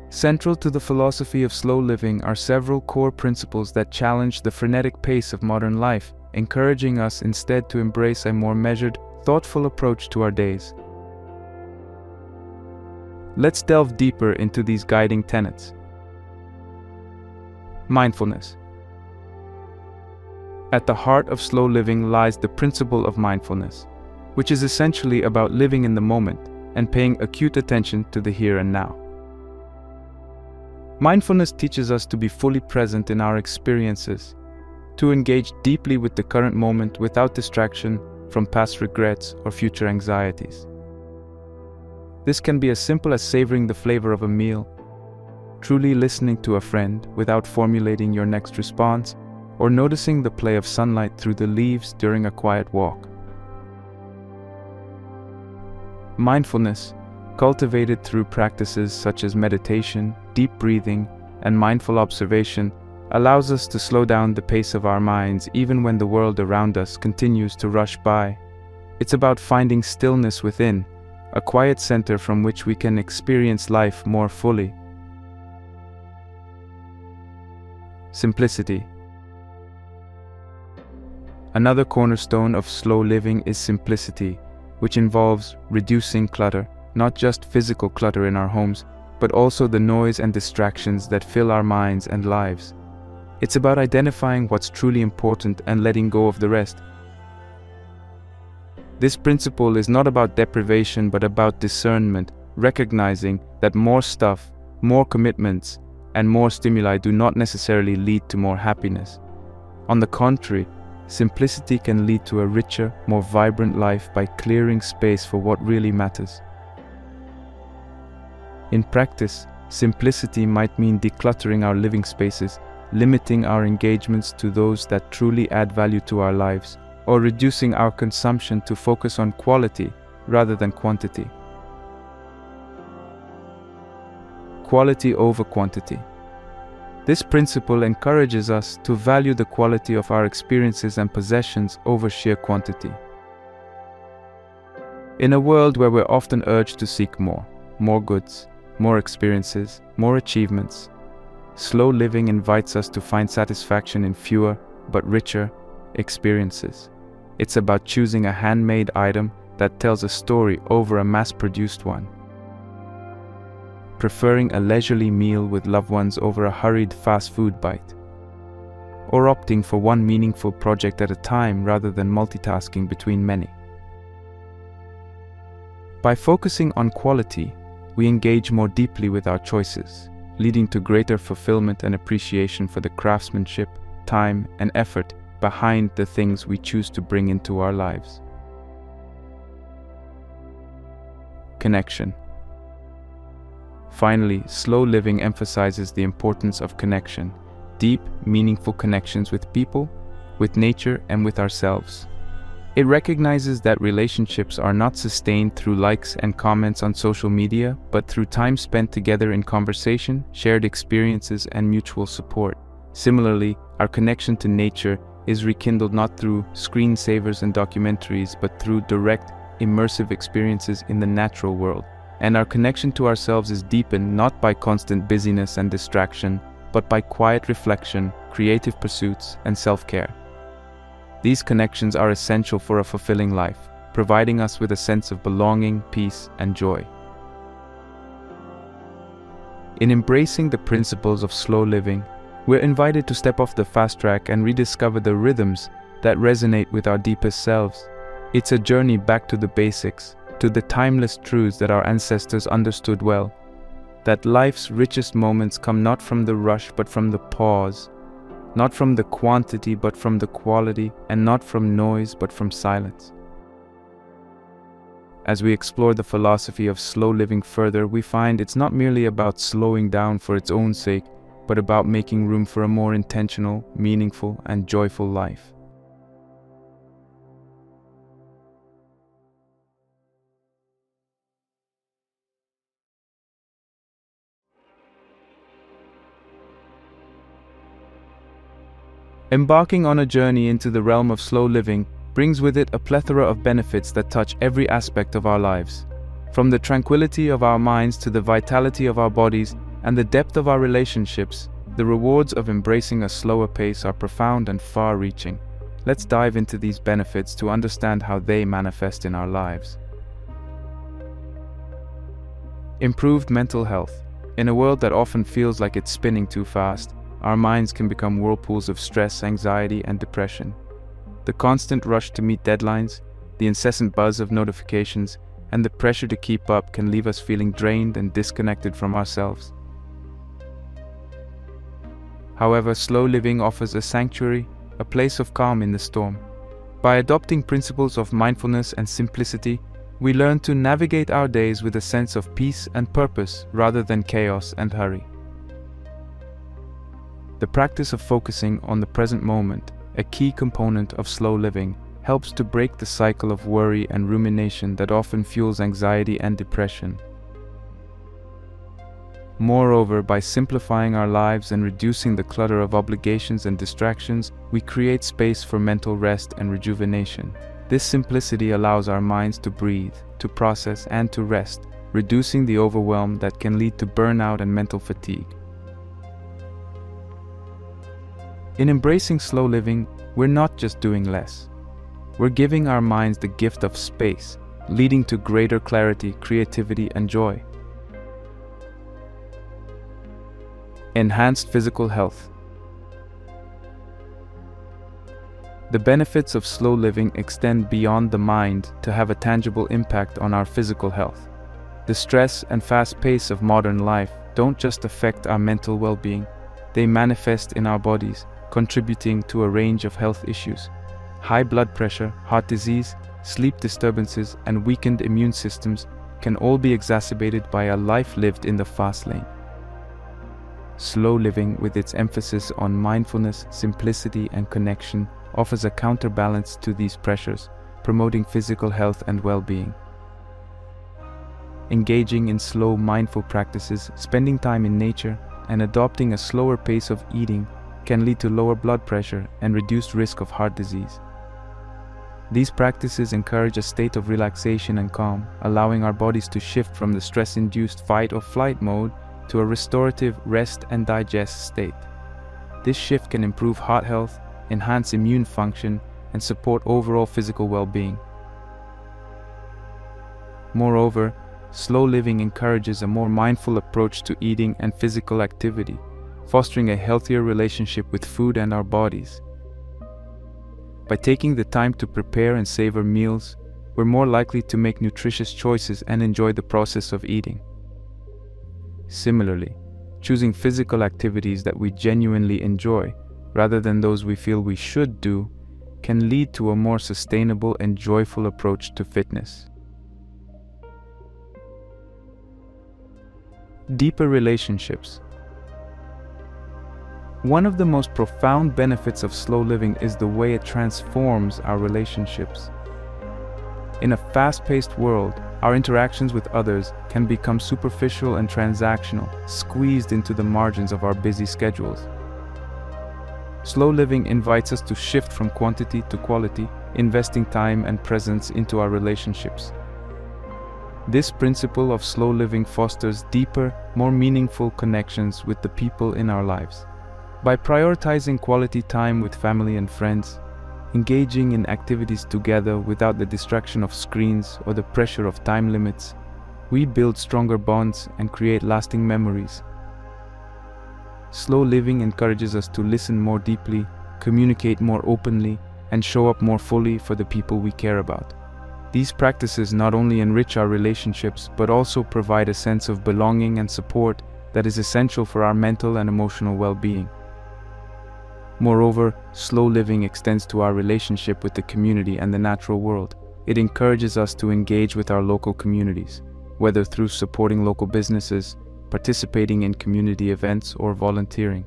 Central to the philosophy of slow living are several core principles that challenge the frenetic pace of modern life, encouraging us instead to embrace a more measured, thoughtful approach to our days. Let's delve deeper into these guiding tenets. Mindfulness. At the heart of slow living lies the principle of mindfulness, which is essentially about living in the moment and paying acute attention to the here and now. Mindfulness teaches us to be fully present in our experiences, to engage deeply with the current moment without distraction from past regrets or future anxieties. This can be as simple as savoring the flavor of a meal, truly listening to a friend without formulating your next response, or noticing the play of sunlight through the leaves during a quiet walk. Mindfulness, cultivated through practices such as meditation, deep breathing, and mindful observation, allows us to slow down the pace of our minds even when the world around us continues to rush by. It's about finding stillness within, a quiet center from which we can experience life more fully. Simplicity. Another cornerstone of slow living is simplicity, which involves reducing clutter, not just physical clutter in our homes, but also the noise and distractions that fill our minds and lives. It's about identifying what's truly important and letting go of the rest. This principle is not about deprivation, but about discernment, recognizing that more stuff, more commitments, and more stimuli do not necessarily lead to more happiness. On the contrary, simplicity can lead to a richer, more vibrant life by clearing space for what really matters. In practice, simplicity might mean decluttering our living spaces, limiting our engagements to those that truly add value to our lives, or reducing our consumption to focus on quality rather than quantity. Quality over quantity. This principle encourages us to value the quality of our experiences and possessions over sheer quantity. In a world where we're often urged to seek more goods, more experiences, more achievements, slow living invites us to find satisfaction in fewer but richer experiences. It's about choosing a handmade item that tells a story over a mass-produced one. preferring a leisurely meal with loved ones over a hurried fast food bite, or opting for one meaningful project at a time rather than multitasking between many. By focusing on quality, we engage more deeply with our choices, leading to greater fulfillment and appreciation for the craftsmanship, time, and effort behind the things we choose to bring into our lives. Connection. Finally, slow living emphasizes the importance of connection, deep, meaningful connections with people, with nature, and with ourselves. It recognizes that relationships are not sustained through likes and comments on social media, but through time spent together in conversation, shared experiences, and mutual support. Similarly, our connection to nature is rekindled not through screensavers and documentaries, but through direct, immersive experiences in the natural world. And our connection to ourselves is deepened not by constant busyness and distraction, but by quiet reflection, creative pursuits, and self-care. These connections are essential for a fulfilling life, providing us with a sense of belonging, peace, and joy. In embracing the principles of slow living, we're invited to step off the fast track and rediscover the rhythms that resonate with our deepest selves. It's a journey back to the basics, to the timeless truths that our ancestors understood well, that life's richest moments come not from the rush but from the pause, not from the quantity but from the quality, and not from noise but from silence. As we explore the philosophy of slow living further, we find it's not merely about slowing down for its own sake, but about making room for a more intentional, meaningful, and joyful life. Embarking on a journey into the realm of slow living brings with it a plethora of benefits that touch every aspect of our lives. From the tranquility of our minds to the vitality of our bodies and the depth of our relationships, the rewards of embracing a slower pace are profound and far-reaching. Let's dive into these benefits to understand how they manifest in our lives. Improved mental health. In a world that often feels like it's spinning too fast, our minds can become whirlpools of stress, anxiety, and depression. The constant rush to meet deadlines, the incessant buzz of notifications, and the pressure to keep up can leave us feeling drained and disconnected from ourselves. However, slow living offers a sanctuary, a place of calm in the storm. By adopting principles of mindfulness and simplicity, we learn to navigate our days with a sense of peace and purpose rather than chaos and hurry. The practice of focusing on the present moment, a key component of slow living, helps to break the cycle of worry and rumination that often fuels anxiety and depression. Moreover, by simplifying our lives and reducing the clutter of obligations and distractions, we create space for mental rest and rejuvenation. This simplicity allows our minds to breathe, to process, and to rest, reducing the overwhelm that can lead to burnout and mental fatigue. In embracing slow living, we're not just doing less. We're giving our minds the gift of space, leading to greater clarity, creativity, and joy. Enhanced physical health. The benefits of slow living extend beyond the mind to have a tangible impact on our physical health. The stress and fast pace of modern life don't just affect our mental well-being, they manifest in our bodies, contributing to a range of health issues. High blood pressure, heart disease, sleep disturbances, and weakened immune systems can all be exacerbated by a life lived in the fast lane. Slow living, with its emphasis on mindfulness, simplicity, and connection, offers a counterbalance to these pressures, promoting physical health and well-being. Engaging in slow, mindful practices, spending time in nature, and adopting a slower pace of eating can lead to lower blood pressure and reduced risk of heart disease. These practices encourage a state of relaxation and calm, allowing our bodies to shift from the stress-induced fight or flight mode to a restorative rest and digest state. This shift can improve heart health, enhance immune function, and support overall physical well-being. Moreover, slow living encourages a more mindful approach to eating and physical activity, fostering a healthier relationship with food and our bodies. By taking the time to prepare and savor meals, we're more likely to make nutritious choices and enjoy the process of eating. Similarly, choosing physical activities that we genuinely enjoy, rather than those we feel we should do, can lead to a more sustainable and joyful approach to fitness. Deeper relationships. One of the most profound benefits of slow living is the way it transforms our relationships. In a fast-paced world, our interactions with others can become superficial and transactional, squeezed into the margins of our busy schedules. Slow living invites us to shift from quantity to quality, investing time and presence into our relationships. This principle of slow living fosters deeper, more meaningful connections with the people in our lives. By prioritizing quality time with family and friends, engaging in activities together without the distraction of screens or the pressure of time limits, we build stronger bonds and create lasting memories. Slow living encourages us to listen more deeply, communicate more openly, and show up more fully for the people we care about. These practices not only enrich our relationships, but also provide a sense of belonging and support that is essential for our mental and emotional well-being. Moreover, slow living extends to our relationship with the community and the natural world. It encourages us to engage with our local communities, whether through supporting local businesses, participating in community events, or volunteering.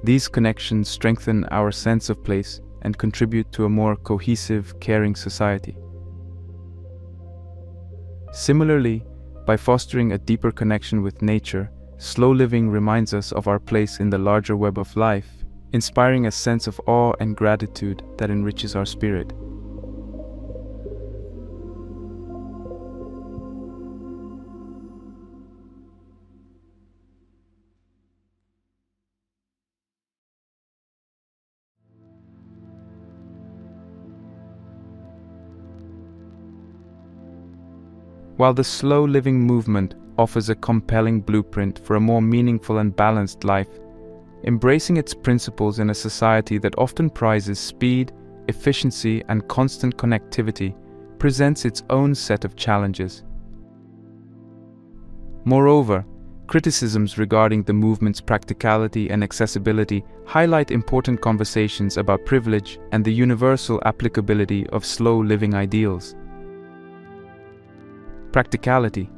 These connections strengthen our sense of place and contribute to a more cohesive, caring society. Similarly, by fostering a deeper connection with nature, slow living reminds us of our place in the larger web of life, inspiring a sense of awe and gratitude that enriches our spirit. While the slow living movement offers a compelling blueprint for a more meaningful and balanced life, embracing its principles in a society that often prizes speed, efficiency, and constant connectivity presents its own set of challenges. Moreover, criticisms regarding the movement's practicality and accessibility highlight important conversations about privilege and the universal applicability of slow living ideals. Practicality.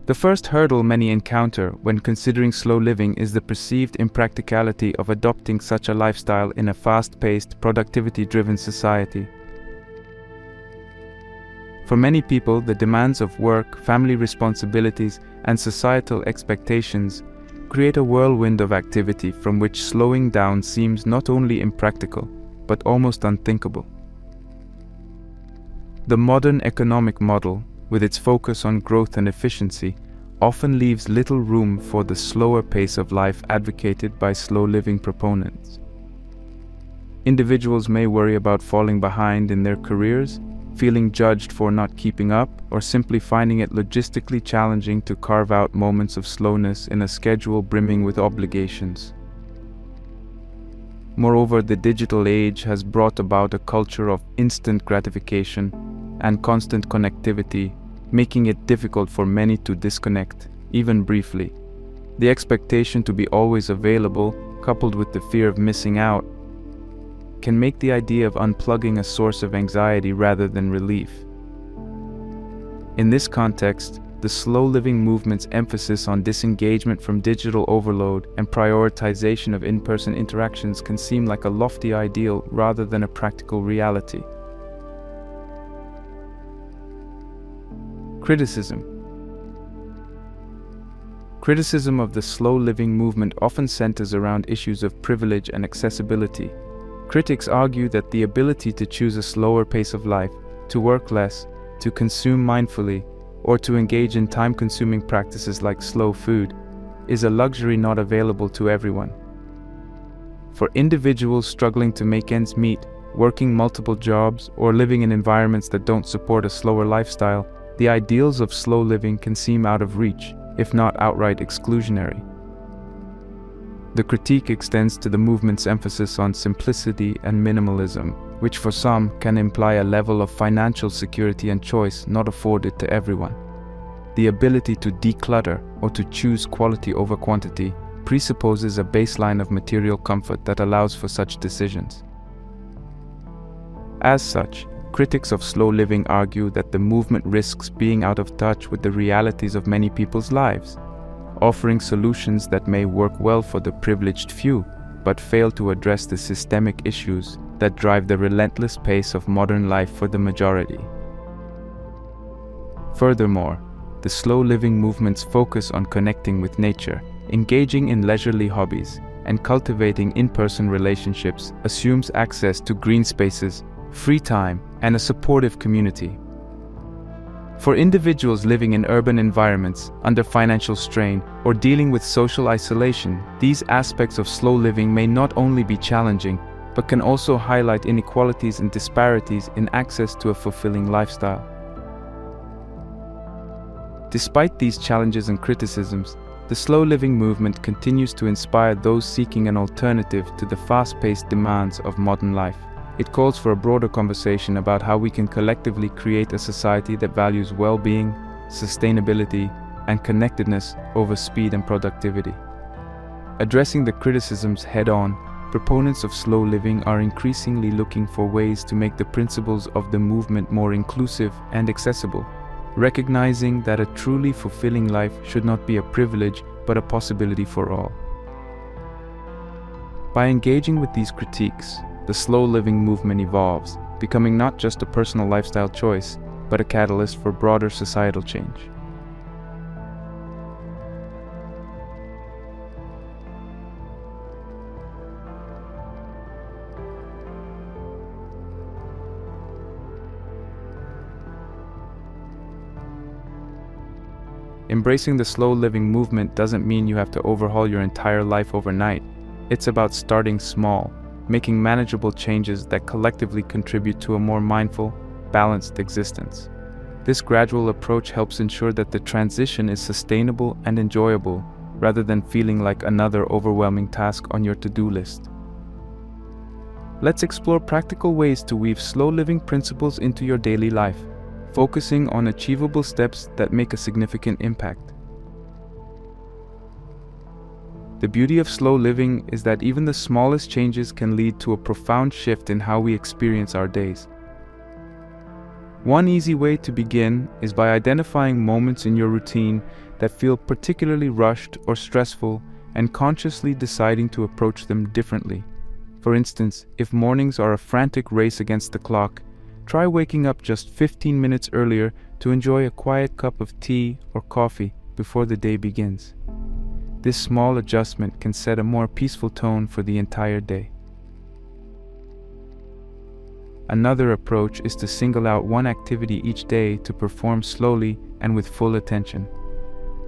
The first hurdle many encounter when considering slow living is the perceived impracticality of adopting such a lifestyle in a fast-paced, productivity-driven society. For many people, the demands of work, family responsibilities, and societal expectations create a whirlwind of activity from which slowing down seems not only impractical, but almost unthinkable. The modern economic model, with its focus on growth and efficiency, often leaves little room for the slower pace of life advocated by slow living proponents. Individuals may worry about falling behind in their careers, feeling judged for not keeping up, or simply finding it logistically challenging to carve out moments of slowness in a schedule brimming with obligations. Moreover, the digital age has brought about a culture of instant gratification and constant connectivity, making it difficult for many to disconnect, even briefly. The expectation to be always available, coupled with the fear of missing out, can make the idea of unplugging a source of anxiety rather than relief. In this context, the slow living movement's emphasis on disengagement from digital overload and prioritization of in-person interactions can seem like a lofty ideal rather than a practical reality. Criticism. Criticism of the slow living movement often centers around issues of privilege and accessibility. Critics argue that the ability to choose a slower pace of life, to work less, to consume mindfully, or to engage in time-consuming practices like slow food, is a luxury not available to everyone. For individuals struggling to make ends meet, working multiple jobs, or living in environments that don't support a slower lifestyle, the ideals of slow living can seem out of reach, if not outright exclusionary. The critique extends to the movement's emphasis on simplicity and minimalism, which for some can imply a level of financial security and choice not afforded to everyone. The ability to declutter or to choose quality over quantity presupposes a baseline of material comfort that allows for such decisions. As such, critics of slow living argue that the movement risks being out of touch with the realities of many people's lives, offering solutions that may work well for the privileged few, but fail to address the systemic issues that drive the relentless pace of modern life for the majority. Furthermore, the slow living movement's focus on connecting with nature, engaging in leisurely hobbies, and cultivating in-person relationships assumes access to green spaces, free time, and a supportive community. For individuals living in urban environments, under financial strain, or dealing with social isolation, these aspects of slow living may not only be challenging, but can also highlight inequalities and disparities in access to a fulfilling lifestyle. Despite these challenges and criticisms, the slow living movement continues to inspire those seeking an alternative to the fast-paced demands of modern life. It calls for a broader conversation about how we can collectively create a society that values well-being, sustainability, and connectedness over speed and productivity. Addressing the criticisms head-on, proponents of slow living are increasingly looking for ways to make the principles of the movement more inclusive and accessible, recognizing that a truly fulfilling life should not be a privilege but a possibility for all. By engaging with these critiques, the slow living movement evolves, becoming not just a personal lifestyle choice, but a catalyst for broader societal change. Embracing the slow living movement doesn't mean you have to overhaul your entire life overnight. It's about starting small, making manageable changes that collectively contribute to a more mindful, balanced existence. This gradual approach helps ensure that the transition is sustainable and enjoyable, rather than feeling like another overwhelming task on your to-do list. Let's explore practical ways to weave slow living principles into your daily life, focusing on achievable steps that make a significant impact. The beauty of slow living is that even the smallest changes can lead to a profound shift in how we experience our days. One easy way to begin is by identifying moments in your routine that feel particularly rushed or stressful and consciously deciding to approach them differently. For instance, if mornings are a frantic race against the clock, try waking up just 15 minutes earlier to enjoy a quiet cup of tea or coffee before the day begins. This small adjustment can set a more peaceful tone for the entire day. Another approach is to single out one activity each day to perform slowly and with full attention.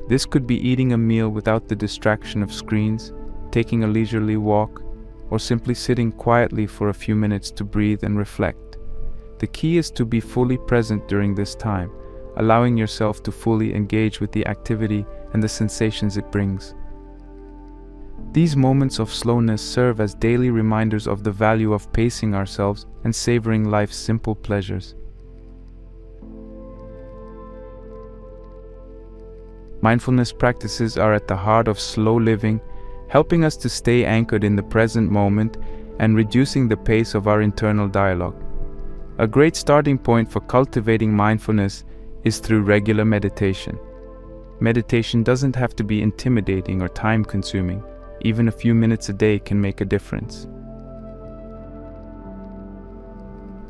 This could be eating a meal without the distraction of screens, taking a leisurely walk, or simply sitting quietly for a few minutes to breathe and reflect. The key is to be fully present during this time, allowing yourself to fully engage with the activity and the sensations it brings. These moments of slowness serve as daily reminders of the value of pacing ourselves and savoring life's simple pleasures. Mindfulness practices are at the heart of slow living, helping us to stay anchored in the present moment and reducing the pace of our internal dialogue. A great starting point for cultivating mindfulness is through regular meditation. Meditation doesn't have to be intimidating or time-consuming. Even a few minutes a day can make a difference.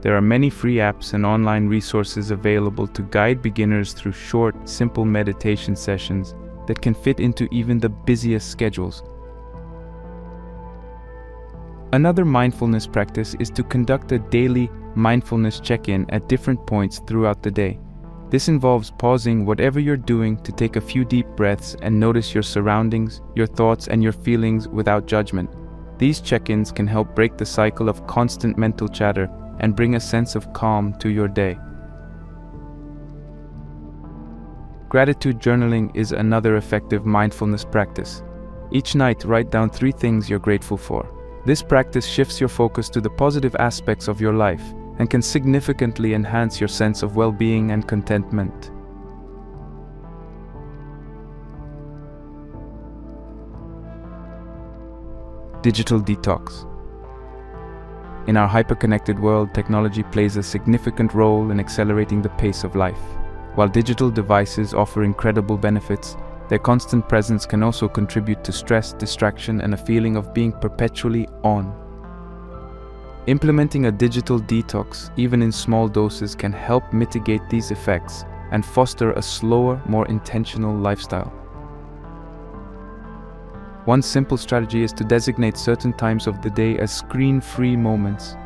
There are many free apps and online resources available to guide beginners through short, simple meditation sessions that can fit into even the busiest schedules. Another mindfulness practice is to conduct a daily mindfulness check-in at different points throughout the day. This involves pausing whatever you're doing to take a few deep breaths and notice your surroundings, your thoughts, and your feelings without judgment. These check-ins can help break the cycle of constant mental chatter and bring a sense of calm to your day. Gratitude journaling is another effective mindfulness practice. Each night, write down 3 things you're grateful for. This practice shifts your focus to the positive aspects of your life and can significantly enhance your sense of well-being and contentment. Digital detox. In our hyper-connected world, technology plays a significant role in accelerating the pace of life. While digital devices offer incredible benefits, their constant presence can also contribute to stress, distraction, and a feeling of being perpetually on. Implementing a digital detox, even in small doses, can help mitigate these effects and foster a slower, more intentional lifestyle. One simple strategy is to designate certain times of the day as screen-free moments.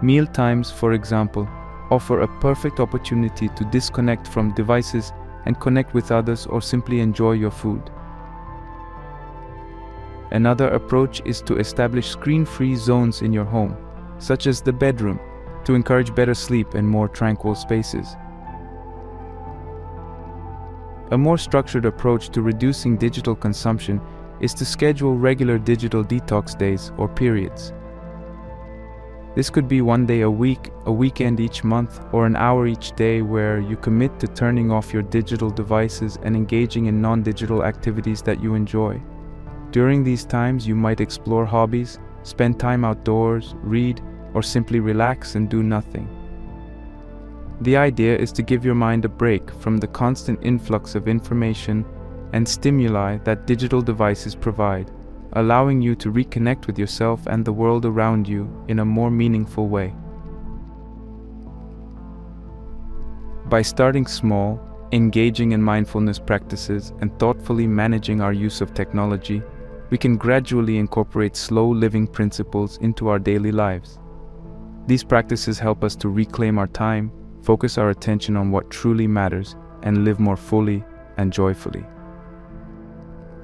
Meal times, for example, offer a perfect opportunity to disconnect from devices and connect with others or simply enjoy your food. Another approach is to establish screen-free zones in your home, such as the bedroom, to encourage better sleep and more tranquil spaces. A more structured approach to reducing digital consumption is to schedule regular digital detox days or periods. This could be 1 day a week, a weekend each month, or an hour each day where you commit to turning off your digital devices and engaging in non-digital activities that you enjoy. During these times, you might explore hobbies, spend time outdoors, read, or simply relax and do nothing. The idea is to give your mind a break from the constant influx of information and stimuli that digital devices provide, allowing you to reconnect with yourself and the world around you in a more meaningful way. By starting small, engaging in mindfulness practices, and thoughtfully managing our use of technology, we can gradually incorporate slow living principles into our daily lives. These practices help us to reclaim our time, focus our attention on what truly matters, and live more fully and joyfully.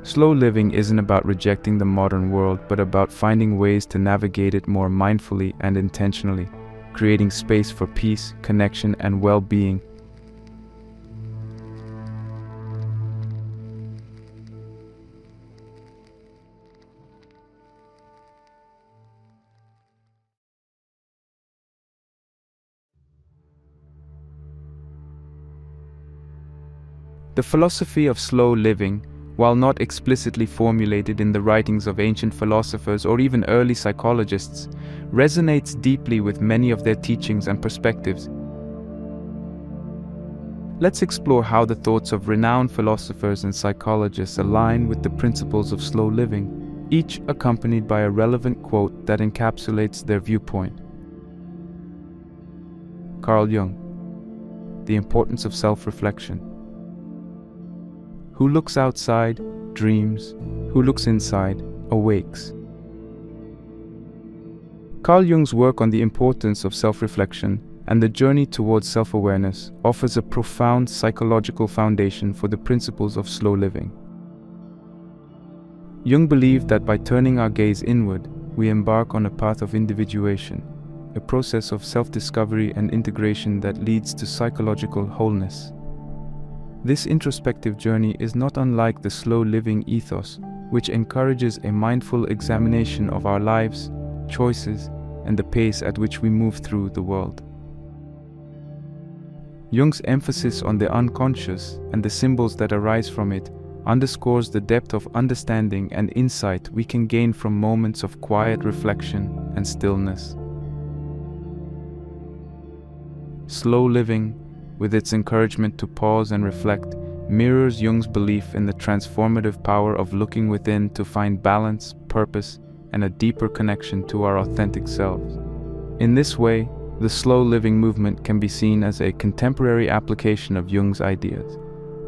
Slow living isn't about rejecting the modern world, but about finding ways to navigate it more mindfully and intentionally, creating space for peace, connection, and well-being. The philosophy of slow living, while not explicitly formulated in the writings of ancient philosophers or even early psychologists, resonates deeply with many of their teachings and perspectives. Let's explore how the thoughts of renowned philosophers and psychologists align with the principles of slow living, each accompanied by a relevant quote that encapsulates their viewpoint. Carl Jung, The Importance of Self-Reflection. Who looks outside, dreams. Who looks inside, awakes. Carl Jung's work on the importance of self-reflection and the journey towards self-awareness offers a profound psychological foundation for the principles of slow living. Jung believed that by turning our gaze inward, we embark on a path of individuation, a process of self-discovery and integration that leads to psychological wholeness. This introspective journey is not unlike the slow living ethos, which encourages a mindful examination of our lives, choices, and the pace at which we move through the world. Jung's emphasis on the unconscious and the symbols that arise from it underscores the depth of understanding and insight we can gain from moments of quiet reflection and stillness. Slow living, with its encouragement to pause and reflect, mirrors Jung's belief in the transformative power of looking within to find balance, purpose, and a deeper connection to our authentic selves. In this way, the slow living movement can be seen as a contemporary application of Jung's ideas,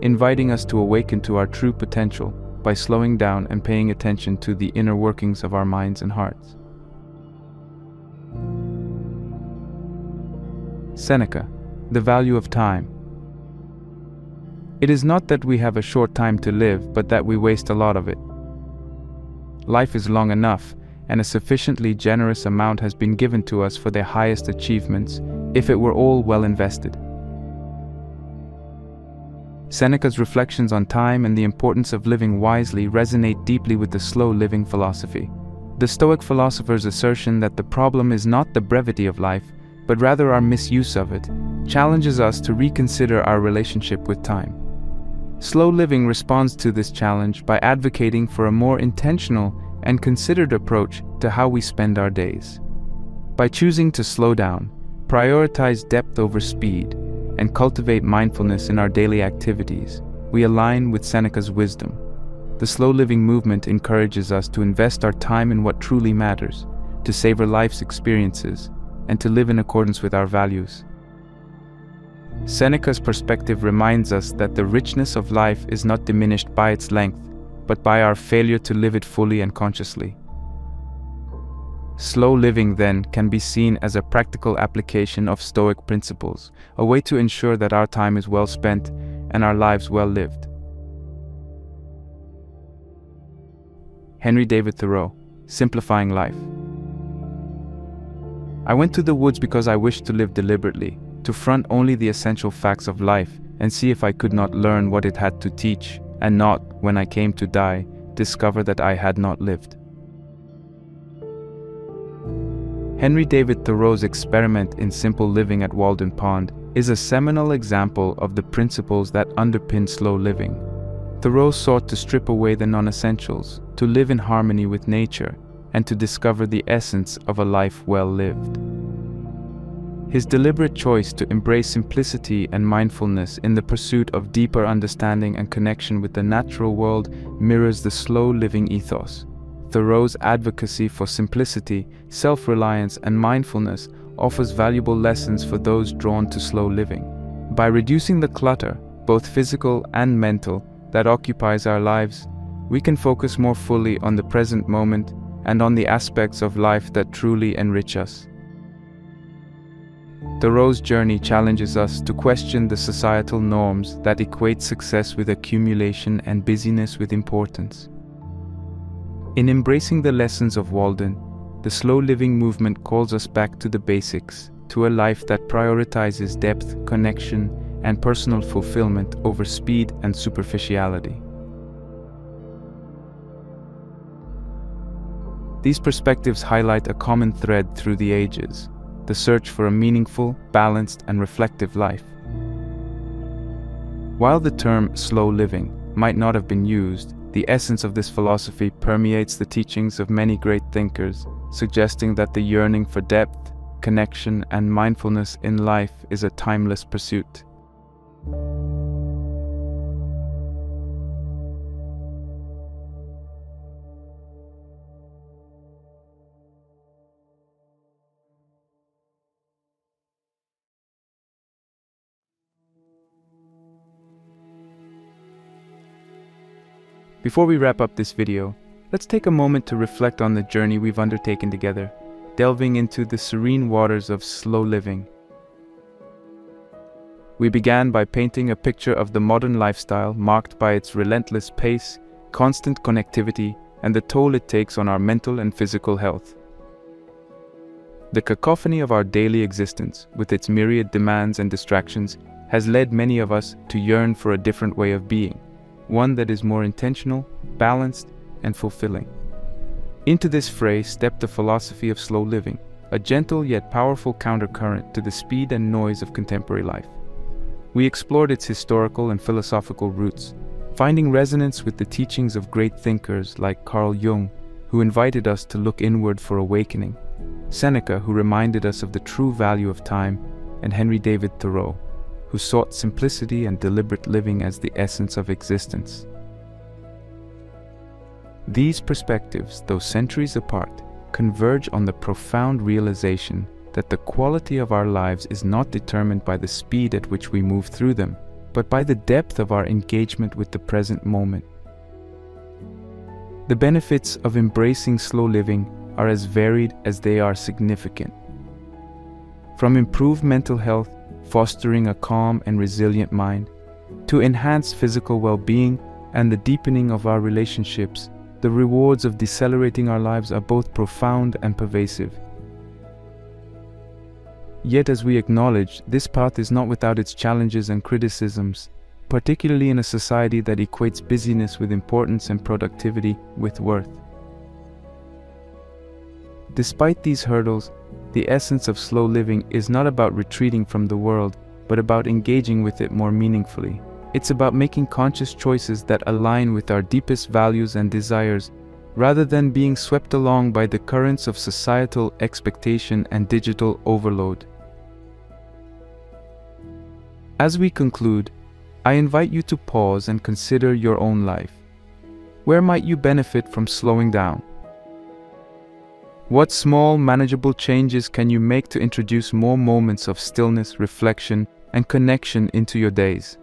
inviting us to awaken to our true potential by slowing down and paying attention to the inner workings of our minds and hearts. Seneca, The Value of Time. It is not that we have a short time to live, but that we waste a lot of it. Life is long enough, and a sufficiently generous amount has been given to us for their highest achievements, if it were all well invested. Seneca's reflections on time and the importance of living wisely resonate deeply with the slow living philosophy. The Stoic philosopher's assertion that the problem is not the brevity of life, but rather our misuse of it, challenges us to reconsider our relationship with time. Slow living responds to this challenge by advocating for a more intentional and considered approach to how we spend our days. By choosing to slow down, prioritize depth over speed, and cultivate mindfulness in our daily activities, we align with Seneca's wisdom. The slow living movement encourages us to invest our time in what truly matters, to savor life's experiences, and to live in accordance with our values. Seneca's perspective reminds us that the richness of life is not diminished by its length, but by our failure to live it fully and consciously. Slow living, then, can be seen as a practical application of Stoic principles, a way to ensure that our time is well spent and our lives well lived. Henry David Thoreau, Simplifying Life. I went to the woods because I wished to live deliberately, to front only the essential facts of life and see if I could not learn what it had to teach, and not, when I came to die, discover that I had not lived. Henry David Thoreau's experiment in simple living at Walden Pond is a seminal example of the principles that underpin slow living. Thoreau sought to strip away the non-essentials, to live in harmony with nature, and to discover the essence of a life well lived. His deliberate choice to embrace simplicity and mindfulness in the pursuit of deeper understanding and connection with the natural world mirrors the slow living ethos. Thoreau's advocacy for simplicity, self-reliance, and mindfulness offers valuable lessons for those drawn to slow living. By reducing the clutter, both physical and mental, that occupies our lives, we can focus more fully on the present moment and on the aspects of life that truly enrich us. Thoreau's journey challenges us to question the societal norms that equate success with accumulation and busyness with importance. In embracing the lessons of Walden, the slow living movement calls us back to the basics, to a life that prioritizes depth, connection, and personal fulfillment over speed and superficiality. These perspectives highlight a common thread through the ages: the search for a meaningful, balanced, and reflective life. While the term slow living might not have been used, the essence of this philosophy permeates the teachings of many great thinkers, suggesting that the yearning for depth, connection, and mindfulness in life is a timeless pursuit. Before we wrap up this video, let's take a moment to reflect on the journey we've undertaken together, delving into the serene waters of slow living. We began by painting a picture of the modern lifestyle marked by its relentless pace, constant connectivity, and the toll it takes on our mental and physical health. The cacophony of our daily existence, with its myriad demands and distractions, has led many of us to yearn for a different way of being, one that is more intentional, balanced, and fulfilling. Into this fray stepped the philosophy of slow living, a gentle yet powerful countercurrent to the speed and noise of contemporary life. We explored its historical and philosophical roots, finding resonance with the teachings of great thinkers like Carl Jung, who invited us to look inward for awakening, Seneca, who reminded us of the true value of time, and Henry David Thoreau, who sought simplicity and deliberate living as the essence of existence. These perspectives, though centuries apart, converge on the profound realization that the quality of our lives is not determined by the speed at which we move through them, but by the depth of our engagement with the present moment. The benefits of embracing slow living are as varied as they are significant. From improved mental health, fostering a calm and resilient mind, to enhanced physical well-being and the deepening of our relationships, the rewards of decelerating our lives are both profound and pervasive. Yet, as we acknowledge, this path is not without its challenges and criticisms. particularly in a society that equates busyness with importance and productivity with worth. Despite these hurdles, the essence of slow living is not about retreating from the world, but about engaging with it more meaningfully. It's about making conscious choices that align with our deepest values and desires, rather than being swept along by the currents of societal expectation and digital overload. As we conclude, I invite you to pause and consider your own life. Where might you benefit from slowing down? What small, manageable changes can you make to introduce more moments of stillness, reflection, and connection into your days?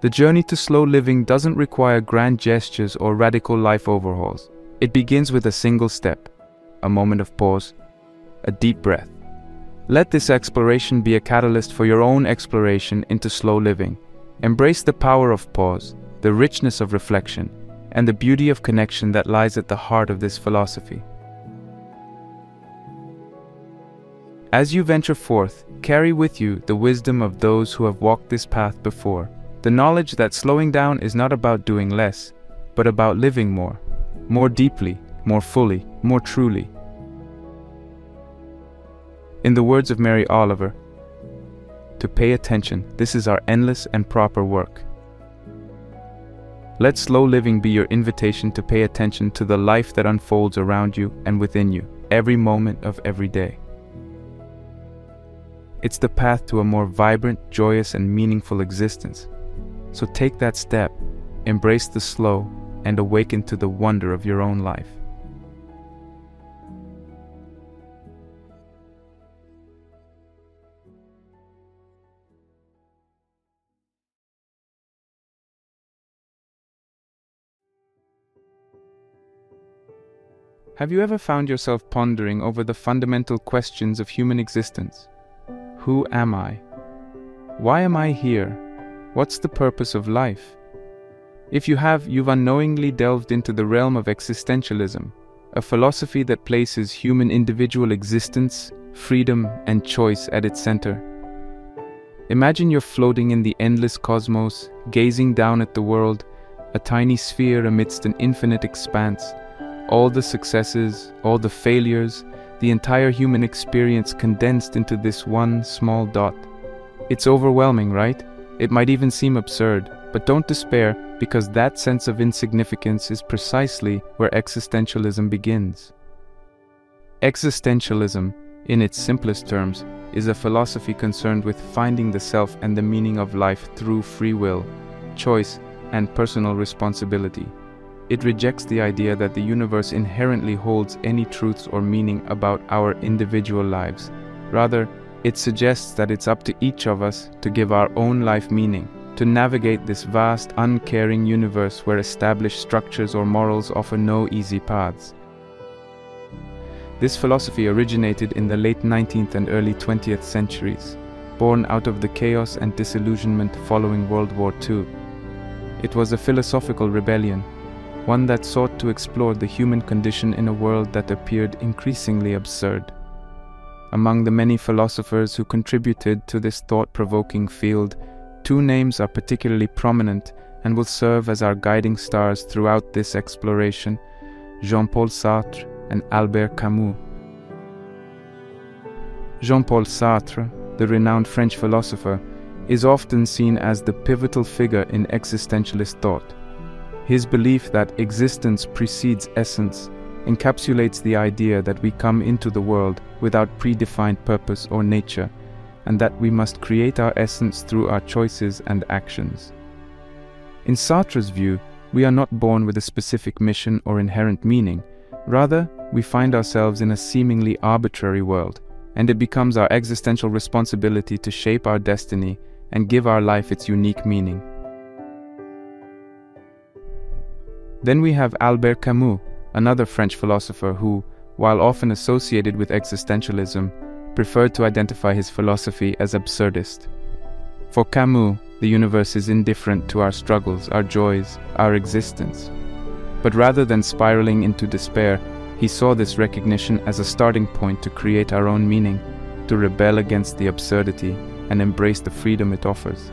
The journey to slow living doesn't require grand gestures or radical life overhauls. It begins with a single step, a moment of pause, a deep breath. Let this exploration be a catalyst for your own exploration into slow living. Embrace the power of pause, the richness of reflection, and the beauty of connection that lies at the heart of this philosophy. As you venture forth, carry with you the wisdom of those who have walked this path before. The knowledge that slowing down is not about doing less, but about living more deeply, more fully, more truly. In the words of Mary Oliver, to pay attention, this is our endless and proper work. Let slow living be your invitation to pay attention to the life that unfolds around you and within you, every moment of every day. It's the path to a more vibrant, joyous, and meaningful existence. So take that step, embrace the slow, and awaken to the wonder of your own life. Have you ever found yourself pondering over the fundamental questions of human existence? Who am I? Why am I here? What's the purpose of life? If you have, you've unknowingly delved into the realm of existentialism, a philosophy that places human individual existence, freedom, and choice at its center. Imagine you're floating in the endless cosmos, gazing down at the world, a tiny sphere amidst an infinite expanse. All the successes, all the failures, the entire human experience condensed into this one small dot. It's overwhelming, right? It might even seem absurd, but don't despair, because that sense of insignificance is precisely where existentialism begins. Existentialism, in its simplest terms, is a philosophy concerned with finding the self and the meaning of life through free will, choice, and personal responsibility. It rejects the idea that the universe inherently holds any truths or meaning about our individual lives. Rather, it suggests that it's up to each of us to give our own life meaning, to navigate this vast, uncaring universe where established structures or morals offer no easy paths. This philosophy originated in the late 19th and early 20th centuries, born out of the chaos and disillusionment following World War II. It was a philosophical rebellion, one that sought to explore the human condition in a world that appeared increasingly absurd. Among the many philosophers who contributed to this thought-provoking field, two names are particularly prominent and will serve as our guiding stars throughout this exploration: Jean-Paul Sartre and Albert Camus. Jean-Paul Sartre, the renowned French philosopher, is often seen as the pivotal figure in existentialist thought. His belief that existence precedes essence encapsulates the idea that we come into the world without predefined purpose or nature, and that we must create our essence through our choices and actions. In Sartre's view, we are not born with a specific mission or inherent meaning. Rather, we find ourselves in a seemingly arbitrary world, and it becomes our existential responsibility to shape our destiny and give our life its unique meaning. Then we have Albert Camus, another French philosopher who, while often associated with existentialism, preferred to identify his philosophy as absurdist. For Camus, the universe is indifferent to our struggles, our joys, our existence. But rather than spiraling into despair, he saw this recognition as a starting point to create our own meaning, to rebel against the absurdity, and embrace the freedom it offers.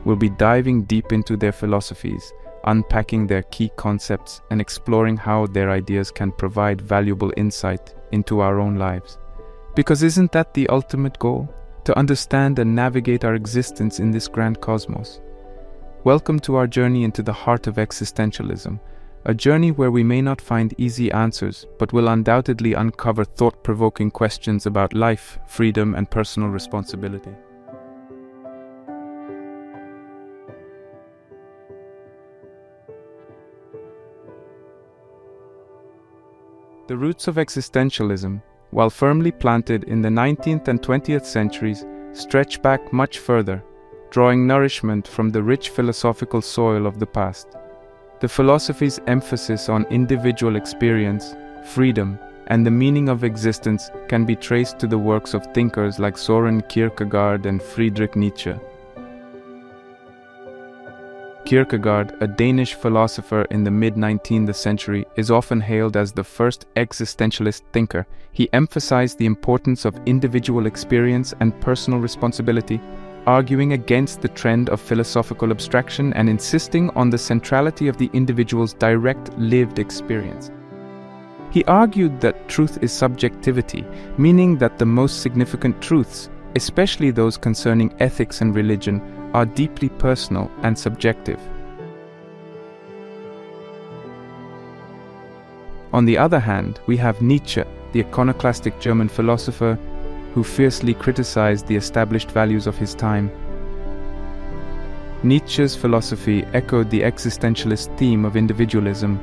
We'll be diving deep into their philosophies, unpacking their key concepts, and exploring how their ideas can provide valuable insight into our own lives. Because isn't that the ultimate goal? To understand and navigate our existence in this grand cosmos. Welcome to our journey into the heart of existentialism, a journey where we may not find easy answers, but will undoubtedly uncover thought-provoking questions about life, freedom, and personal responsibility. The roots of existentialism, while firmly planted in the 19th and 20th centuries, stretch back much further, drawing nourishment from the rich philosophical soil of the past. The philosophy's emphasis on individual experience, freedom, and the meaning of existence can be traced to the works of thinkers like Søren Kierkegaard and Friedrich Nietzsche. Kierkegaard, a Danish philosopher in the mid-19th century, is often hailed as the first existentialist thinker. He emphasized the importance of individual experience and personal responsibility, arguing against the trend of philosophical abstraction and insisting on the centrality of the individual's direct lived experience. He argued that truth is subjectivity, meaning that the most significant truths, especially those concerning ethics and religion, are deeply personal and subjective. On the other hand, we have Nietzsche, the iconoclastic German philosopher who fiercely criticized the established values of his time. Nietzsche's philosophy echoed the existentialist theme of individualism.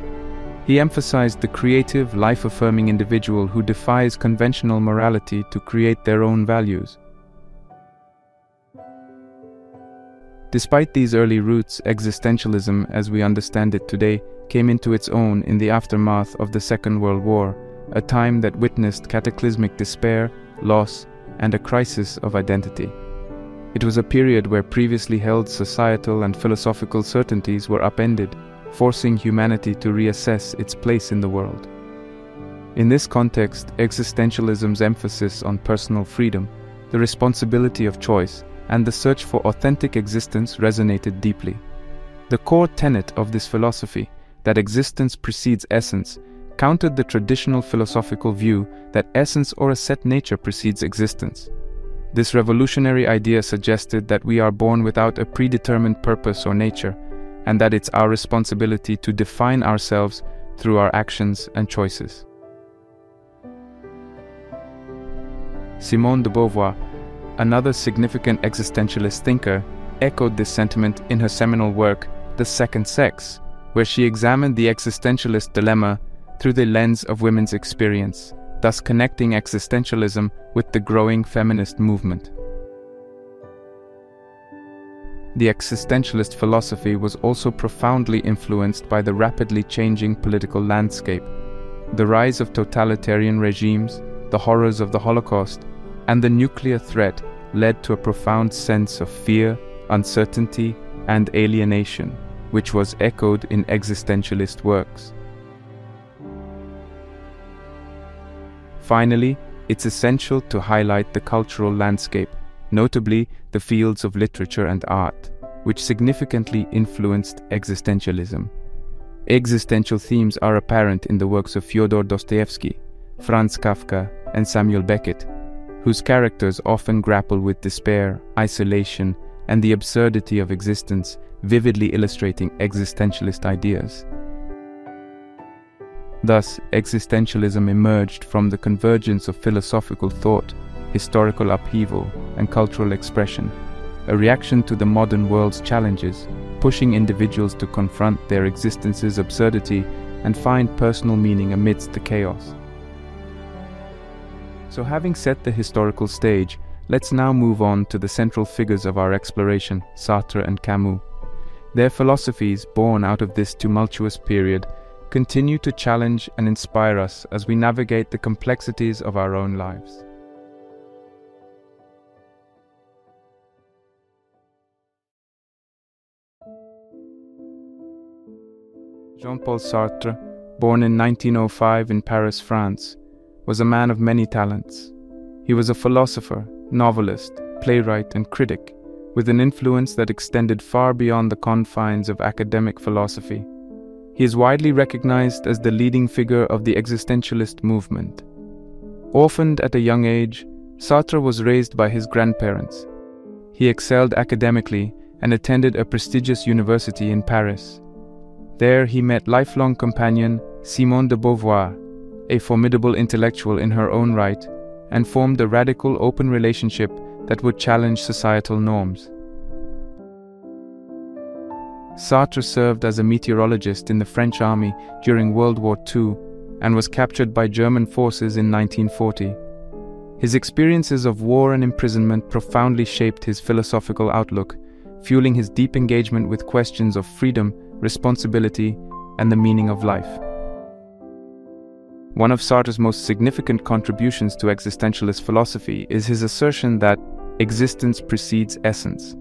He emphasized the creative, life-affirming individual who defies conventional morality to create their own values. Despite these early roots, existentialism, as we understand it today, came into its own in the aftermath of the Second World War, a time that witnessed cataclysmic despair, loss, and a crisis of identity. It was a period where previously held societal and philosophical certainties were upended, forcing humanity to reassess its place in the world. In this context, existentialism's emphasis on personal freedom, the responsibility of choice, and the search for authentic existence resonated deeply. The core tenet of this philosophy, that existence precedes essence, countered the traditional philosophical view that essence or a set nature precedes existence. This revolutionary idea suggested that we are born without a predetermined purpose or nature, and that it's our responsibility to define ourselves through our actions and choices. Simone de Beauvoir, another significant existentialist thinker, echoed this sentiment in her seminal work, The Second Sex, where she examined the existentialist dilemma through the lens of women's experience, thus connecting existentialism with the growing feminist movement. The existentialist philosophy was also profoundly influenced by the rapidly changing political landscape. The rise of totalitarian regimes, the horrors of the Holocaust, and the nuclear threat led to a profound sense of fear, uncertainty, and alienation, which was echoed in existentialist works. Finally, it's essential to highlight the cultural landscape, notably the fields of literature and art, which significantly influenced existentialism. Existential themes are apparent in the works of Fyodor Dostoevsky, Franz Kafka, and Samuel Beckett, whose characters often grapple with despair, isolation, and the absurdity of existence, vividly illustrating existentialist ideas. Thus, existentialism emerged from the convergence of philosophical thought, historical upheaval, and cultural expression, a reaction to the modern world's challenges, pushing individuals to confront their existence's absurdity and find personal meaning amidst the chaos. So having set the historical stage, let's now move on to the central figures of our exploration, Sartre and Camus. Their philosophies, born out of this tumultuous period, continue to challenge and inspire us as we navigate the complexities of our own lives. Jean-Paul Sartre, born in 1905 in Paris, France, was a man of many talents. He was a philosopher, novelist, playwright, and critic, with an influence that extended far beyond the confines of academic philosophy. He is widely recognized as the leading figure of the existentialist movement. Orphaned at a young age, Sartre was raised by his grandparents. He excelled academically and attended a prestigious university in Paris. There he met lifelong companion Simone de Beauvoir, a formidable intellectual in her own right, and formed a radical, open relationship that would challenge societal norms. Sartre served as a meteorologist in the French army during World War II and was captured by German forces in 1940. His experiences of war and imprisonment profoundly shaped his philosophical outlook, fueling his deep engagement with questions of freedom, responsibility, and the meaning of life. One of Sartre's most significant contributions to existentialist philosophy is his assertion that existence precedes essence.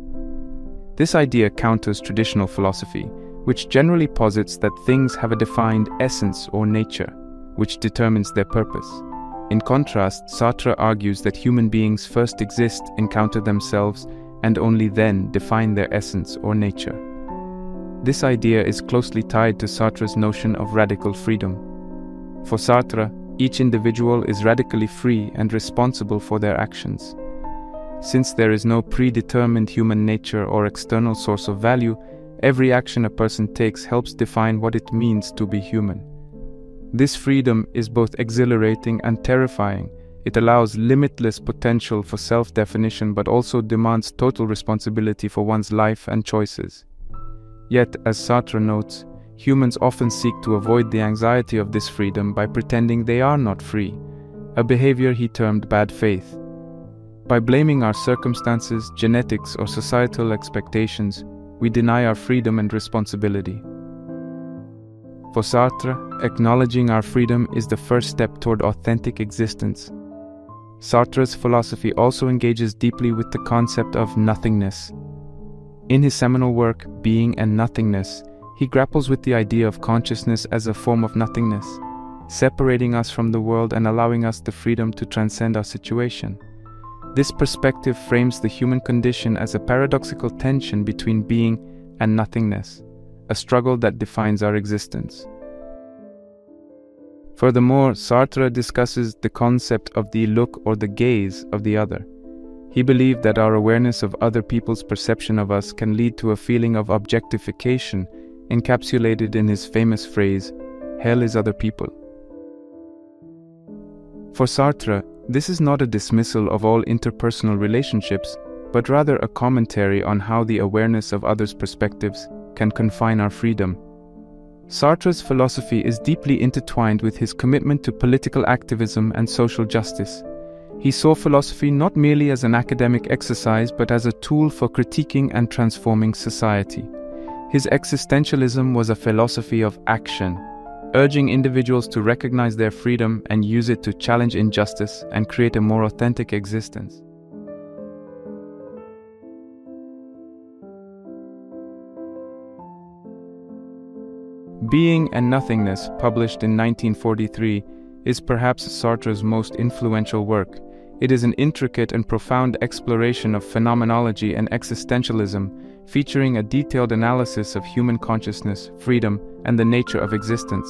This idea counters traditional philosophy, which generally posits that things have a defined essence or nature, which determines their purpose. In contrast, Sartre argues that human beings first exist, encounter themselves, and only then define their essence or nature. This idea is closely tied to Sartre's notion of radical freedom. For Sartre, each individual is radically free and responsible for their actions. Since there is no predetermined human nature or external source of value, every action a person takes helps define what it means to be human. This freedom is both exhilarating and terrifying. It allows limitless potential for self-definition but also demands total responsibility for one's life and choices. Yet, as Sartre notes, humans often seek to avoid the anxiety of this freedom by pretending they are not free, a behavior he termed bad faith. By blaming our circumstances, genetics, or societal expectations, we deny our freedom and responsibility. For Sartre, acknowledging our freedom is the first step toward authentic existence. Sartre's philosophy also engages deeply with the concept of nothingness. In his seminal work, Being and Nothingness, he grapples with the idea of consciousness as a form of nothingness, separating us from the world and allowing us the freedom to transcend our situation. This perspective frames the human condition as a paradoxical tension between being and nothingness, a struggle that defines our existence. Furthermore, Sartre discusses the concept of the look or the gaze of the other. He believed that our awareness of other people's perception of us can lead to a feeling of objectification, encapsulated in his famous phrase, "Hell is other people." For Sartre, this is not a dismissal of all interpersonal relationships, but rather a commentary on how the awareness of others' perspectives can confine our freedom. Sartre's philosophy is deeply intertwined with his commitment to political activism and social justice. He saw philosophy not merely as an academic exercise, but as a tool for critiquing and transforming society. His existentialism was a philosophy of action, urging individuals to recognize their freedom and use it to challenge injustice and create a more authentic existence. Being and Nothingness, published in 1943, is perhaps Sartre's most influential work. It is an intricate and profound exploration of phenomenology and existentialism, featuring a detailed analysis of human consciousness, freedom, and the nature of existence.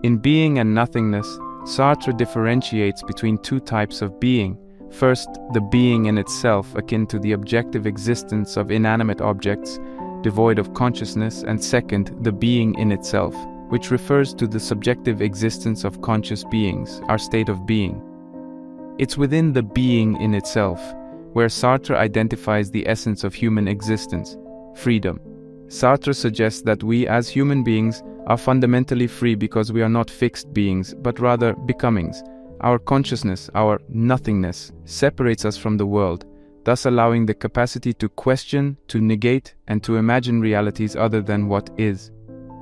In Being and Nothingness, Sartre differentiates between two types of being. First, the being in itself, akin to the objective existence of inanimate objects, devoid of consciousness, and second, the being in itself, which refers to the subjective existence of conscious beings, our state of being. It's within the being in itself where Sartre identifies the essence of human existence, freedom. Sartre suggests that we as human beings are fundamentally free because we are not fixed beings, but rather becomings. Our consciousness, our nothingness, separates us from the world, thus allowing the capacity to question, to negate, and to imagine realities other than what is.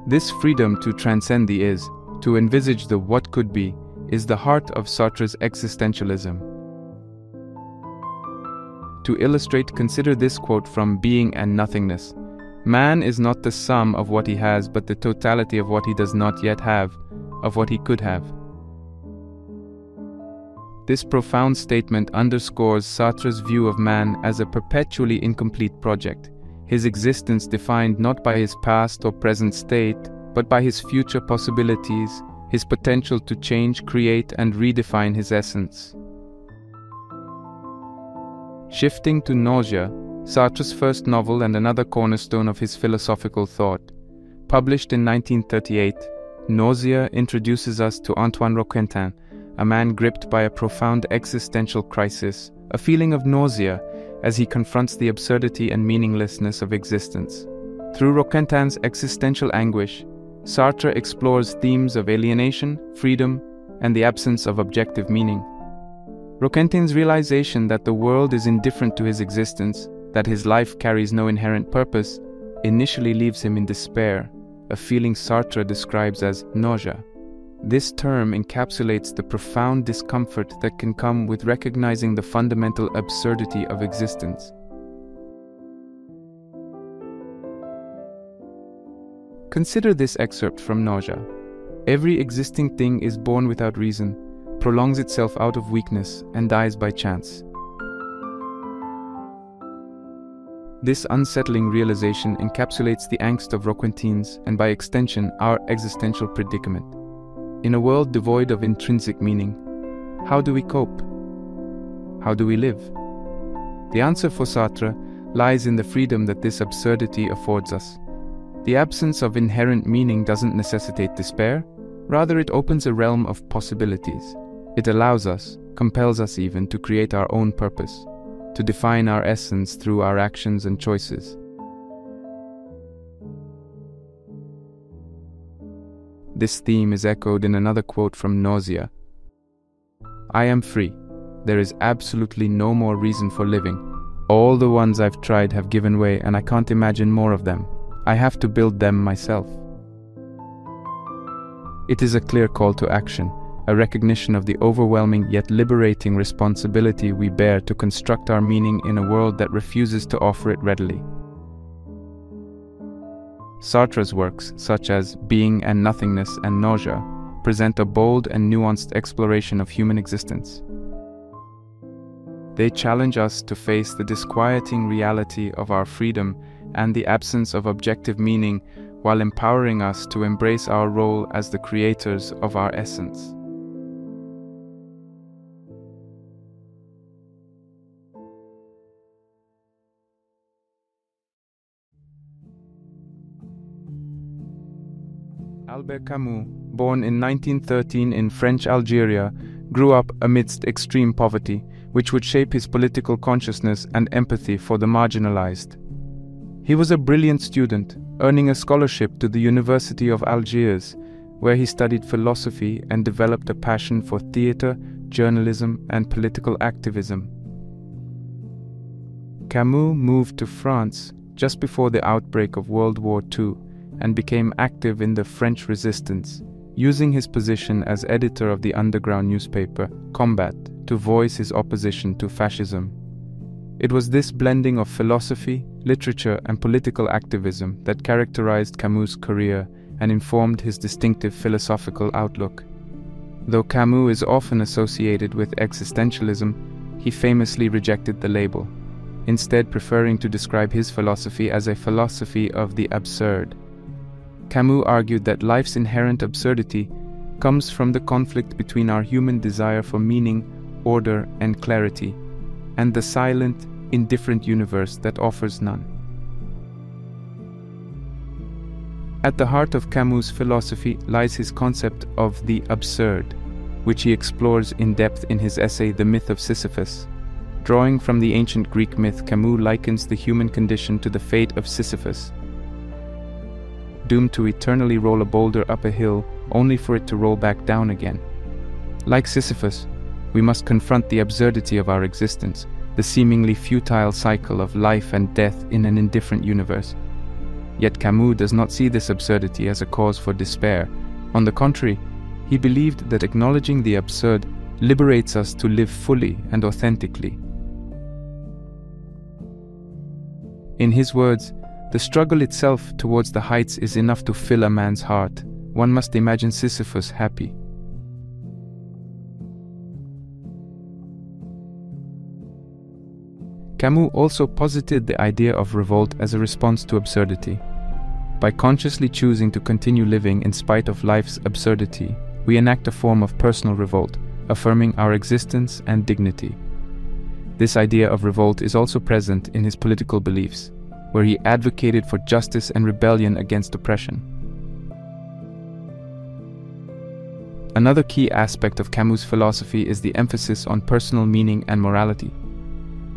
This freedom to transcend the is, to envisage the what could be, is the heart of Sartre's existentialism. To illustrate, consider this quote from Being and Nothingness. "Man is not the sum of what he has, but the totality of what he does not yet have, of what he could have." This profound statement underscores Sartre's view of man as a perpetually incomplete project, his existence defined not by his past or present state, but by his future possibilities, his potential to change, create, and redefine his essence. Shifting to Nausea, Sartre's first novel and another cornerstone of his philosophical thought. Published in 1938, Nausea introduces us to Antoine Roquentin, a man gripped by a profound existential crisis, a feeling of nausea as he confronts the absurdity and meaninglessness of existence. Through Roquentin's existential anguish, Sartre explores themes of alienation, freedom, and the absence of objective meaning. Roquentin's realization that the world is indifferent to his existence, that his life carries no inherent purpose, initially leaves him in despair, a feeling Sartre describes as nausea. This term encapsulates the profound discomfort that can come with recognizing the fundamental absurdity of existence. Consider this excerpt from Nausea. Every existing thing is born without reason, prolongs itself out of weakness, and dies by chance. This unsettling realization encapsulates the angst of Roquentin's, and by extension, our existential predicament. In a world devoid of intrinsic meaning, how do we cope? How do we live? The answer for Sartre lies in the freedom that this absurdity affords us. The absence of inherent meaning doesn't necessitate despair, rather it opens a realm of possibilities. It allows us, compels us even, to create our own purpose, to define our essence through our actions and choices. This theme is echoed in another quote from Nausea. "I am free. There is absolutely no more reason for living. All the ones I've tried have given way and I can't imagine more of them. I have to build them myself." It is a clear call to action, a recognition of the overwhelming yet liberating responsibility we bear to construct our meaning in a world that refuses to offer it readily. Sartre's works, such as Being and Nothingness and Nausea, present a bold and nuanced exploration of human existence. They challenge us to face the disquieting reality of our freedom and the absence of objective meaning, while empowering us to embrace our role as the creators of our essence. Albert Camus, born in 1913 in French Algeria, grew up amidst extreme poverty, which would shape his political consciousness and empathy for the marginalized. He was a brilliant student, earning a scholarship to the University of Algiers, where he studied philosophy and developed a passion for theater, journalism, and political activism. Camus moved to France just before the outbreak of World War II and became active in the French resistance, using his position as editor of the underground newspaper Combat to voice his opposition to fascism. It was this blending of philosophy, literature, and political activism that characterized Camus' career and informed his distinctive philosophical outlook. Though Camus is often associated with existentialism, he famously rejected the label, instead preferring to describe his philosophy as a philosophy of the absurd. Camus argued that life's inherent absurdity comes from the conflict between our human desire for meaning, order, and clarity, and the silent, indifferent universe that offers none. At the heart of Camus' philosophy lies his concept of the absurd, which he explores in depth in his essay The Myth of Sisyphus. Drawing from the ancient Greek myth, Camus likens the human condition to the fate of Sisyphus, doomed to eternally roll a boulder up a hill only for it to roll back down again. Like Sisyphus, we must confront the absurdity of our existence, the seemingly futile cycle of life and death in an indifferent universe. Yet Camus does not see this absurdity as a cause for despair. On the contrary, he believed that acknowledging the absurd liberates us to live fully and authentically. In his words, the struggle itself towards the heights is enough to fill a man's heart. One must imagine Sisyphus happy. Camus also posited the idea of revolt as a response to absurdity. By consciously choosing to continue living in spite of life's absurdity, we enact a form of personal revolt, affirming our existence and dignity. This idea of revolt is also present in his political beliefs, where he advocated for justice and rebellion against oppression. Another key aspect of Camus' philosophy is the emphasis on personal meaning and morality.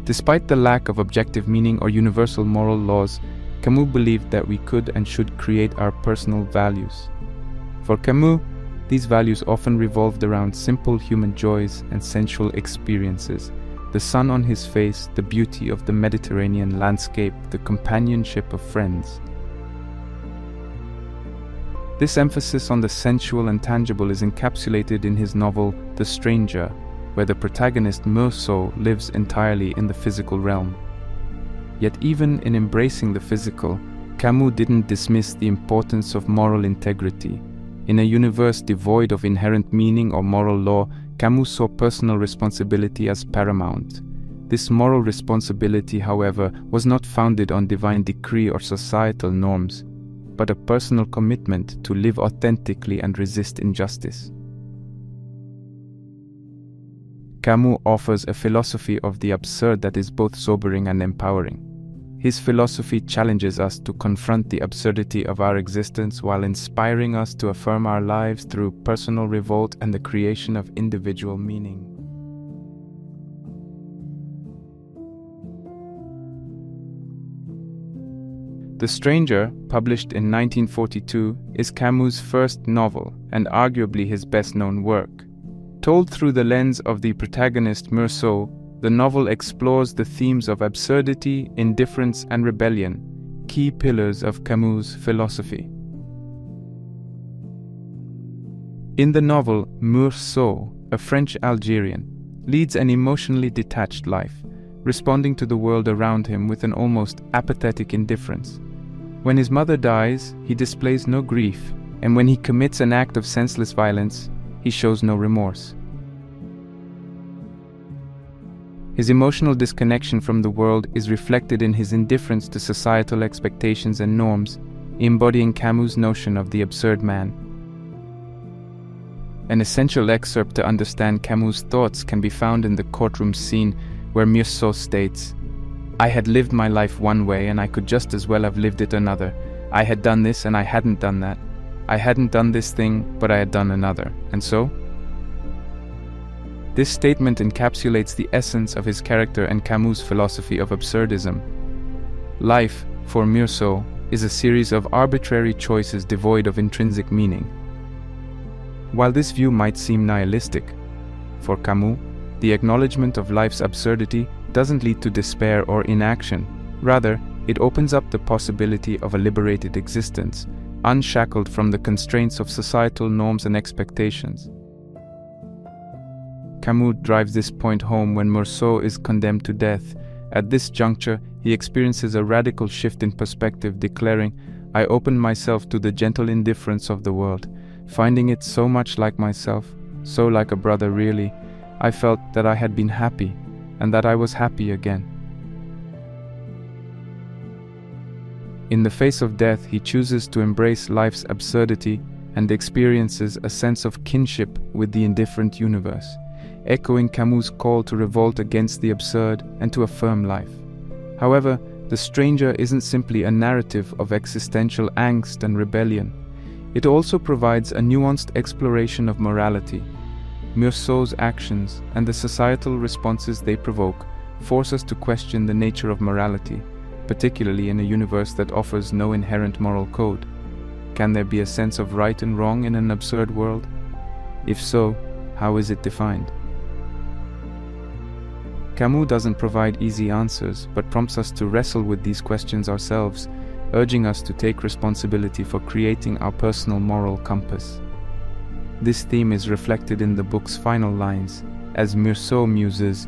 Despite the lack of objective meaning or universal moral laws, Camus believed that we could and should create our personal values. For Camus, these values often revolved around simple human joys and sensual experiences: the sun on his face, the beauty of the Mediterranean landscape, the companionship of friends. This emphasis on the sensual and tangible is encapsulated in his novel The Stranger, where the protagonist Meursault lives entirely in the physical realm. Yet even in embracing the physical, Camus didn't dismiss the importance of moral integrity. In a universe devoid of inherent meaning or moral law, Camus saw personal responsibility as paramount. This moral responsibility, however, was not founded on divine decree or societal norms, but a personal commitment to live authentically and resist injustice. Camus offers a philosophy of the absurd that is both sobering and empowering. His philosophy challenges us to confront the absurdity of our existence while inspiring us to affirm our lives through personal revolt and the creation of individual meaning. The Stranger, published in 1942, is Camus' first novel and arguably his best-known work. Told through the lens of the protagonist Meursault, the novel explores the themes of absurdity, indifference, and rebellion, key pillars of Camus' philosophy. In the novel, Meursault, a French Algerian, leads an emotionally detached life, responding to the world around him with an almost apathetic indifference. When his mother dies, he displays no grief, and when he commits an act of senseless violence, he shows no remorse. His emotional disconnection from the world is reflected in his indifference to societal expectations and norms, embodying Camus' notion of the absurd man. An essential excerpt to understand Camus' thoughts can be found in the courtroom scene where Meursault states, "I had lived my life one way and I could just as well have lived it another. I had done this and I hadn't done that. I hadn't done this thing, but I had done another. And so?" This statement encapsulates the essence of his character and Camus' philosophy of absurdism. Life, for Meursault, is a series of arbitrary choices devoid of intrinsic meaning. While this view might seem nihilistic, for Camus, the acknowledgement of life's absurdity doesn't lead to despair or inaction. Rather, it opens up the possibility of a liberated existence, unshackled from the constraints of societal norms and expectations. Camus drives this point home when Meursault is condemned to death. At this juncture, he experiences a radical shift in perspective, declaring, "I opened myself to the gentle indifference of the world, finding it so much like myself, so like a brother really. I felt that I had been happy, and that I was happy again." In the face of death, he chooses to embrace life's absurdity and experiences a sense of kinship with the indifferent universe, echoing Camus' call to revolt against the absurd and to affirm life. However, The Stranger isn't simply a narrative of existential angst and rebellion. It also provides a nuanced exploration of morality. Meursault's actions and the societal responses they provoke force us to question the nature of morality, particularly in a universe that offers no inherent moral code. Can there be a sense of right and wrong in an absurd world? If so, how is it defined? Camus doesn't provide easy answers, but prompts us to wrestle with these questions ourselves, urging us to take responsibility for creating our personal moral compass. This theme is reflected in the book's final lines, as Meursault muses,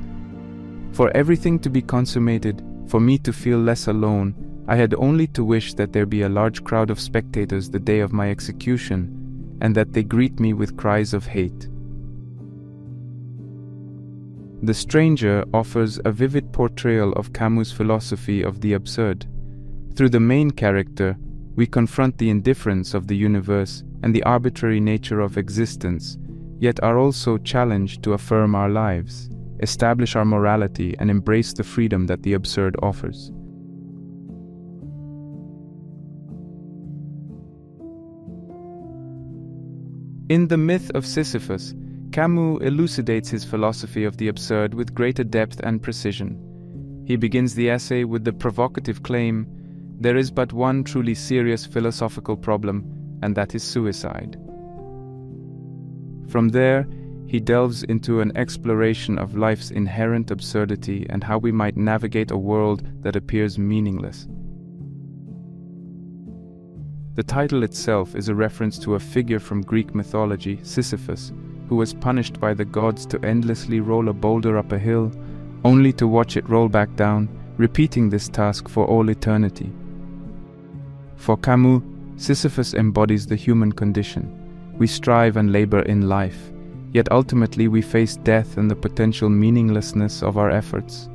"For everything to be consummated, for me to feel less alone, I had only to wish that there be a large crowd of spectators the day of my execution, and that they greet me with cries of hate." The Stranger offers a vivid portrayal of Camus' philosophy of the absurd. Through the main character, we confront the indifference of the universe and the arbitrary nature of existence, yet are also challenged to affirm our lives, establish our morality, and embrace the freedom that the absurd offers. In The Myth of Sisyphus, Camus elucidates his philosophy of the absurd with greater depth and precision. He begins the essay with the provocative claim, "There is but one truly serious philosophical problem, and that is suicide." From there, he delves into an exploration of life's inherent absurdity and how we might navigate a world that appears meaningless. The title itself is a reference to a figure from Greek mythology, Sisyphus, who was punished by the gods to endlessly roll a boulder up a hill, only to watch it roll back down, repeating this task for all eternity. For Camus, Sisyphus embodies the human condition. We strive and labor in life, yet ultimately we face death and the potential meaninglessness of our efforts.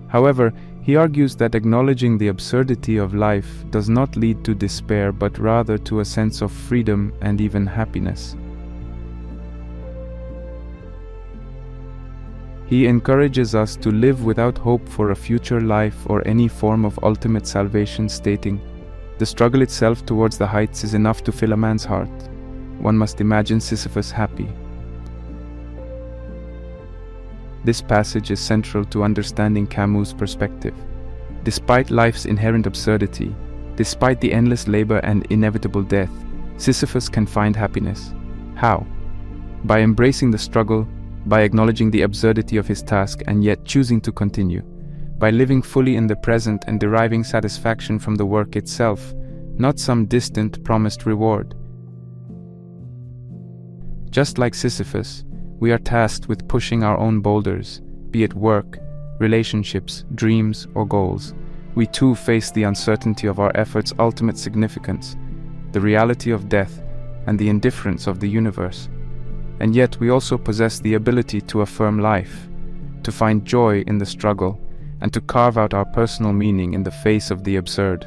However, he argues that acknowledging the absurdity of life does not lead to despair, but rather to a sense of freedom and even happiness. He encourages us to live without hope for a future life or any form of ultimate salvation, stating, "The struggle itself towards the heights is enough to fill a man's heart. One must imagine Sisyphus happy." This passage is central to understanding Camus' perspective. Despite life's inherent absurdity, despite the endless labor and inevitable death, Sisyphus can find happiness. How? By embracing the struggle, by acknowledging the absurdity of his task and yet choosing to continue, by living fully in the present and deriving satisfaction from the work itself, not some distant, promised reward. Just like Sisyphus, we are tasked with pushing our own boulders, be it work, relationships, dreams, or goals. We too face the uncertainty of our efforts' ultimate significance, the reality of death, and the indifference of the universe. And yet we also possess the ability to affirm life, to find joy in the struggle, and to carve out our personal meaning in the face of the absurd.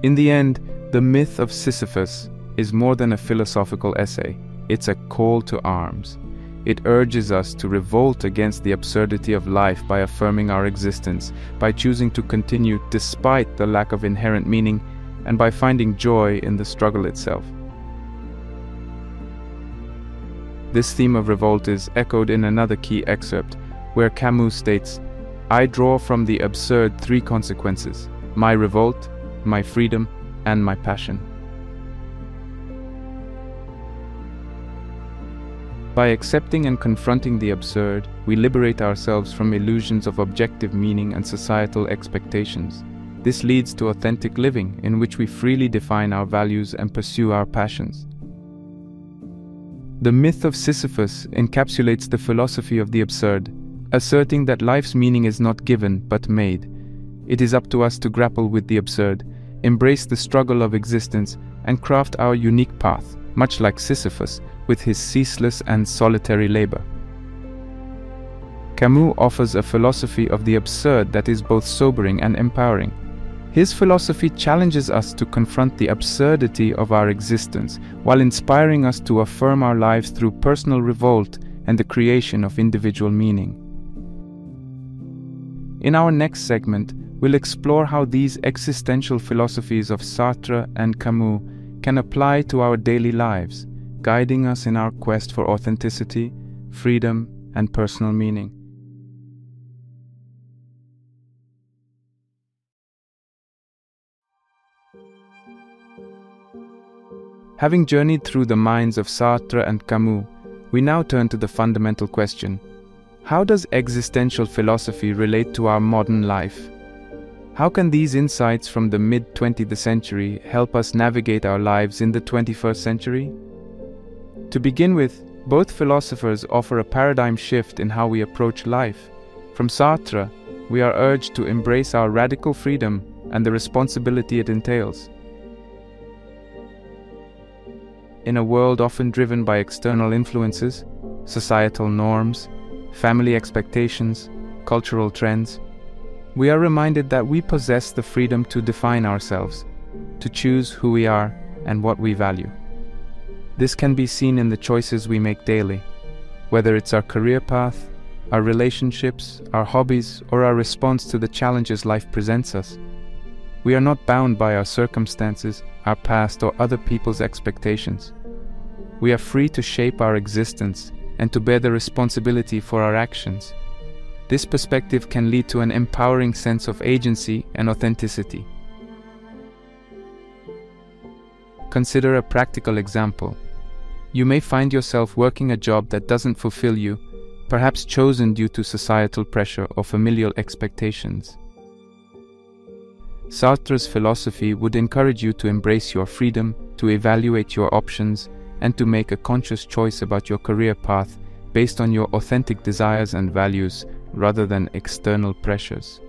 In the end, The Myth of Sisyphus is more than a philosophical essay. It's a call to arms. It urges us to revolt against the absurdity of life by affirming our existence, by choosing to continue despite the lack of inherent meaning, and by finding joy in the struggle itself. This theme of revolt is echoed in another key excerpt, where Camus states, "I draw from the absurd three consequences: my revolt, my freedom, and my passion." By accepting and confronting the absurd, we liberate ourselves from illusions of objective meaning and societal expectations. This leads to authentic living, in which we freely define our values and pursue our passions. The Myth of Sisyphus encapsulates the philosophy of the absurd, asserting that life's meaning is not given but made. It is up to us to grapple with the absurd, embrace the struggle of existence, and craft our unique path, much like Sisyphus, with his ceaseless and solitary labor. Camus offers a philosophy of the absurd that is both sobering and empowering. His philosophy challenges us to confront the absurdity of our existence, while inspiring us to affirm our lives through personal revolt and the creation of individual meaning. In our next segment, we'll explore how these existential philosophies of Sartre and Camus can apply to our daily lives, guiding us in our quest for authenticity, freedom, and personal meaning. Having journeyed through the minds of Sartre and Camus, we now turn to the fundamental question: how does existential philosophy relate to our modern life? How can these insights from the mid-20th century help us navigate our lives in the 21st century? To begin with, both philosophers offer a paradigm shift in how we approach life. From Sartre, we are urged to embrace our radical freedom and the responsibility it entails. In a world often driven by external influences, societal norms, family expectations, cultural trends, we are reminded that we possess the freedom to define ourselves, to choose who we are and what we value. This can be seen in the choices we make daily, whether it's our career path, our relationships, our hobbies, or our response to the challenges life presents us. We are not bound by our circumstances, our past, or other people's expectations. We are free to shape our existence and to bear the responsibility for our actions. This perspective can lead to an empowering sense of agency and authenticity. Consider a practical example. You may find yourself working a job that doesn't fulfill you, perhaps chosen due to societal pressure or familial expectations. Sartre's philosophy would encourage you to embrace your freedom, to evaluate your options, and to make a conscious choice about your career path based on your authentic desires and values rather than external pressures.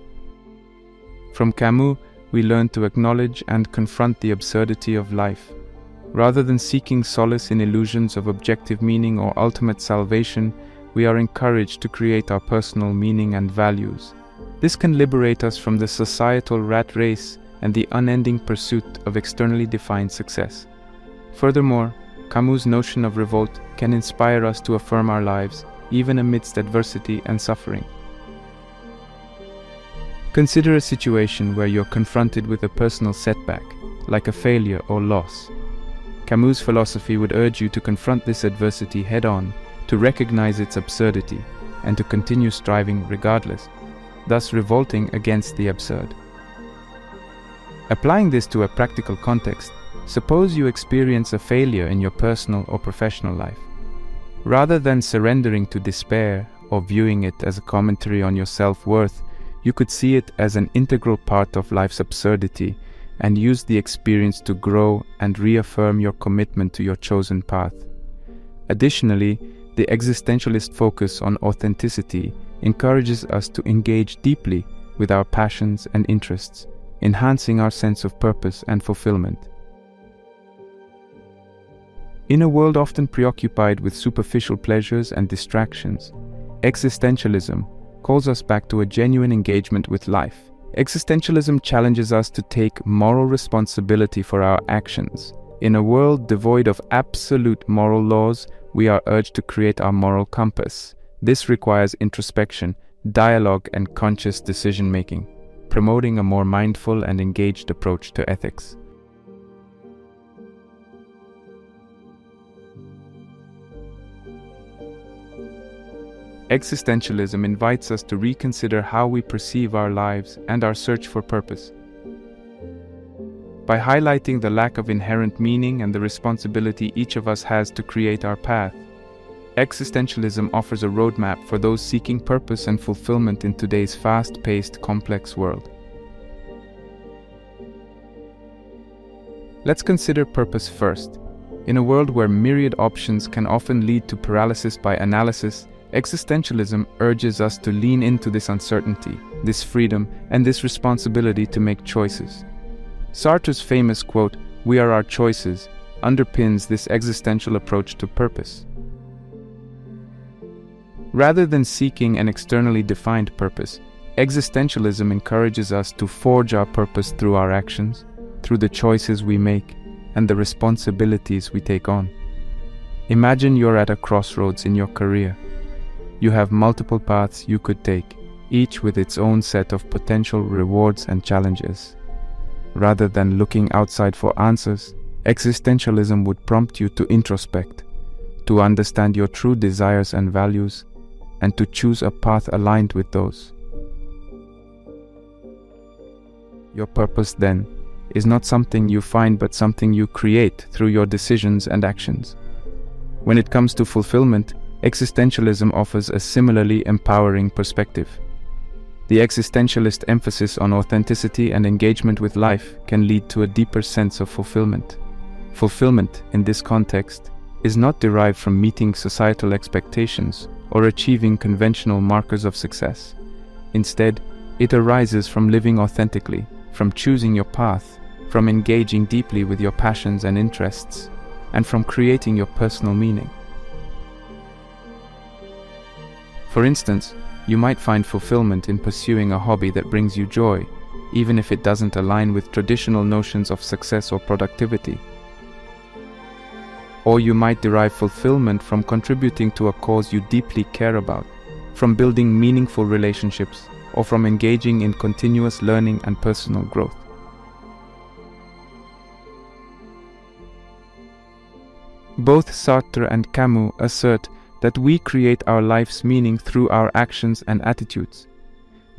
From Camus, we learn to acknowledge and confront the absurdity of life. Rather than seeking solace in illusions of objective meaning or ultimate salvation, we are encouraged to create our personal meaning and values. This can liberate us from the societal rat race and the unending pursuit of externally defined success. Furthermore, Camus' notion of revolt can inspire us to affirm our lives, even amidst adversity and suffering. Consider a situation where you're confronted with a personal setback, like a failure or loss. Camus' philosophy would urge you to confront this adversity head-on, to recognize its absurdity, and to continue striving regardless, thus revolting against the absurd. Applying this to a practical context, suppose you experience a failure in your personal or professional life. Rather than surrendering to despair or viewing it as a commentary on your self-worth, you could see it as an integral part of life's absurdity and use the experience to grow and reaffirm your commitment to your chosen path. Additionally, the existentialist focus on authenticity encourages us to engage deeply with our passions and interests, enhancing our sense of purpose and fulfillment. In a world often preoccupied with superficial pleasures and distractions, existentialism calls us back to a genuine engagement with life. Existentialism challenges us to take moral responsibility for our actions. In a world devoid of absolute moral laws, we are urged to create our moral compass. This requires introspection, dialogue, and conscious decision-making, promoting a more mindful and engaged approach to ethics. Existentialism invites us to reconsider how we perceive our lives and our search for purpose. By highlighting the lack of inherent meaning and the responsibility each of us has to create our path, existentialism offers a roadmap for those seeking purpose and fulfillment in today's fast-paced, complex world. Let's consider purpose first. In a world where myriad options can often lead to paralysis by analysis, existentialism urges us to lean into this uncertainty, this freedom, and this responsibility to make choices. Sartre's famous quote, "We are our choices," underpins this existential approach to purpose. Rather than seeking an externally defined purpose, existentialism encourages us to forge our purpose through our actions, through the choices we make, and the responsibilities we take on. Imagine you're at a crossroads in your career. You have multiple paths you could take, each with its own set of potential rewards and challenges. Rather than looking outside for answers, existentialism would prompt you to introspect, to understand your true desires and values, and to choose a path aligned with those. Your purpose, then, is not something you find but something you create through your decisions and actions. When it comes to fulfillment, existentialism offers a similarly empowering perspective. The existentialist emphasis on authenticity and engagement with life can lead to a deeper sense of fulfillment. Fulfillment, in this context, is not derived from meeting societal expectations or achieving conventional markers of success. Instead, it arises from living authentically, from choosing your path, from engaging deeply with your passions and interests, and from creating your personal meaning. For instance, you might find fulfillment in pursuing a hobby that brings you joy, even if it doesn't align with traditional notions of success or productivity. Or you might derive fulfillment from contributing to a cause you deeply care about, from building meaningful relationships, or from engaging in continuous learning and personal growth. Both Sartre and Camus assert that we create our life's meaning through our actions and attitudes.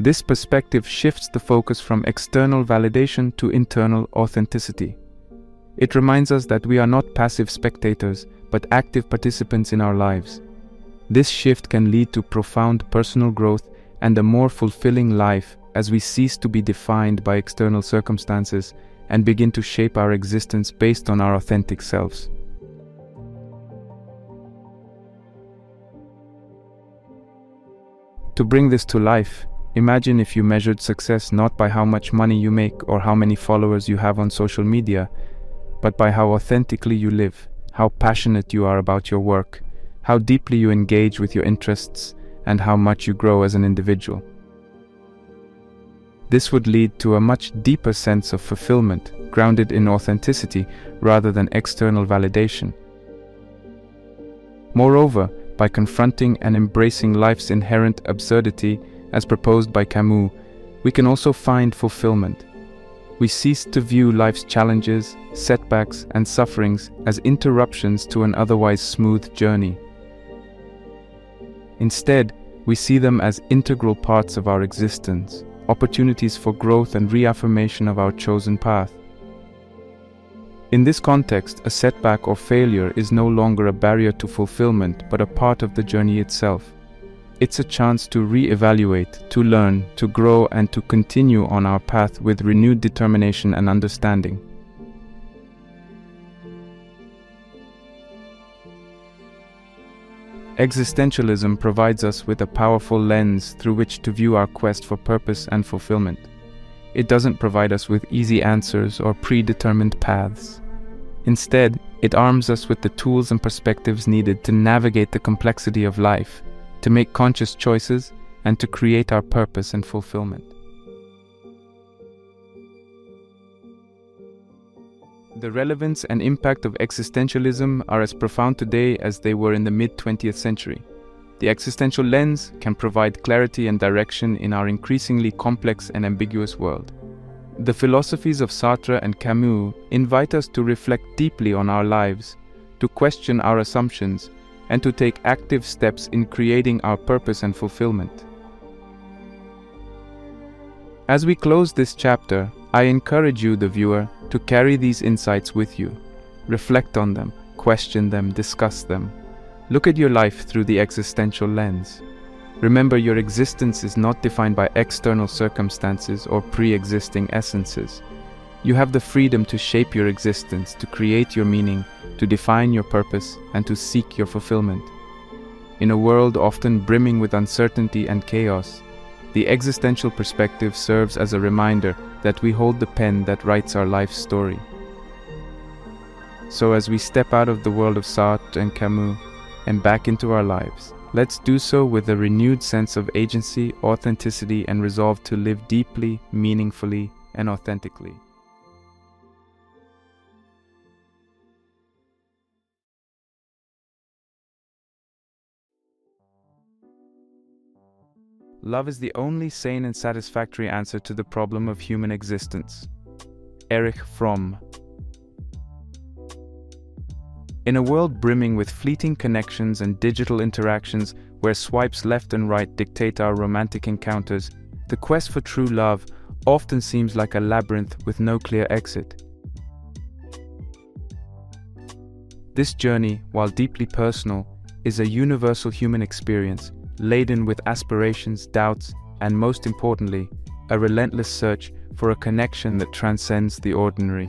This perspective shifts the focus from external validation to internal authenticity. It reminds us that we are not passive spectators, but active participants in our lives. This shift can lead to profound personal growth and a more fulfilling life as we cease to be defined by external circumstances and begin to shape our existence based on our authentic selves. To bring this to life, imagine if you measured success not by how much money you make or how many followers you have on social media, but by how authentically you live, how passionate you are about your work, how deeply you engage with your interests, and how much you grow as an individual. This would lead to a much deeper sense of fulfillment, grounded in authenticity rather than external validation. Moreover, by confronting and embracing life's inherent absurdity, as proposed by Camus, we can also find fulfillment. We cease to view life's challenges, setbacks, and sufferings as interruptions to an otherwise smooth journey. Instead, we see them as integral parts of our existence, opportunities for growth and reaffirmation of our chosen path. In this context, a setback or failure is no longer a barrier to fulfillment, but a part of the journey itself. It's a chance to re-evaluate, to learn, to grow, and to continue on our path with renewed determination and understanding. Existentialism provides us with a powerful lens through which to view our quest for purpose and fulfillment. It doesn't provide us with easy answers or predetermined paths. Instead, it arms us with the tools and perspectives needed to navigate the complexity of life, to make conscious choices, and to create our purpose and fulfillment. The relevance and impact of existentialism are as profound today as they were in the mid-20th century. The existential lens can provide clarity and direction in our increasingly complex and ambiguous world. The philosophies of Sartre and Camus invite us to reflect deeply on our lives, to question our assumptions, and to take active steps in creating our purpose and fulfillment. As we close this chapter, I encourage you, the viewer, to carry these insights with you. Reflect on them, question them, discuss them. Look at your life through the existential lens. Remember, your existence is not defined by external circumstances or pre-existing essences. You have the freedom to shape your existence, to create your meaning, to define your purpose, and to seek your fulfillment. In a world often brimming with uncertainty and chaos, the existential perspective serves as a reminder that we hold the pen that writes our life's story. So as we step out of the world of Sartre and Camus and back into our lives, let's do so with a renewed sense of agency, authenticity, and resolve to live deeply, meaningfully, and authentically. Love is the only sane and satisfactory answer to the problem of human existence. Erich Fromm. In a world brimming with fleeting connections and digital interactions where swipes left and right dictate our romantic encounters, the quest for true love often seems like a labyrinth with no clear exit. This journey, while deeply personal, is a universal human experience, laden with aspirations, doubts, and most importantly, a relentless search for a connection that transcends the ordinary.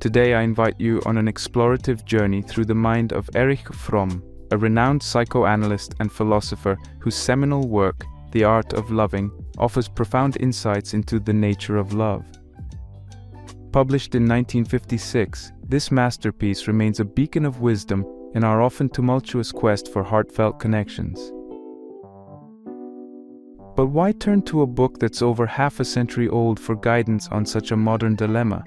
Today I invite you on an explorative journey through the mind of Erich Fromm, a renowned psychoanalyst and philosopher whose seminal work, The Art of Loving, offers profound insights into the nature of love. Published in 1956, this masterpiece remains a beacon of wisdom in our often tumultuous quest for heartfelt connections. But why turn to a book that's over half a century old for guidance on such a modern dilemma?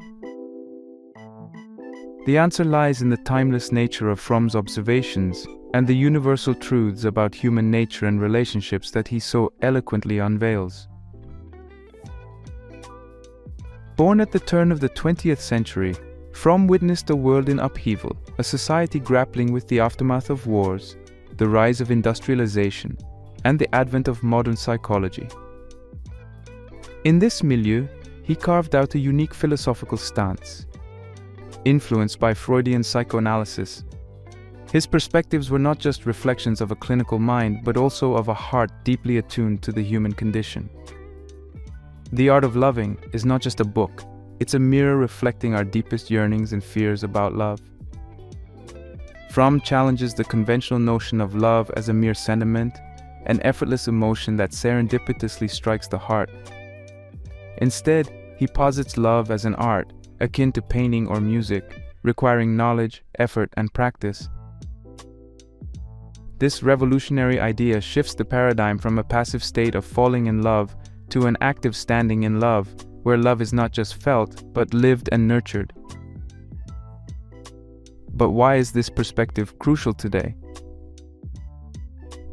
The answer lies in the timeless nature of Fromm's observations and the universal truths about human nature and relationships that he so eloquently unveils. Born at the turn of the 20th century, Fromm witnessed a world in upheaval, a society grappling with the aftermath of wars, the rise of industrialization, and the advent of modern psychology. In this milieu, he carved out a unique philosophical stance. Influenced by Freudian psychoanalysis, his perspectives were not just reflections of a clinical mind, but also of a heart deeply attuned to the human condition. The Art of Loving is not just a book, it's a mirror reflecting our deepest yearnings and fears about love. Fromm challenges the conventional notion of love as a mere sentiment, an effortless emotion that serendipitously strikes the heart. Instead, he posits love as an art, akin to painting or music, requiring knowledge, effort, and practice. This revolutionary idea shifts the paradigm from a passive state of falling in love to an active standing in love, where love is not just felt, but lived and nurtured. But why is this perspective crucial today?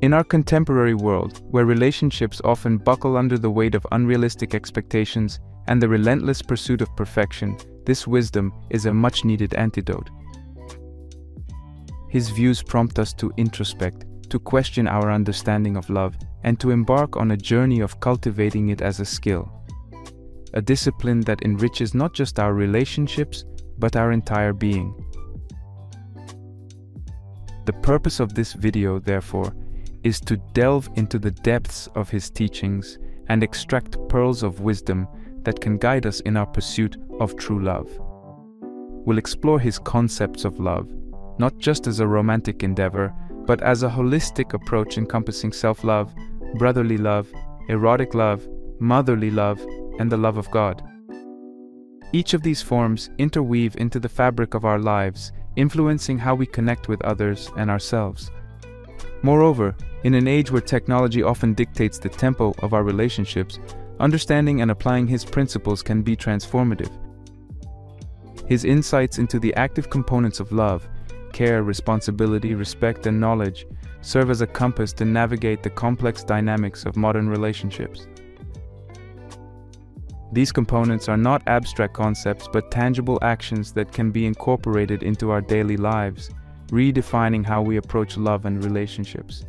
In our contemporary world, where relationships often buckle under the weight of unrealistic expectations and the relentless pursuit of perfection, this wisdom is a much-needed antidote. His views prompt us to introspect, to question our understanding of love, and to embark on a journey of cultivating it as a skill. A discipline that enriches not just our relationships, but our entire being. The purpose of this video, therefore, is to delve into the depths of his teachings and extract pearls of wisdom that can guide us in our pursuit of true love. We'll explore his concepts of love, not just as a romantic endeavor, but as a holistic approach encompassing self-love, brotherly love, erotic love, motherly love, and the love of God. Each of these forms interweave into the fabric of our lives, influencing how we connect with others and ourselves. Moreover, in an age where technology often dictates the tempo of our relationships, understanding and applying his principles can be transformative. His insights into the active components of love, care, responsibility, respect, and knowledge, serve as a compass to navigate the complex dynamics of modern relationships. These components are not abstract concepts, but tangible actions that can be incorporated into our daily lives, redefining how we approach love and relationships.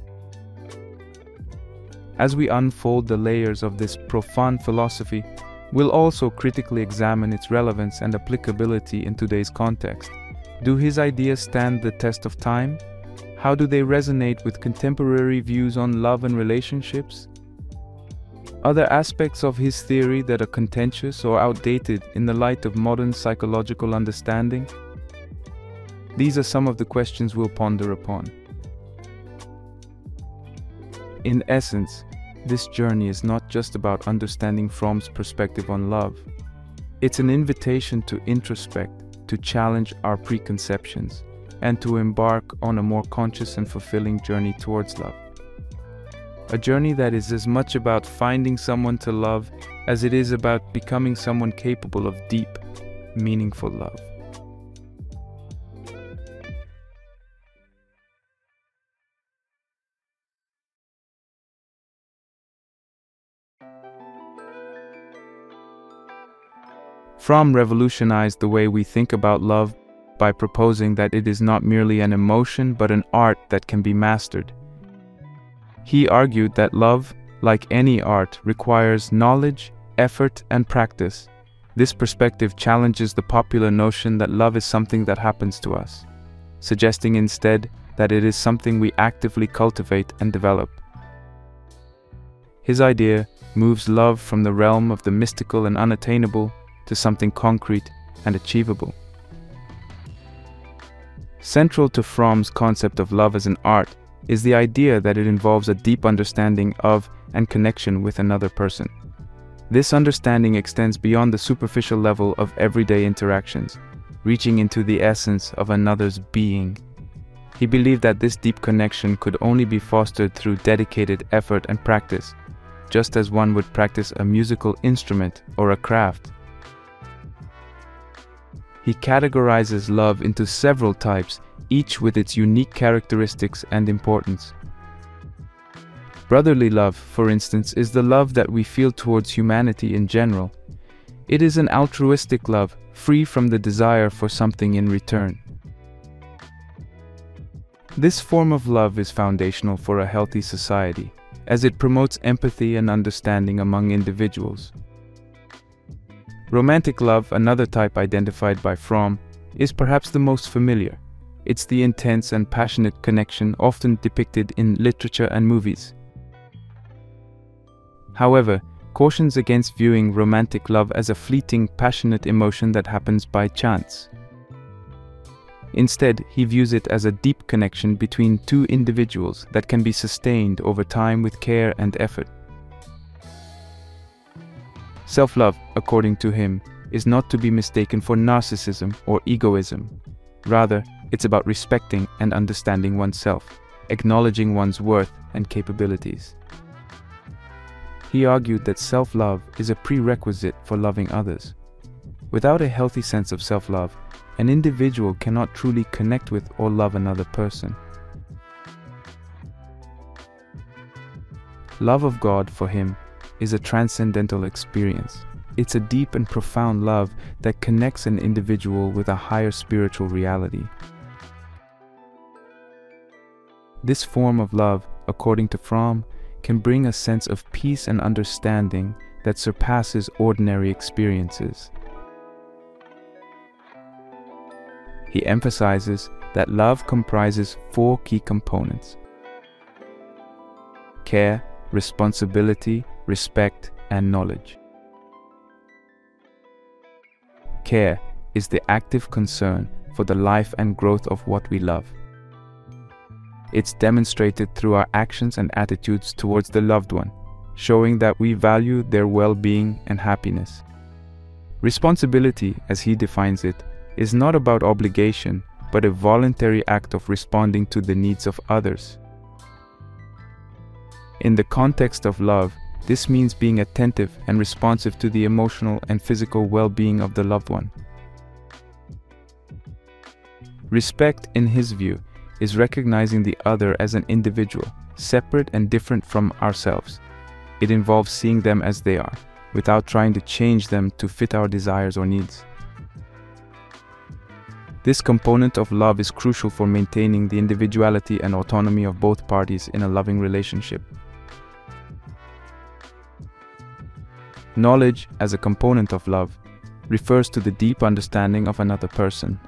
As we unfold the layers of this profound philosophy, we'll also critically examine its relevance and applicability in today's context. Do his ideas stand the test of time? How do they resonate with contemporary views on love and relationships? Are there aspects of his theory that are contentious or outdated in the light of modern psychological understanding? These are some of the questions we'll ponder upon. In essence, this journey is not just about understanding Fromm's perspective on love. It's an invitation to introspect, to challenge our preconceptions, and to embark on a more conscious and fulfilling journey towards love. A journey that is as much about finding someone to love as it is about becoming someone capable of deep, meaningful love. Fromm revolutionized the way we think about love by proposing that it is not merely an emotion but an art that can be mastered. He argued that love, like any art, requires knowledge, effort, and practice. This perspective challenges the popular notion that love is something that happens to us, suggesting instead that it is something we actively cultivate and develop. His idea moves love from the realm of the mystical and unattainable to something concrete and achievable. Central to Fromm's concept of love as an art is the idea that it involves a deep understanding of and connection with another person. This understanding extends beyond the superficial level of everyday interactions, reaching into the essence of another's being. He believed that this deep connection could only be fostered through dedicated effort and practice, just as one would practice a musical instrument or a craft. He categorizes love into several types, each with its unique characteristics and importance. Brotherly love, for instance, is the love that we feel towards humanity in general. It is an altruistic love, free from the desire for something in return. This form of love is foundational for a healthy society, as it promotes empathy and understanding among individuals. Romantic love, another type identified by Fromm, is perhaps the most familiar. It's the intense and passionate connection often depicted in literature and movies. However, cautions against viewing romantic love as a fleeting, passionate emotion that happens by chance. Instead, he views it as a deep connection between two individuals that can be sustained over time with care and effort. Self-love, according to him, is not to be mistaken for narcissism or egoism. Rather, it's about respecting and understanding oneself, acknowledging one's worth and capabilities. He argued that self-love is a prerequisite for loving others. Without a healthy sense of self-love, an individual cannot truly connect with or love another person. Love of God, for him, is a transcendental experience. It's a deep and profound love that connects an individual with a higher spiritual reality. This form of love, according to Fromm, can bring a sense of peace and understanding that surpasses ordinary experiences. He emphasizes that love comprises 4 key components: care, responsibility, respect, and knowledge. Care is the active concern for the life and growth of what we love. It's demonstrated through our actions and attitudes towards the loved one, showing that we value their well-being and happiness. Responsibility, as he defines it, is not about obligation, but a voluntary act of responding to the needs of others. In the context of love, this means being attentive and responsive to the emotional and physical well-being of the loved one. Respect, in his view, is recognizing the other as an individual, separate and different from ourselves. It involves seeing them as they are, without trying to change them to fit our desires or needs. This component of love is crucial for maintaining the individuality and autonomy of both parties in a loving relationship. Knowledge, as a component of love, refers to the deep understanding of another person.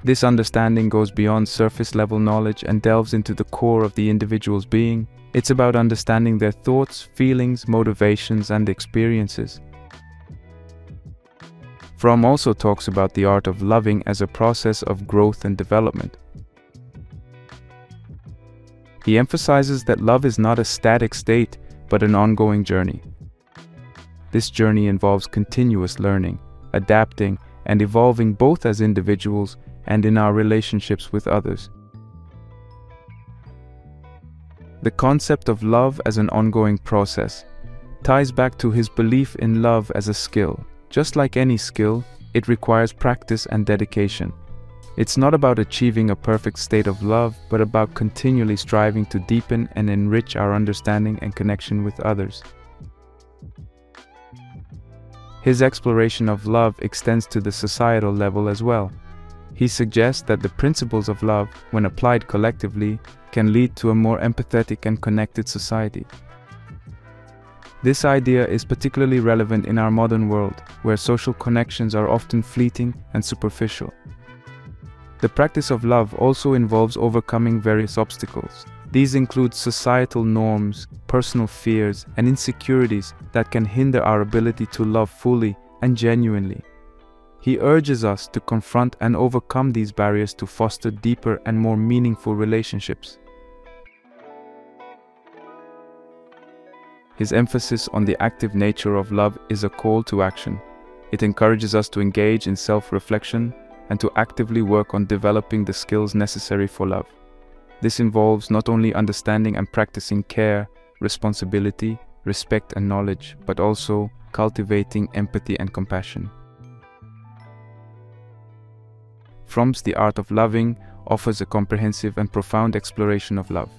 This understanding goes beyond surface-level knowledge and delves into the core of the individual's being. It's about understanding their thoughts, feelings, motivations, and experiences. Fromm also talks about the art of loving as a process of growth and development. He emphasizes that love is not a static state, but an ongoing journey. This journey involves continuous learning, adapting, and evolving both as individuals and in our relationships with others. The concept of love as an ongoing process ties back to his belief in love as a skill. Just like any skill, it requires practice and dedication. It's not about achieving a perfect state of love, but about continually striving to deepen and enrich our understanding and connection with others. His exploration of love extends to the societal level as well. He suggests that the principles of love, when applied collectively, can lead to a more empathetic and connected society. This idea is particularly relevant in our modern world, where social connections are often fleeting and superficial. The practice of love also involves overcoming various obstacles. These include societal norms, personal fears, and insecurities that can hinder our ability to love fully and genuinely. He urges us to confront and overcome these barriers to foster deeper and more meaningful relationships. His emphasis on the active nature of love is a call to action. It encourages us to engage in self-reflection, and to actively work on developing the skills necessary for love. This involves not only understanding and practicing care, responsibility, respect and knowledge, but also cultivating empathy and compassion. Fromm's The Art of Loving offers a comprehensive and profound exploration of love.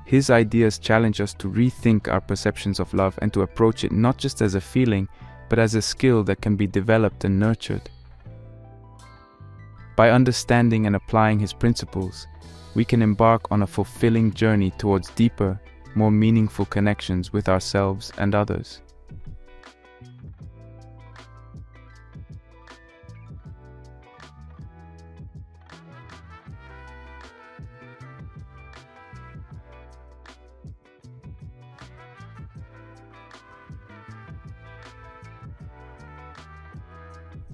His ideas challenge us to rethink our perceptions of love and to approach it not just as a feeling, but as a skill that can be developed and nurtured. By understanding and applying his principles, we can embark on a fulfilling journey towards deeper, more meaningful connections with ourselves and others.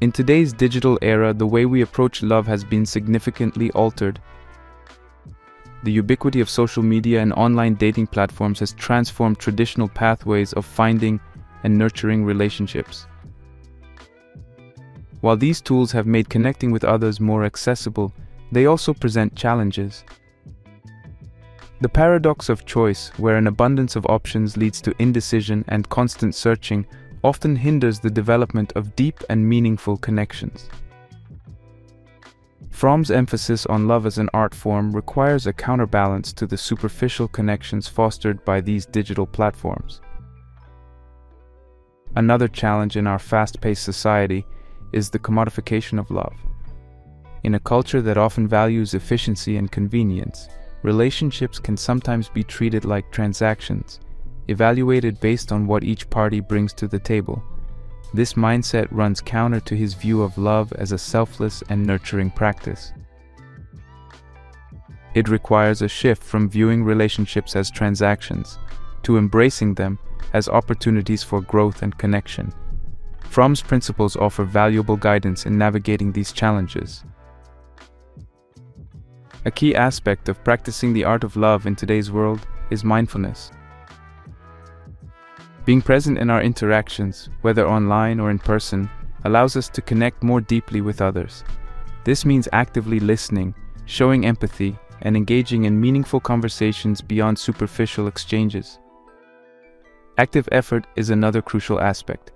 In today's digital era, the way we approach love has been significantly altered. The ubiquity of social media and online dating platforms has transformed traditional pathways of finding and nurturing relationships. While these tools have made connecting with others more accessible, they also present challenges. The paradox of choice, where an abundance of options leads to indecision and constant searching, often hinders the development of deep and meaningful connections. Fromm's emphasis on love as an art form requires a counterbalance to the superficial connections fostered by these digital platforms. Another challenge in our fast-paced society is the commodification of love. In a culture that often values efficiency and convenience, relationships can sometimes be treated like transactions, evaluated based on what each party brings to the table. This mindset runs counter to his view of love as a selfless and nurturing practice. It requires a shift from viewing relationships as transactions to embracing them as opportunities for growth and connection. Fromm's principles offer valuable guidance in navigating these challenges. A key aspect of practicing the art of love in today's world is mindfulness. Being present in our interactions, whether online or in person, allows us to connect more deeply with others. This means actively listening, showing empathy, and engaging in meaningful conversations beyond superficial exchanges. Active effort is another crucial aspect.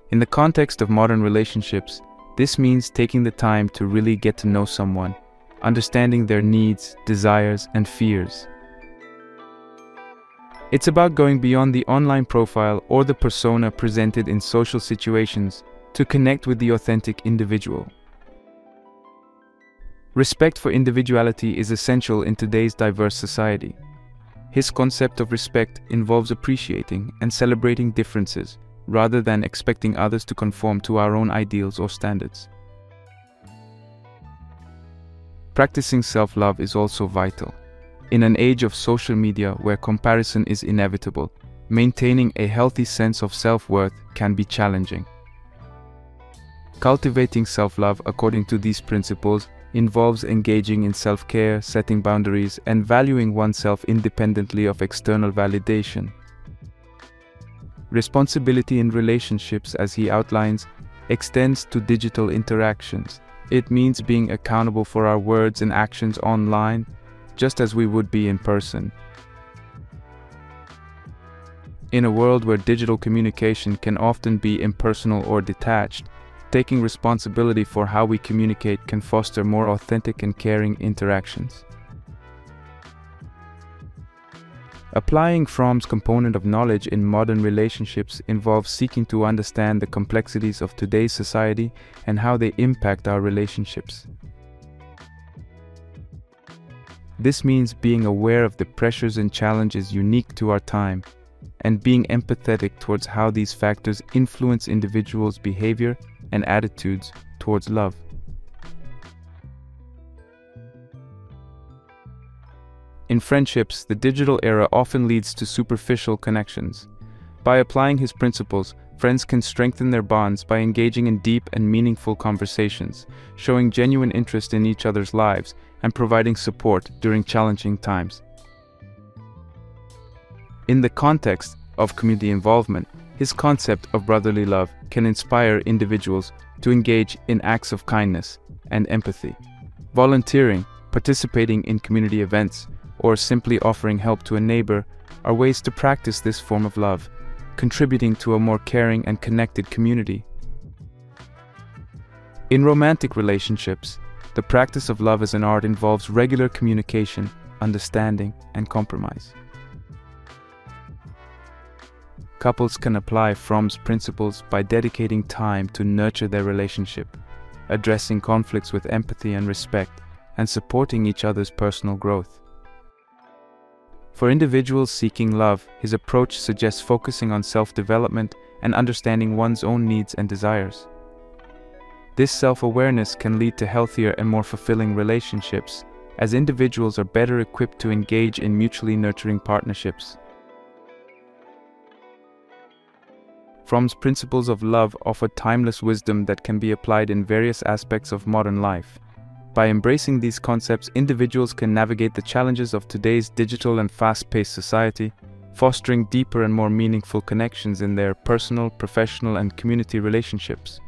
In the context of modern relationships, this means taking the time to really get to know someone, understanding their needs, desires, and fears. It's about going beyond the online profile or the persona presented in social situations to connect with the authentic individual. Respect for individuality is essential in today's diverse society. His concept of respect involves appreciating and celebrating differences rather than expecting others to conform to our own ideals or standards. Practicing self-love is also vital. In an age of social media where comparison is inevitable, maintaining a healthy sense of self-worth can be challenging. Cultivating self-love according to these principles involves engaging in self-care, setting boundaries, and valuing oneself independently of external validation. Responsibility in relationships, as he outlines, extends to digital interactions. It means being accountable for our words and actions online, just as we would be in person. In a world where digital communication can often be impersonal or detached, taking responsibility for how we communicate can foster more authentic and caring interactions. Applying Fromm's component of knowledge in modern relationships involves seeking to understand the complexities of today's society and how they impact our relationships. This means being aware of the pressures and challenges unique to our time, and being empathetic towards how these factors influence individuals' behavior and attitudes towards love. In friendships, the digital era often leads to superficial connections. By applying his principles, friends can strengthen their bonds by engaging in deep and meaningful conversations, showing genuine interest in each other's lives, and providing support during challenging times. In the context of community involvement, his concept of brotherly love can inspire individuals to engage in acts of kindness, and empathy. Volunteering, participating in community events, or simply offering help to a neighbor are ways to practice this form of love, contributing to a more caring and connected community. In romantic relationships, the practice of love as an art involves regular communication, understanding, and compromise. Couples can apply Fromm's principles by dedicating time to nurture their relationship, addressing conflicts with empathy and respect, and supporting each other's personal growth. For individuals seeking love, his approach suggests focusing on self-development and understanding one's own needs and desires. This self-awareness can lead to healthier and more fulfilling relationships, as individuals are better equipped to engage in mutually nurturing partnerships. Fromm's principles of love offer timeless wisdom that can be applied in various aspects of modern life. By embracing these concepts, individuals can navigate the challenges of today's digital and fast-paced society, fostering deeper and more meaningful connections in their personal, professional, and community relationships.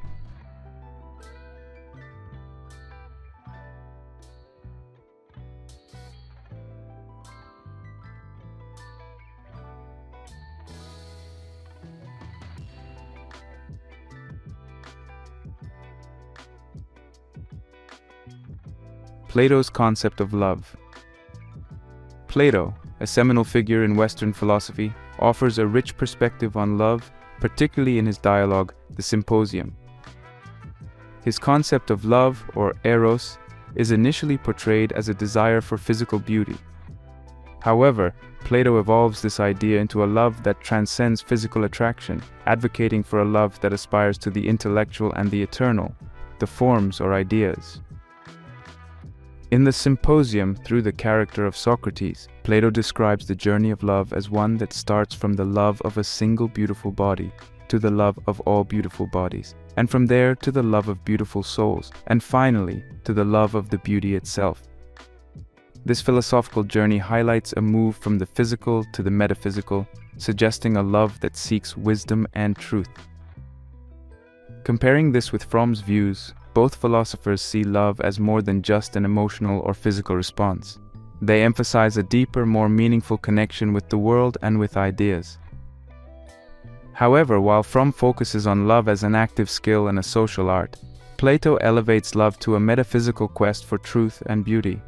Plato's concept of love. Plato, a seminal figure in Western philosophy, offers a rich perspective on love, particularly in his dialogue, The Symposium. His concept of love, or eros, is initially portrayed as a desire for physical beauty. However, Plato evolves this idea into a love that transcends physical attraction, advocating for a love that aspires to the intellectual and the eternal, the forms or ideas. In the Symposium, through the character of Socrates, Plato describes the journey of love as one that starts from the love of a single beautiful body to the love of all beautiful bodies, and from there to the love of beautiful souls, and finally to the love of the beauty itself. This philosophical journey highlights a move from the physical to the metaphysical, suggesting a love that seeks wisdom and truth. Comparing this with Fromm's views, both philosophers see love as more than just an emotional or physical response. They emphasize a deeper, more meaningful connection with the world and with ideas. However, while Fromm focuses on love as an active skill and a social art, Plato elevates love to a metaphysical quest for truth and beauty.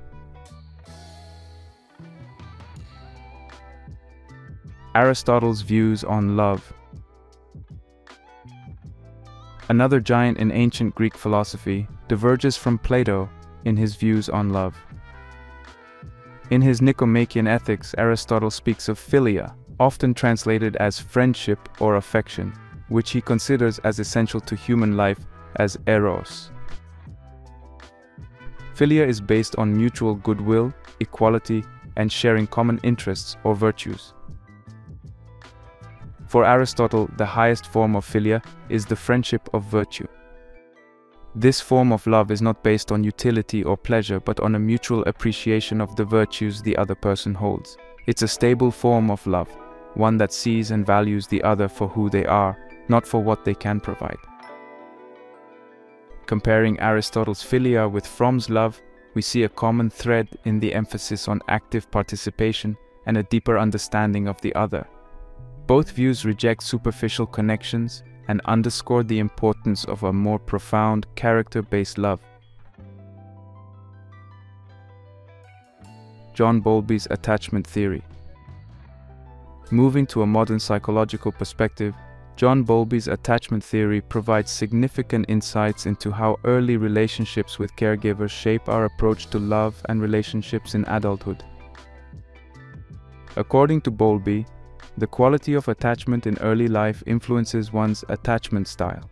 Aristotle's views on love. Another giant in ancient Greek philosophy diverges from Plato in his views on love. In his Nicomachean Ethics, Aristotle speaks of philia, often translated as friendship or affection, which he considers as essential to human life as eros. Philia is based on mutual goodwill, equality, and sharing common interests or virtues. For Aristotle, the highest form of philia is the friendship of virtue. This form of love is not based on utility or pleasure, but on a mutual appreciation of the virtues the other person holds. It's a stable form of love, one that sees and values the other for who they are, not for what they can provide. Comparing Aristotle's philia with Fromm's love, we see a common thread in the emphasis on active participation and a deeper understanding of the other. Both views reject superficial connections and underscore the importance of a more profound, character-based love. John Bowlby's attachment theory. Moving to a modern psychological perspective, John Bowlby's attachment theory provides significant insights into how early relationships with caregivers shape our approach to love and relationships in adulthood. According to Bowlby, the quality of attachment in early life influences one's attachment style,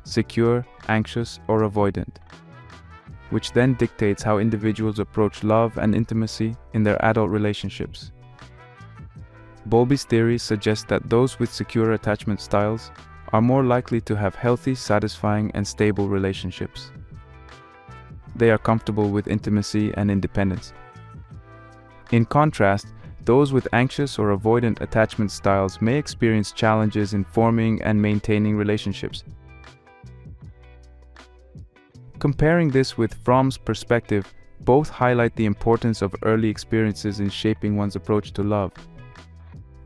secure, anxious, or avoidant, which then dictates how individuals approach love and intimacy in their adult relationships. Bowlby's theory suggests that those with secure attachment styles are more likely to have healthy, satisfying, and stable relationships. They are comfortable with intimacy and independence. In contrast, those with anxious or avoidant attachment styles may experience challenges in forming and maintaining relationships. Comparing this with Fromm's perspective, both highlight the importance of early experiences in shaping one's approach to love.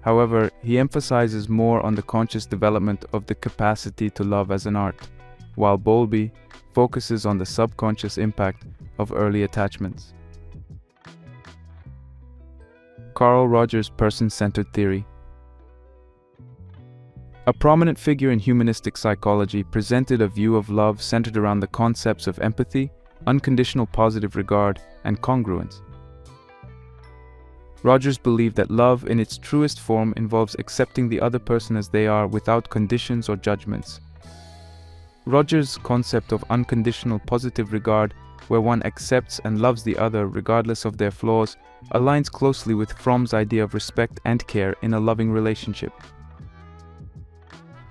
However, he emphasizes more on the conscious development of the capacity to love as an art, while Bowlby focuses on the subconscious impact of early attachments. Carl Rogers' person-centered theory. A prominent figure in humanistic psychology presented a view of love centered around the concepts of empathy, unconditional positive regard, and congruence. Rogers believed that love in its truest form involves accepting the other person as they are without conditions or judgments. Rogers' concept of unconditional positive regard, where one accepts and loves the other regardless of their flaws, aligns closely with Fromm's idea of respect and care in a loving relationship.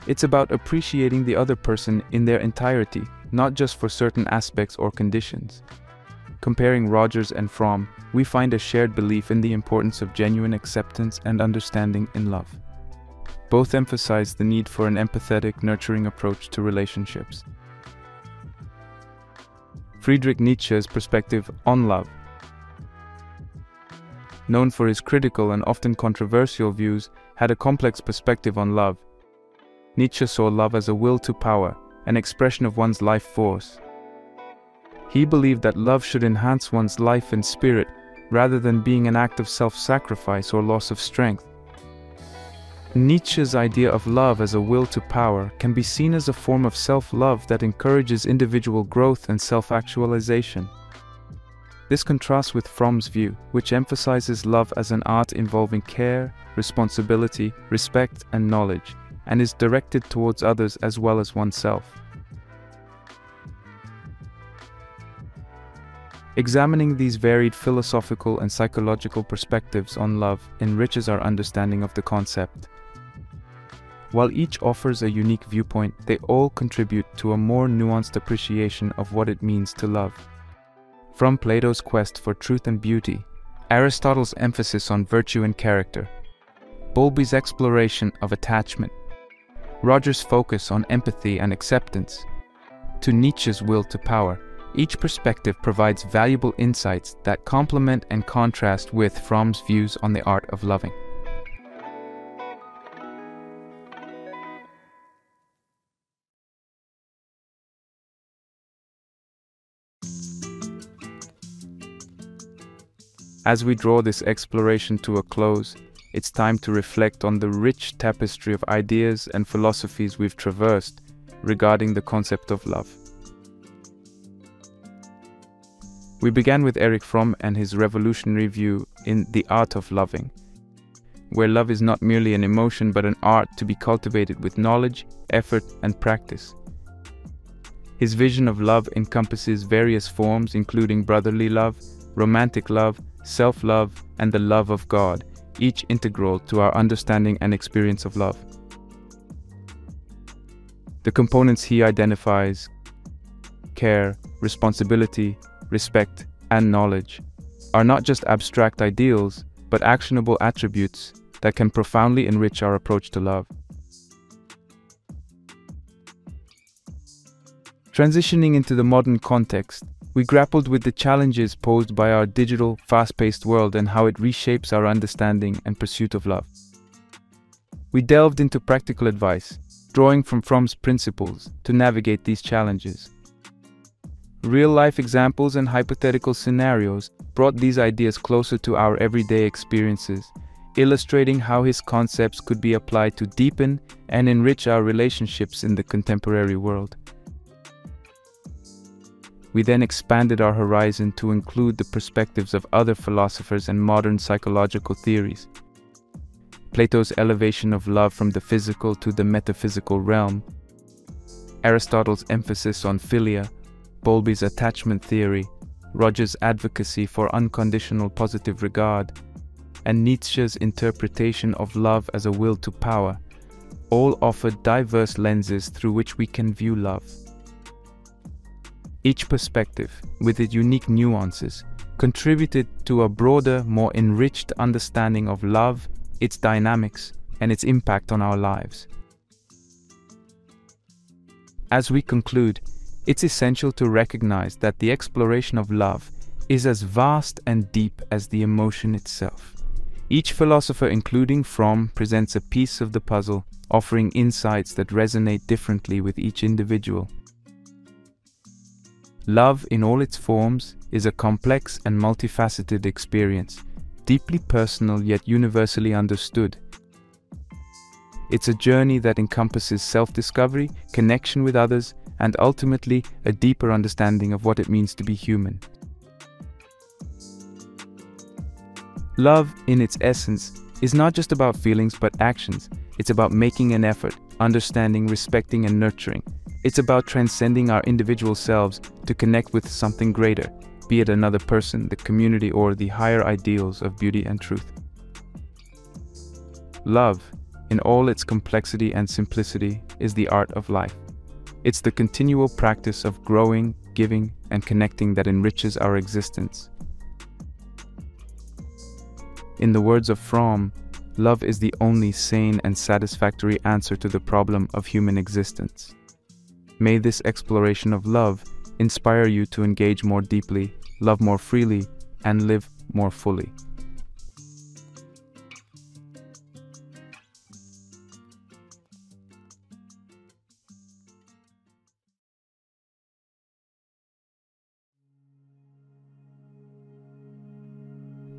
It's about appreciating the other person in their entirety, not just for certain aspects or conditions. Comparing Rogers and Fromm, we find a shared belief in the importance of genuine acceptance and understanding in love. Both emphasize the need for an empathetic, nurturing approach to relationships. Friedrich Nietzsche's perspective on love. Known for his critical and often controversial views, had a complex perspective on love. Nietzsche saw love as a will to power, an expression of one's life force. He believed that love should enhance one's life and spirit, rather than being an act of self-sacrifice or loss of strength. Nietzsche's idea of love as a will to power can be seen as a form of self-love that encourages individual growth and self-actualization. This contrasts with Fromm's view, which emphasizes love as an art involving care, responsibility, respect, and knowledge, and is directed towards others as well as oneself. Examining these varied philosophical and psychological perspectives on love enriches our understanding of the concept. While each offers a unique viewpoint, they all contribute to a more nuanced appreciation of what it means to love. From Plato's quest for truth and beauty, Aristotle's emphasis on virtue and character, Bowlby's exploration of attachment, Rogers' focus on empathy and acceptance, to Nietzsche's will to power, each perspective provides valuable insights that complement and contrast with Fromm's views on the art of loving. As we draw this exploration to a close, it's time to reflect on the rich tapestry of ideas and philosophies we've traversed regarding the concept of love. We began with Erich Fromm and his revolutionary view in The Art of Loving, where love is not merely an emotion but an art to be cultivated with knowledge, effort, and practice. His vision of love encompasses various forms including brotherly love, romantic love, self-love, and the love of God, each integral to our understanding and experience of love. The components he identifies, care, responsibility, respect, and knowledge, are not just abstract ideals, but actionable attributes that can profoundly enrich our approach to love. Transitioning into the modern context, we grappled with the challenges posed by our digital, fast-paced world and how it reshapes our understanding and pursuit of love. We delved into practical advice, drawing from Fromm's principles to navigate these challenges. Real-life examples and hypothetical scenarios brought these ideas closer to our everyday experiences, illustrating how his concepts could be applied to deepen and enrich our relationships in the contemporary world. We then expanded our horizon to include the perspectives of other philosophers and modern psychological theories. Plato's elevation of love from the physical to the metaphysical realm, Aristotle's emphasis on philia, Bowlby's attachment theory, Rogers' advocacy for unconditional positive regard, and Nietzsche's interpretation of love as a will to power, all offered diverse lenses through which we can view love. Each perspective, with its unique nuances, contributed to a broader, more enriched understanding of love, its dynamics, and its impact on our lives. As we conclude, It's essential to recognize that the exploration of love is as vast and deep as the emotion itself. Each philosopher, including Fromm, presents a piece of the puzzle, offering insights that resonate differently with each individual. Love, in all its forms, is a complex and multifaceted experience, deeply personal yet universally understood. It's a journey that encompasses self-discovery, connection with others, and ultimately a deeper understanding of what it means to be human. Love, in its essence, is not just about feelings but actions. It's about making an effort, understanding, respecting, and nurturing. It's about transcending our individual selves to connect with something greater, be it another person, the community, or the higher ideals of beauty and truth. Love, in all its complexity and simplicity, is the art of life. It's the continual practice of growing, giving, and connecting that enriches our existence. In the words of Fromm, love is the only sane and satisfactory answer to the problem of human existence. May this exploration of love inspire you to engage more deeply, love more freely, and live more fully.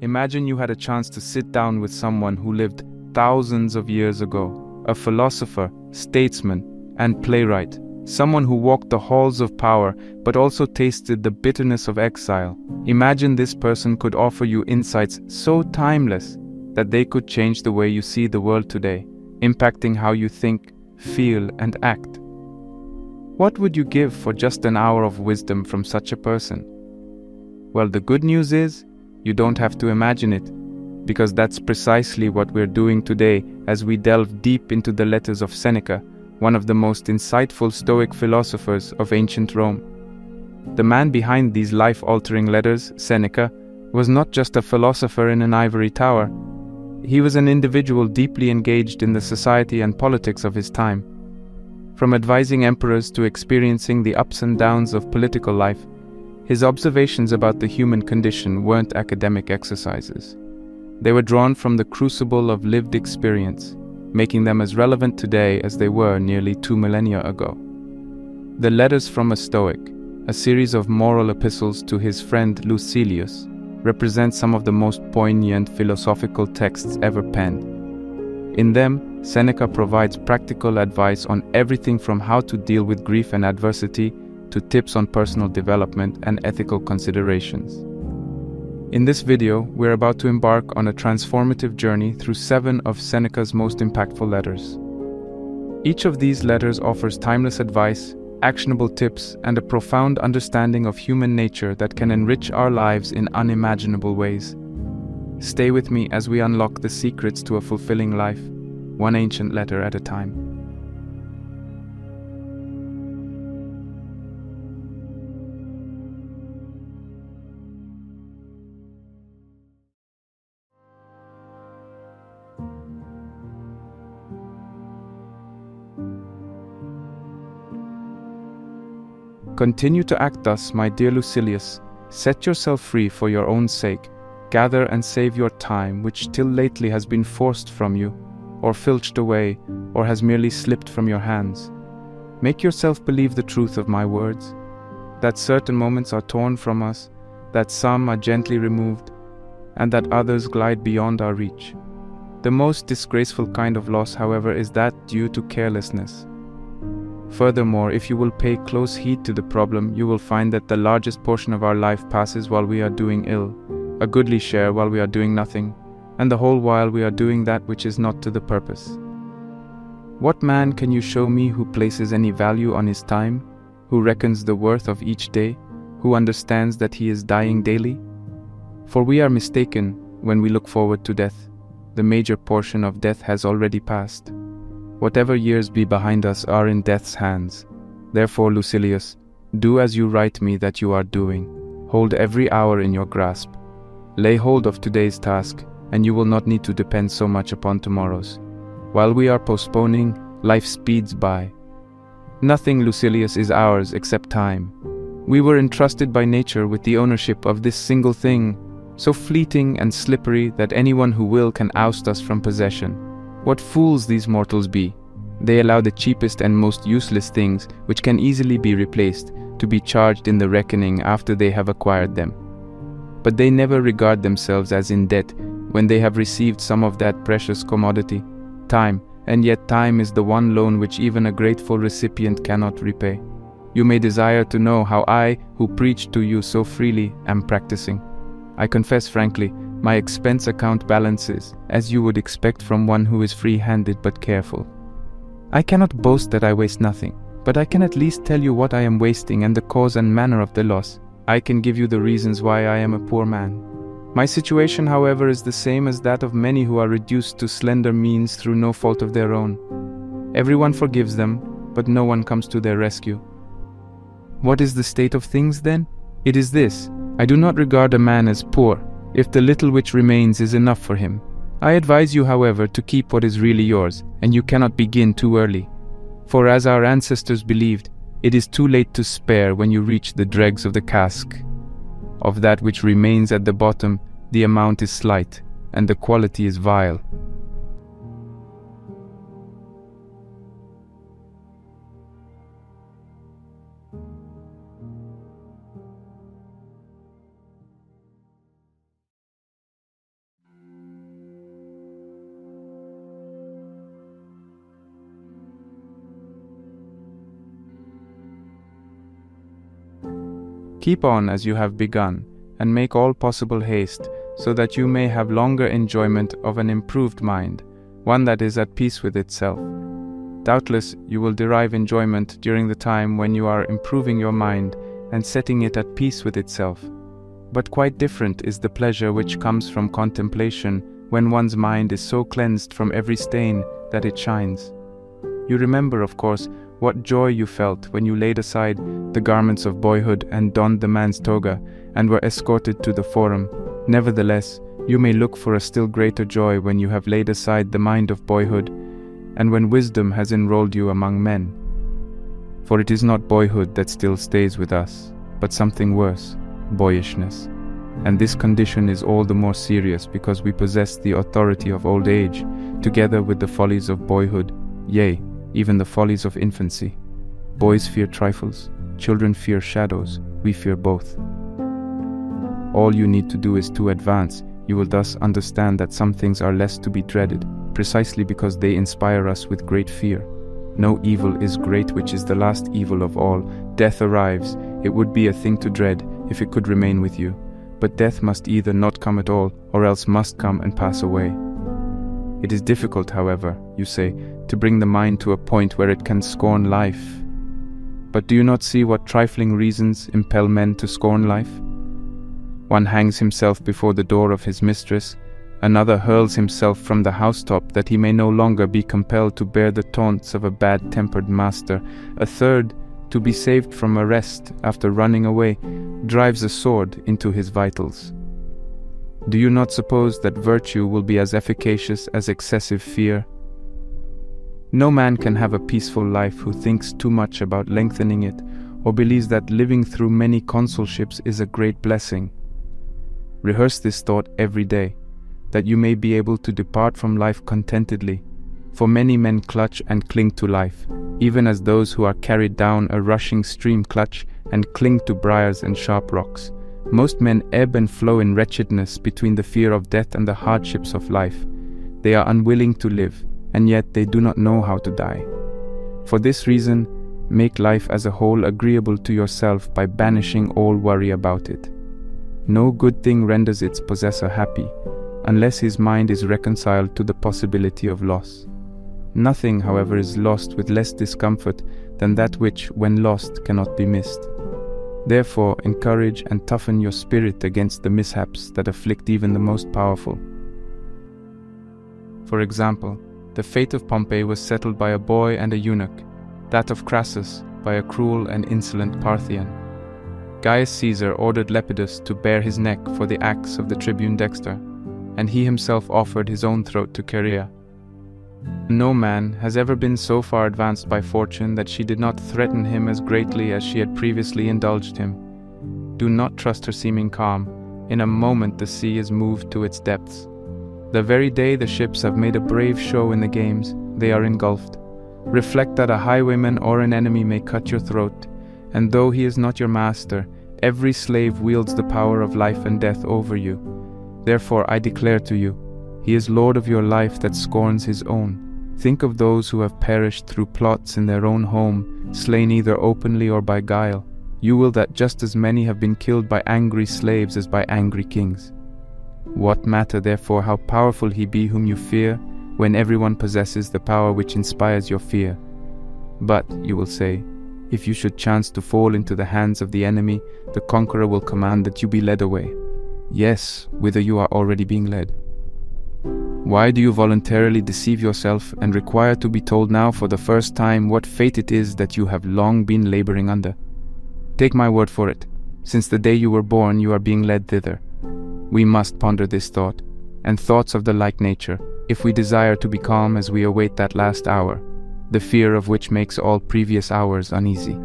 Imagine you had a chance to sit down with someone who lived thousands of years ago, a philosopher, statesman, and playwright, someone who walked the halls of power but also tasted the bitterness of exile. Imagine this person could offer you insights so timeless that they could change the way you see the world today, impacting how you think, feel, and act. What would you give for just an hour of wisdom from such a person? Well, the good news is, you don't have to imagine it, because that's precisely what we're doing today as we delve deep into the letters of Seneca, one of the most insightful Stoic philosophers of ancient Rome. The man behind these life-altering letters, Seneca, was not just a philosopher in an ivory tower. He was an individual deeply engaged in the society and politics of his time. From advising emperors to experiencing the ups and downs of political life, his observations about the human condition weren't academic exercises. They were drawn from the crucible of lived experience, making them as relevant today as they were nearly 2 millennia ago. The Letters from a Stoic, a series of moral epistles to his friend Lucilius, represent some of the most poignant philosophical texts ever penned. In them, Seneca provides practical advice on everything from how to deal with grief and adversity to tips on personal development and ethical considerations. In this video, we're about to embark on a transformative journey through 7 of Seneca's most impactful letters. Each of these letters offers timeless advice, actionable tips, and a profound understanding of human nature that can enrich our lives in unimaginable ways. Stay with me as we unlock the secrets to a fulfilling life, one ancient letter at a time. Continue to act thus, my dear Lucilius. Set yourself free for your own sake. Gather and save your time, which till lately has been forced from you, or filched away, or has merely slipped from your hands. Make yourself believe the truth of my words, that certain moments are torn from us, that some are gently removed, and that others glide beyond our reach. The most disgraceful kind of loss, however, is that due to carelessness. Furthermore, if you will pay close heed to the problem, you will find that the largest portion of our life passes while we are doing ill, a goodly share while we are doing nothing, and the whole while we are doing that which is not to the purpose. What man can you show me who places any value on his time, who reckons the worth of each day, who understands that he is dying daily? For we are mistaken when we look forward to death. The major portion of death has already passed. Whatever years be behind us are in death's hands. Therefore, Lucilius, do as you write me that you are doing. Hold every hour in your grasp. Lay hold of today's task, and you will not need to depend so much upon tomorrow's. While we are postponing, life speeds by. Nothing, Lucilius, is ours except time. We were entrusted by nature with the ownership of this single thing, so fleeting and slippery that anyone who will can oust us from possession. What fools these mortals be! They allow the cheapest and most useless things, which can easily be replaced, to be charged in the reckoning after they have acquired them. But they never regard themselves as in debt when they have received some of that precious commodity, time, and yet time is the one loan which even a grateful recipient cannot repay. You may desire to know how I, who preach to you so freely, am practicing. I confess frankly, my expense account balances, as you would expect from one who is free-handed but careful. I cannot boast that I waste nothing, but I can at least tell you what I am wasting and the cause and manner of the loss. I can give you the reasons why I am a poor man. My situation, however, is the same as that of many who are reduced to slender means through no fault of their own. Everyone forgives them, but no one comes to their rescue. What is the state of things, then? It is this: I do not regard a man as poor, if the little which remains is enough for him. I advise you, however, to keep what is really yours, and you cannot begin too early. For as our ancestors believed, it is too late to spare when you reach the dregs of the cask. Of that which remains at the bottom, the amount is slight, and the quality is vile. Keep on as you have begun, and make all possible haste, so that you may have longer enjoyment of an improved mind, one that is at peace with itself. Doubtless you will derive enjoyment during the time when you are improving your mind and setting it at peace with itself. But quite different is the pleasure which comes from contemplation when one's mind is so cleansed from every stain that it shines. You remember, of course, what joy you felt when you laid aside the garments of boyhood and donned the man's toga and were escorted to the forum. Nevertheless, you may look for a still greater joy when you have laid aside the mind of boyhood and when wisdom has enrolled you among men. For it is not boyhood that still stays with us, but something worse, boyishness. And this condition is all the more serious because we possess the authority of old age, together with the follies of boyhood, yea, even the follies of infancy. Boys fear trifles, children fear shadows, we fear both. All you need to do is to advance. You will thus understand that some things are less to be dreaded, precisely because they inspire us with great fear. No evil is great which is the last evil of all. Death arrives. It would be a thing to dread if it could remain with you. But death must either not come at all, or else must come and pass away. It is difficult, however, you say, to bring the mind to a point where it can scorn life. But do you not see what trifling reasons impel men to scorn life? One hangs himself before the door of his mistress, another hurls himself from the housetop that he may no longer be compelled to bear the taunts of a bad-tempered master, a third, to be saved from arrest after running away, drives a sword into his vitals. Do you not suppose that virtue will be as efficacious as excessive fear? No man can have a peaceful life who thinks too much about lengthening it, or believes that living through many consulships is a great blessing. Rehearse this thought every day, that you may be able to depart from life contentedly, for many men clutch and cling to life, even as those who are carried down a rushing stream clutch and cling to briars and sharp rocks. Most men ebb and flow in wretchedness between the fear of death and the hardships of life. They are unwilling to live, and yet they do not know how to die. For this reason, make life as a whole agreeable to yourself by banishing all worry about it. No good thing renders its possessor happy, unless his mind is reconciled to the possibility of loss. Nothing, however, is lost with less discomfort than that which, when lost, cannot be missed. Therefore, encourage and toughen your spirit against the mishaps that afflict even the most powerful. For example, the fate of Pompey was settled by a boy and a eunuch, that of Crassus by a cruel and insolent Parthian. Gaius Caesar ordered Lepidus to bare his neck for the acts of the tribune Dexter, and he himself offered his own throat to Chaerea. No man has ever been so far advanced by fortune that she did not threaten him as greatly as she had previously indulged him. Do not trust her seeming calm. In a moment the sea is moved to its depths. The very day the ships have made a brave show in the games, they are engulfed. Reflect that a highwayman or an enemy may cut your throat, and though he is not your master, every slave wields the power of life and death over you. Therefore I declare to you, he is Lord of your life that scorns his own. Think of those who have perished through plots in their own home, slain either openly or by guile. You will that just as many have been killed by angry slaves as by angry kings. What matter therefore how powerful he be whom you fear, when everyone possesses the power which inspires your fear? But, you will say, if you should chance to fall into the hands of the enemy, the conqueror will command that you be led away. Yes, whither you are already being led. Why do you voluntarily deceive yourself and require to be told now for the first time what fate it is that you have long been laboring under? Take my word for it, since the day you were born you are being led thither. We must ponder this thought, and thoughts of the like nature, if we desire to be calm as we await that last hour, the fear of which makes all previous hours uneasy.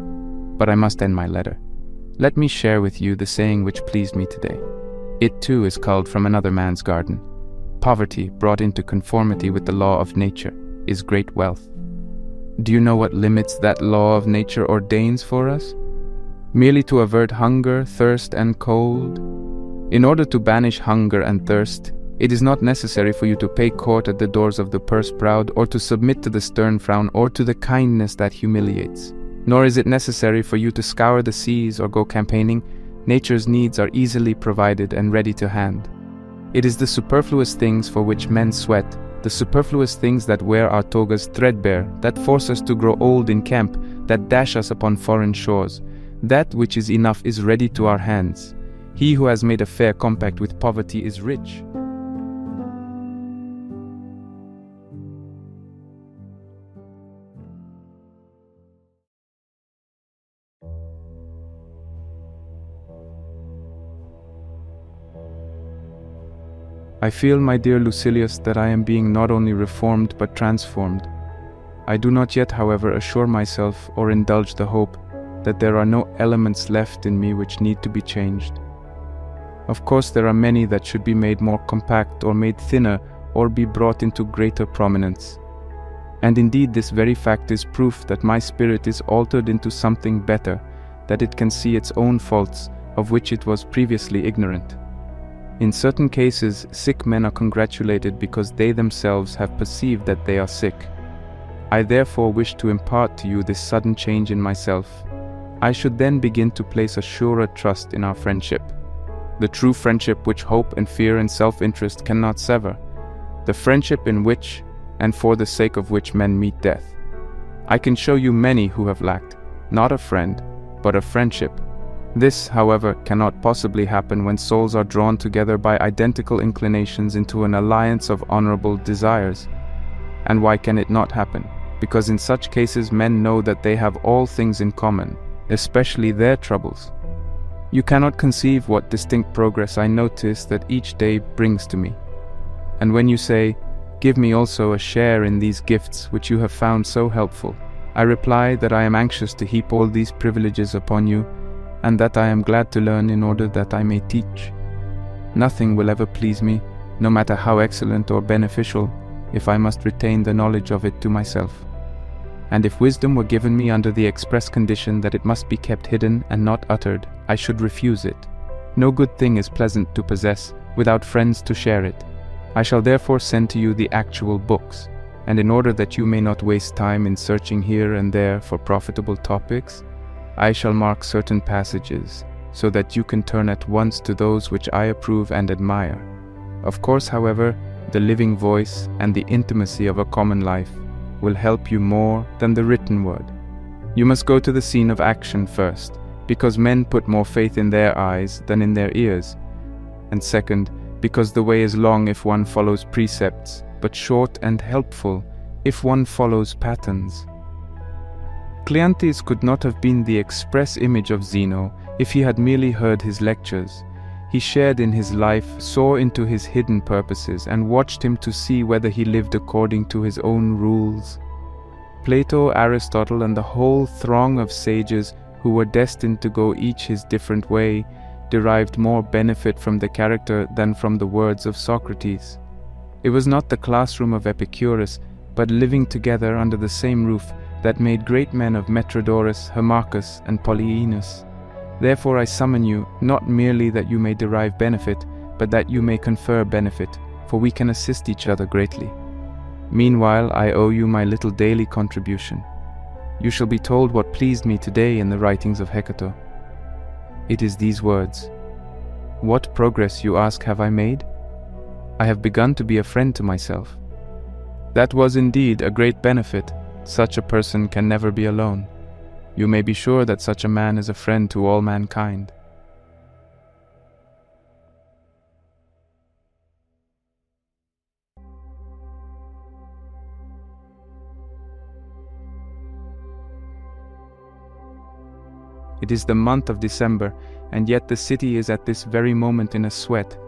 But I must end my letter. Let me share with you the saying which pleased me today. It too is culled from another man's garden. Poverty, brought into conformity with the law of nature, is great wealth. Do you know what limits that law of nature ordains for us? Merely to avert hunger, thirst, and cold. In order to banish hunger and thirst, it is not necessary for you to pay court at the doors of the purse-proud, or to submit to the stern frown, or to the kindness that humiliates. Nor is it necessary for you to scour the seas or go campaigning. Nature's needs are easily provided and ready to hand. It is the superfluous things for which men sweat, the superfluous things that wear our togas threadbare, that force us to grow old in camp, that dash us upon foreign shores. That which is enough is ready to our hands. He who has made a fair compact with poverty is rich. I feel, my dear Lucilius, that I am being not only reformed but transformed. I do not yet, however, assure myself or indulge the hope that there are no elements left in me which need to be changed. Of course, there are many that should be made more compact or made thinner or be brought into greater prominence. And indeed, this very fact is proof that my spirit is altered into something better, that it can see its own faults, of which it was previously ignorant. In certain cases, sick men are congratulated because they themselves have perceived that they are sick. I therefore wish to impart to you this sudden change in myself. I should then begin to place a surer trust in our friendship. The true friendship which hope and fear and self-interest cannot sever. The friendship in which, and for the sake of which men meet death. I can show you many who have lacked, not a friend, but a friendship. This, however, cannot possibly happen when souls are drawn together by identical inclinations into an alliance of honorable desires. And why can it not happen? Because in such cases men know that they have all things in common, especially their troubles. You cannot conceive what distinct progress I notice that each day brings to me. And when you say, "Give me also a share in these gifts which you have found so helpful," I reply that I am anxious to heap all these privileges upon you, and that I am glad to learn in order that I may teach. Nothing will ever please me, no matter how excellent or beneficial, if I must retain the knowledge of it to myself. And if wisdom were given me under the express condition that it must be kept hidden and not uttered, I should refuse it. No good thing is pleasant to possess, without friends to share it. I shall therefore send to you the actual books, and in order that you may not waste time in searching here and there for profitable topics, I shall mark certain passages, so that you can turn at once to those which I approve and admire. Of course, however, the living voice and the intimacy of a common life will help you more than the written word. You must go to the scene of action first, because men put more faith in their eyes than in their ears, and second, because the way is long if one follows precepts, but short and helpful if one follows patterns. Cleanthes could not have been the express image of Zeno if he had merely heard his lectures. He shared in his life, saw into his hidden purposes, and watched him to see whether he lived according to his own rules. Plato, Aristotle, and the whole throng of sages who were destined to go each his different way derived more benefit from the character than from the words of Socrates. It was not the classroom of Epicurus, but living together under the same roof that made great men of Metrodorus, Hermachus, and Polyaenus. Therefore I summon you, not merely that you may derive benefit, but that you may confer benefit, for we can assist each other greatly. Meanwhile, I owe you my little daily contribution. You shall be told what pleased me today in the writings of Hecato. It is these words: "What progress, you ask, have I made? I have begun to be a friend to myself." That was indeed a great benefit. Such a person can never be alone. You may be sure that such a man is a friend to all mankind. It is the month of December, and yet the city is at this very moment in a sweat.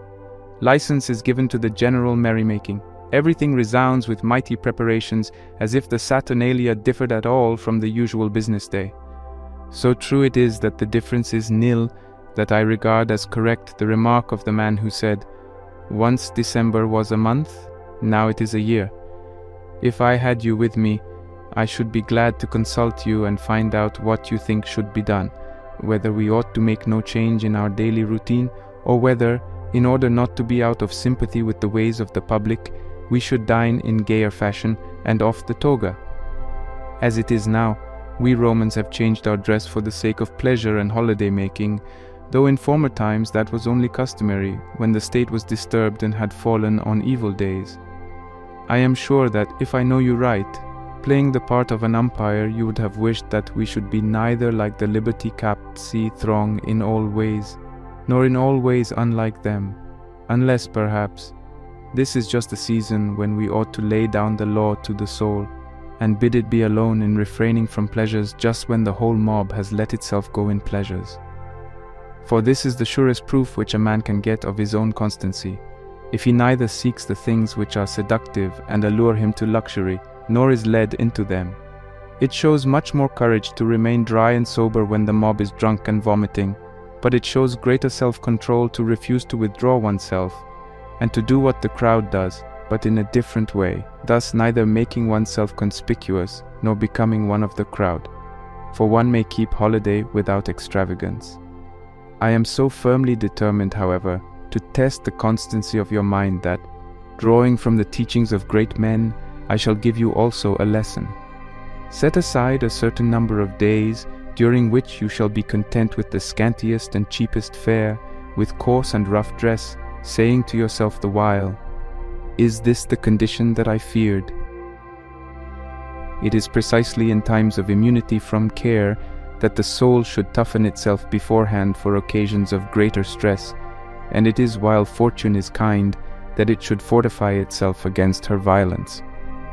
License is given to the general merrymaking. Everything resounds with mighty preparations, as if the Saturnalia differed at all from the usual business day. So true it is that the difference is nil, that I regard as correct the remark of the man who said, "Once December was a month, now it is a year." If I had you with me, I should be glad to consult you and find out what you think should be done, whether we ought to make no change in our daily routine, or whether, in order not to be out of sympathy with the ways of the public, we should dine in gayer fashion and off the toga. As it is now, we Romans have changed our dress for the sake of pleasure and holiday making, though in former times that was only customary, when the state was disturbed and had fallen on evil days. I am sure that, if I know you right, playing the part of an umpire, you would have wished that we should be neither like the liberty-capped sea throng in all ways, nor in all ways unlike them, unless, perhaps, this is just a season when we ought to lay down the law to the soul, and bid it be alone in refraining from pleasures just when the whole mob has let itself go in pleasures. For this is the surest proof which a man can get of his own constancy, if he neither seeks the things which are seductive and allure him to luxury, nor is led into them. It shows much more courage to remain dry and sober when the mob is drunk and vomiting, but it shows greater self-control to refuse to withdraw oneself, and to do what the crowd does, but in a different way, thus neither making oneself conspicuous, nor becoming one of the crowd. For one may keep holiday without extravagance. I am so firmly determined, however, to test the constancy of your mind that, drawing from the teachings of great men, I shall give you also a lesson. Set aside a certain number of days, during which you shall be content with the scantiest and cheapest fare, with coarse and rough dress, saying to yourself the while, "Is this the condition that I feared?" It is precisely in times of immunity from care that the soul should toughen itself beforehand for occasions of greater stress, and it is while fortune is kind that it should fortify itself against her violence.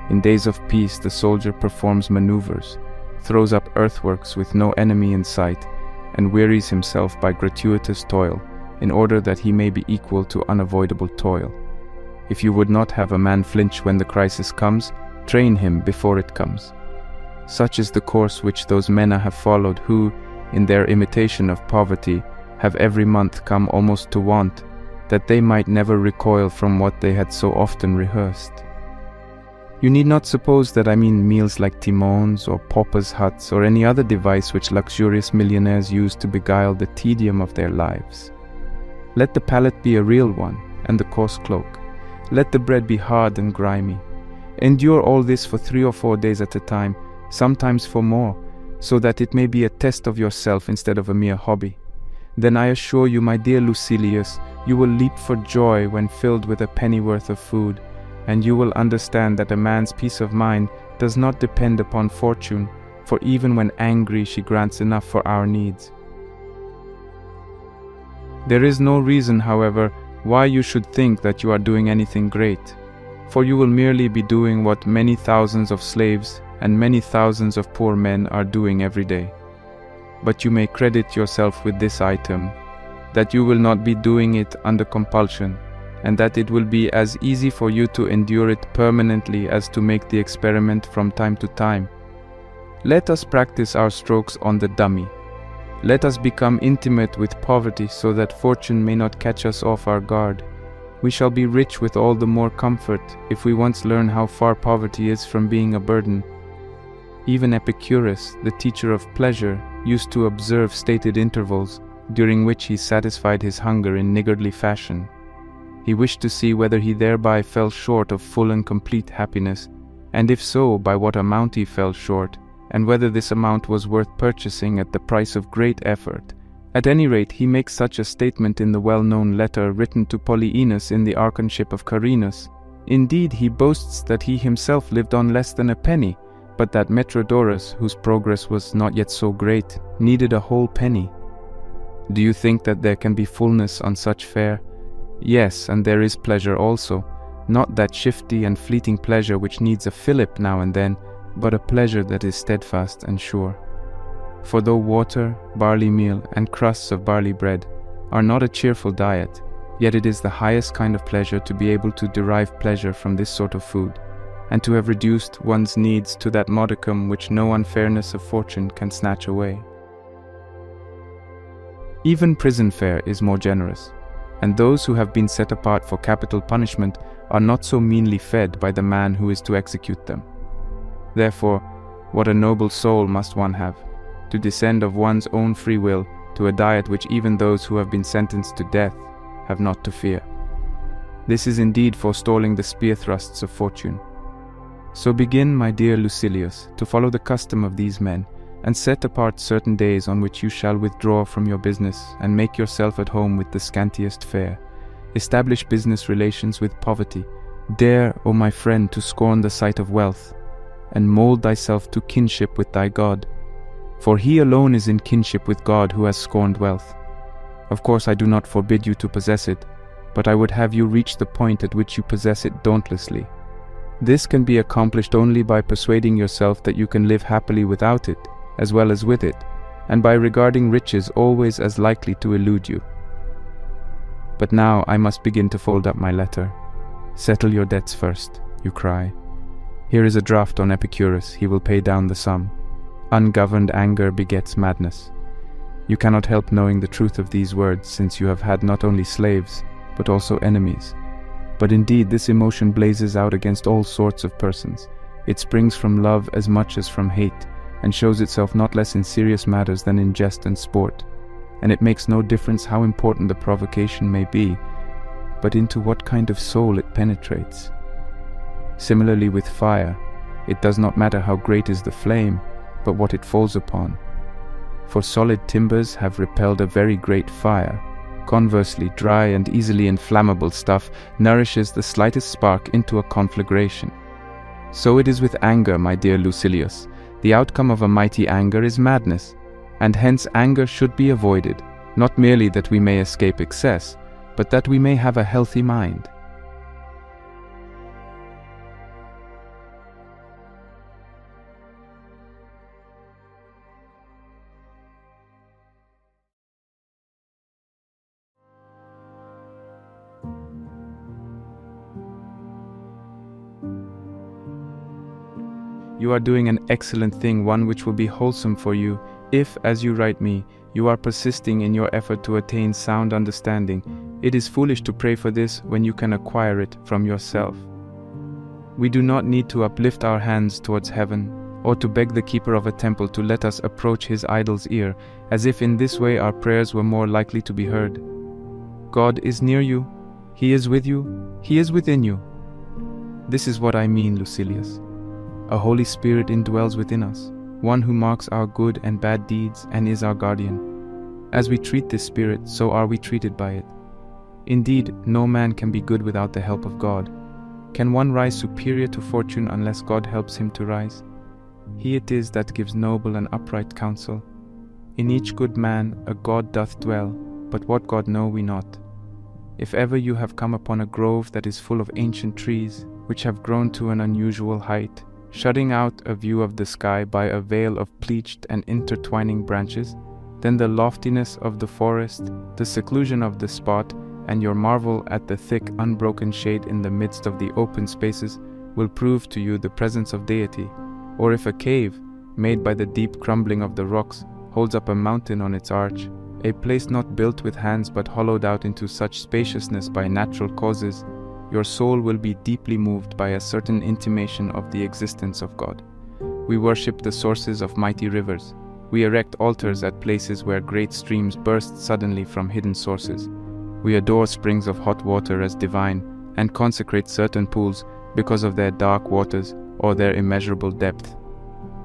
In days of peace the soldier performs maneuvers, throws up earthworks with no enemy in sight, and wearies himself by gratuitous toil, in order that he may be equal to unavoidable toil. If you would not have a man flinch when the crisis comes, train him before it comes. Such is the course which those men have followed who, in their imitation of poverty, have every month come almost to want, that they might never recoil from what they had so often rehearsed. You need not suppose that I mean meals like timons or paupers' huts or any other device which luxurious millionaires use to beguile the tedium of their lives. Let the pallet be a real one, and the coarse cloak. Let the bread be hard and grimy. Endure all this for 3 or 4 days at a time, sometimes for more, so that it may be a test of yourself instead of a mere hobby. Then I assure you, my dear Lucilius, you will leap for joy when filled with a pennyworth of food, and you will understand that a man's peace of mind does not depend upon fortune, for even when angry she grants enough for our needs. There is no reason, however, why you should think that you are doing anything great, for you will merely be doing what many thousands of slaves and many thousands of poor men are doing every day. But you may credit yourself with this item: that you will not be doing it under compulsion, and that it will be as easy for you to endure it permanently as to make the experiment from time to time. Let us practice our strokes on the dummy. Let us become intimate with poverty so that fortune may not catch us off our guard. We shall be rich with all the more comfort if we once learn how far poverty is from being a burden. Even Epicurus, the teacher of pleasure, used to observe stated intervals, during which he satisfied his hunger in niggardly fashion. He wished to see whether he thereby fell short of full and complete happiness, and if so, by what amount he fell short, and whether this amount was worth purchasing at the price of great effort. At any rate, he makes such a statement in the well-known letter written to Polyaenus in the archonship of Carinus. Indeed, he boasts that he himself lived on less than a penny, but that Metrodorus, whose progress was not yet so great, needed a whole penny. Do you think that there can be fullness on such fare? Yes, and there is pleasure also, not that shifty and fleeting pleasure which needs a fillip now and then, but a pleasure that is steadfast and sure. For though water, barley meal, and crusts of barley bread are not a cheerful diet, yet it is the highest kind of pleasure to be able to derive pleasure from this sort of food, and to have reduced one's needs to that modicum which no unfairness of fortune can snatch away. Even prison fare is more generous, and those who have been set apart for capital punishment are not so meanly fed by the man who is to execute them. Therefore, what a noble soul must one have, to descend of one's own free will to a diet which even those who have been sentenced to death have not to fear. This is indeed forestalling the spear thrusts of fortune. So begin, my dear Lucilius, to follow the custom of these men, and set apart certain days on which you shall withdraw from your business and make yourself at home with the scantiest fare. Establish business relations with poverty. Dare, O my friend, to scorn the sight of wealth, and mold thyself to kinship with thy God. For he alone is in kinship with God who has scorned wealth. Of course, I do not forbid you to possess it, but I would have you reach the point at which you possess it dauntlessly. This can be accomplished only by persuading yourself that you can live happily without it, as well as with it, and by regarding riches always as likely to elude you. But now I must begin to fold up my letter. Settle your debts first, you cry. Here is a draft on Epicurus, he will pay down the sum. Ungoverned anger begets madness. You cannot help knowing the truth of these words, since you have had not only slaves, but also enemies. But indeed this emotion blazes out against all sorts of persons. It springs from love as much as from hate, and shows itself not less in serious matters than in jest and sport. And it makes no difference how important the provocation may be, but into what kind of soul it penetrates. Similarly with fire, it does not matter how great is the flame, but what it falls upon. For solid timbers have repelled a very great fire. Conversely, dry and easily inflammable stuff nourishes the slightest spark into a conflagration. So it is with anger, my dear Lucilius. The outcome of a mighty anger is madness, and hence anger should be avoided, not merely that we may escape excess, but that we may have a healthy mind. You are doing an excellent thing, one which will be wholesome for you, if, as you write me, you are persisting in your effort to attain sound understanding. It is foolish to pray for this when you can acquire it from yourself. We do not need to uplift our hands towards heaven, or to beg the keeper of a temple to let us approach his idol's ear, as if in this way our prayers were more likely to be heard. God is near you, he is with you, he is within you. This is what I mean, Lucilius. A Holy Spirit indwells within us, one who marks our good and bad deeds and is our guardian. As we treat this Spirit, so are we treated by it. Indeed, no man can be good without the help of God. Can one rise superior to fortune unless God helps him to rise? He it is that gives noble and upright counsel. In each good man a God doth dwell, but what God know we not. If ever you have come upon a grove that is full of ancient trees, which have grown to an unusual height, shutting out a view of the sky by a veil of pleached and intertwining branches, then the loftiness of the forest, the seclusion of the spot, and your marvel at the thick, unbroken shade in the midst of the open spaces will prove to you the presence of deity. Or if a cave, made by the deep crumbling of the rocks, holds up a mountain on its arch, a place not built with hands but hollowed out into such spaciousness by natural causes, your soul will be deeply moved by a certain intimation of the existence of God. We worship the sources of mighty rivers. We erect altars at places where great streams burst suddenly from hidden sources. We adore springs of hot water as divine and consecrate certain pools because of their dark waters or their immeasurable depth.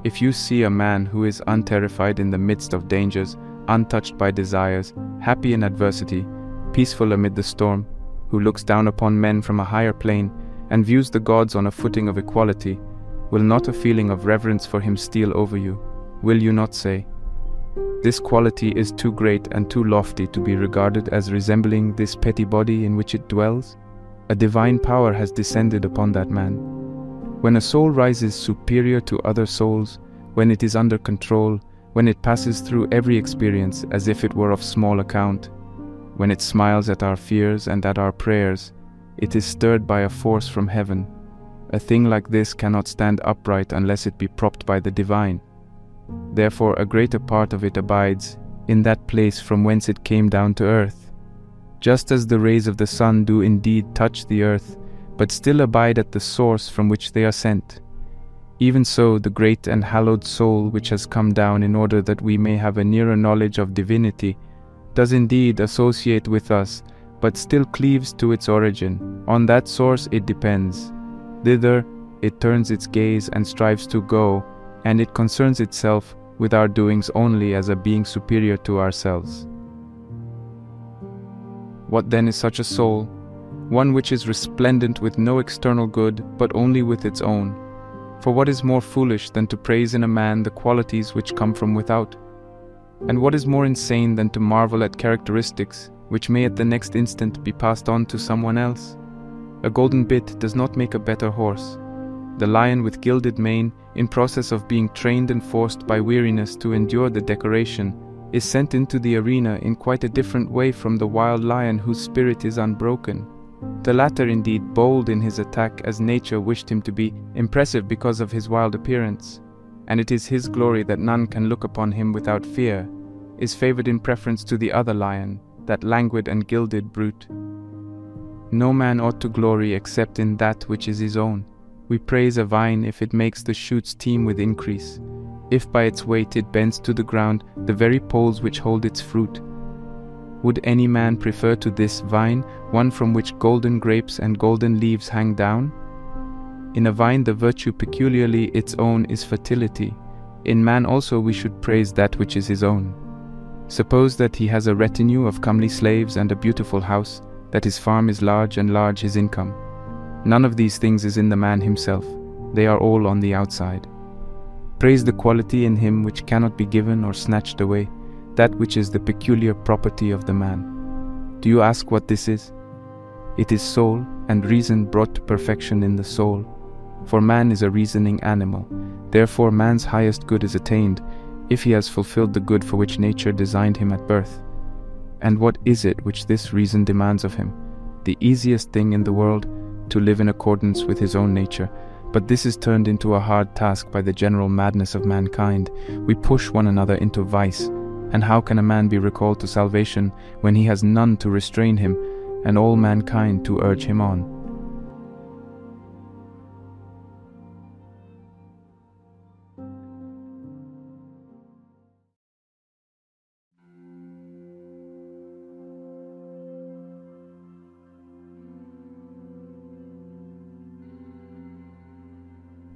If you see a man who is unterrified in the midst of dangers, untouched by desires, happy in adversity, peaceful amid the storm, who looks down upon men from a higher plane and views the gods on a footing of equality, will not a feeling of reverence for him steal over you? Will you not say, "This quality is too great and too lofty to be regarded as resembling this petty body in which it dwells"? A divine power has descended upon that man. When a soul rises superior to other souls, when it is under control, when it passes through every experience as if it were of small account, when it smiles at our fears and at our prayers, it is stirred by a force from heaven. A thing like this cannot stand upright unless it be propped by the divine. Therefore a greater part of it abides in that place from whence it came down to earth. Just as the rays of the sun do indeed touch the earth, but still abide at the source from which they are sent, even so the great and hallowed soul which has come down in order that we may have a nearer knowledge of divinity, does indeed associate with us, but still cleaves to its origin. On that source it depends. Thither it turns its gaze and strives to go, and it concerns itself with our doings only as a being superior to ourselves. What then is such a soul? One which is resplendent with no external good, but only with its own. For what is more foolish than to praise in a man the qualities which come from without? And what is more insane than to marvel at characteristics which may at the next instant be passed on to someone else? A golden bit does not make a better horse. The lion with gilded mane, in process of being trained and forced by weariness to endure the decoration, is sent into the arena in quite a different way from the wild lion whose spirit is unbroken. The latter indeed bold in his attack as nature wished him to be, impressive because of his wild appearance, and it is his glory that none can look upon him without fear, is favored in preference to the other lion, that languid and gilded brute. No man ought to glory except in that which is his own. We praise a vine if it makes the shoots teem with increase, if by its weight it bends to the ground the very poles which hold its fruit. Would any man prefer to this vine one from which golden grapes and golden leaves hang down? In a vine the virtue peculiarly its own is fertility. In man also we should praise that which is his own. Suppose that he has a retinue of comely slaves and a beautiful house, that his farm is large and large his income. None of these things is in the man himself. They are all on the outside. Praise the quality in him which cannot be given or snatched away, that which is the peculiar property of the man. Do you ask what this is? It is soul and reason brought to perfection in the soul. For man is a reasoning animal. Therefore man's highest good is attained if he has fulfilled the good for which nature designed him at birth. And what is it which this reason demands of him? The easiest thing in the world, to live in accordance with his own nature. But this is turned into a hard task by the general madness of mankind. We push one another into vice. And how can a man be recalled to salvation when he has none to restrain him, and all mankind to urge him on?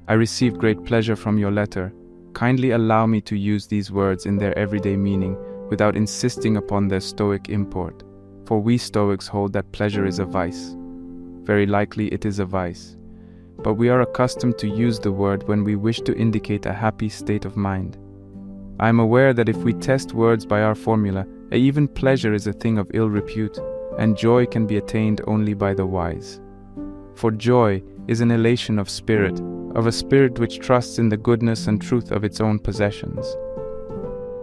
I received great pleasure from your letter. Kindly allow me to use these words in their everyday meaning without insisting upon their Stoic import, for we Stoics hold that pleasure is a vice. Very likely it is a vice, but we are accustomed to use the word when we wish to indicate a happy state of mind. I am aware that if we test words by our formula, even pleasure is a thing of ill repute, and joy can be attained only by the wise. For joy is an elation of spirit, of a spirit which trusts in the goodness and truth of its own possessions.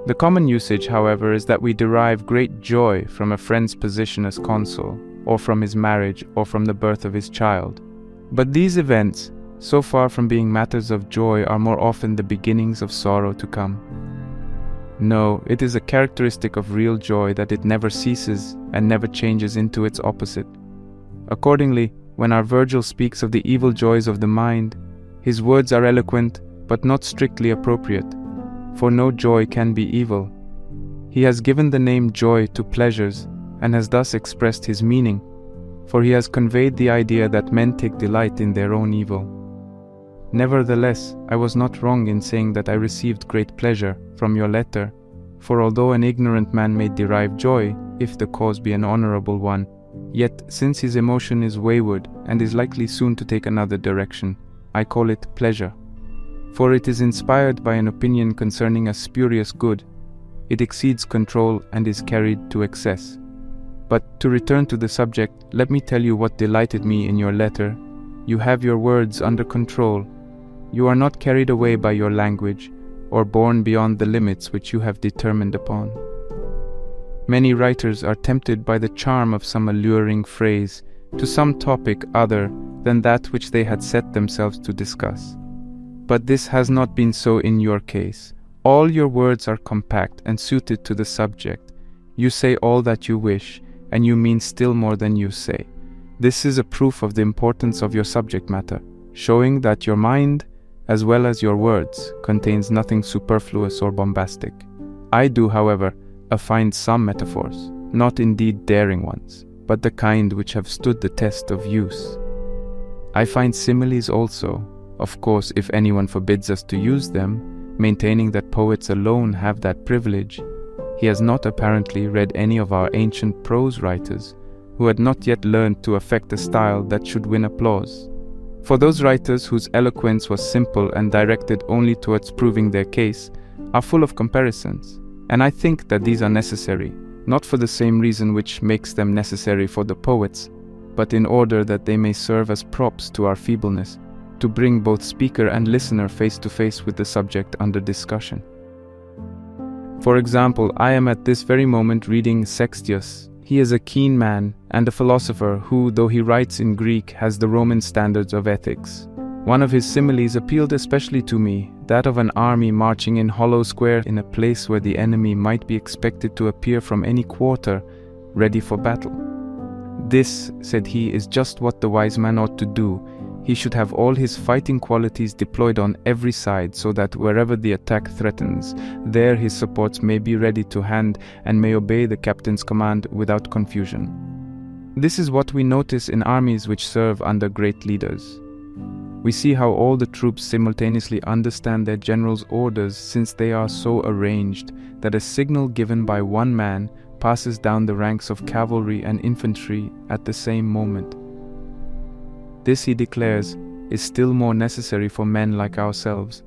The common usage, however, is that we derive great joy from a friend's position as consul, or from his marriage, or from the birth of his child. But these events, so far from being matters of joy, are more often the beginnings of sorrow to come. No, it is a characteristic of real joy that it never ceases and never changes into its opposite. Accordingly, when our Virgil speaks of the evil joys of the mind, his words are eloquent but not strictly appropriate, for no joy can be evil. He has given the name joy to pleasures and has thus expressed his meaning, for he has conveyed the idea that men take delight in their own evil. Nevertheless, I was not wrong in saying that I received great pleasure from your letter, for although an ignorant man may derive joy, if the cause be an honorable one, yet since his emotion is wayward and is likely soon to take another direction, I call it pleasure. For it is inspired by an opinion concerning a spurious good. It exceeds control and is carried to excess. But to return to the subject, let me tell you what delighted me in your letter. You have your words under control. You are not carried away by your language, or borne beyond the limits which you have determined upon. Many writers are tempted by the charm of some alluring phrase to some topic other than that which they had set themselves to discuss. But this has not been so in your case. All your words are compact and suited to the subject. You say all that you wish, and you mean still more than you say. This is a proof of the importance of your subject matter, showing that your mind, as well as your words, contains nothing superfluous or bombastic. I do, however, find some metaphors, not indeed daring ones, but the kind which have stood the test of use. I find similes also, of course, if anyone forbids us to use them, maintaining that poets alone have that privilege. He has not apparently read any of our ancient prose writers, who had not yet learned to affect a style that should win applause. For those writers whose eloquence was simple and directed only towards proving their case are full of comparisons, and I think that these are necessary, not for the same reason which makes them necessary for the poets, but in order that they may serve as props to our feebleness, to bring both speaker and listener face to face with the subject under discussion. For example, I am at this very moment reading Sextius. He is a keen man and a philosopher who, though he writes in Greek, has the Roman standards of ethics. One of his similes appealed especially to me, that of an army marching in hollow square in a place where the enemy might be expected to appear from any quarter, ready for battle. This, said he, is just what the wise man ought to do. He should have all his fighting qualities deployed on every side, so that wherever the attack threatens, there his supports may be ready to hand and may obey the captain's command without confusion. This is what we notice in armies which serve under great leaders. We see how all the troops simultaneously understand their general's orders, since they are so arranged that a signal given by one man passes down the ranks of cavalry and infantry at the same moment. This, he declares, is still more necessary for men like ourselves,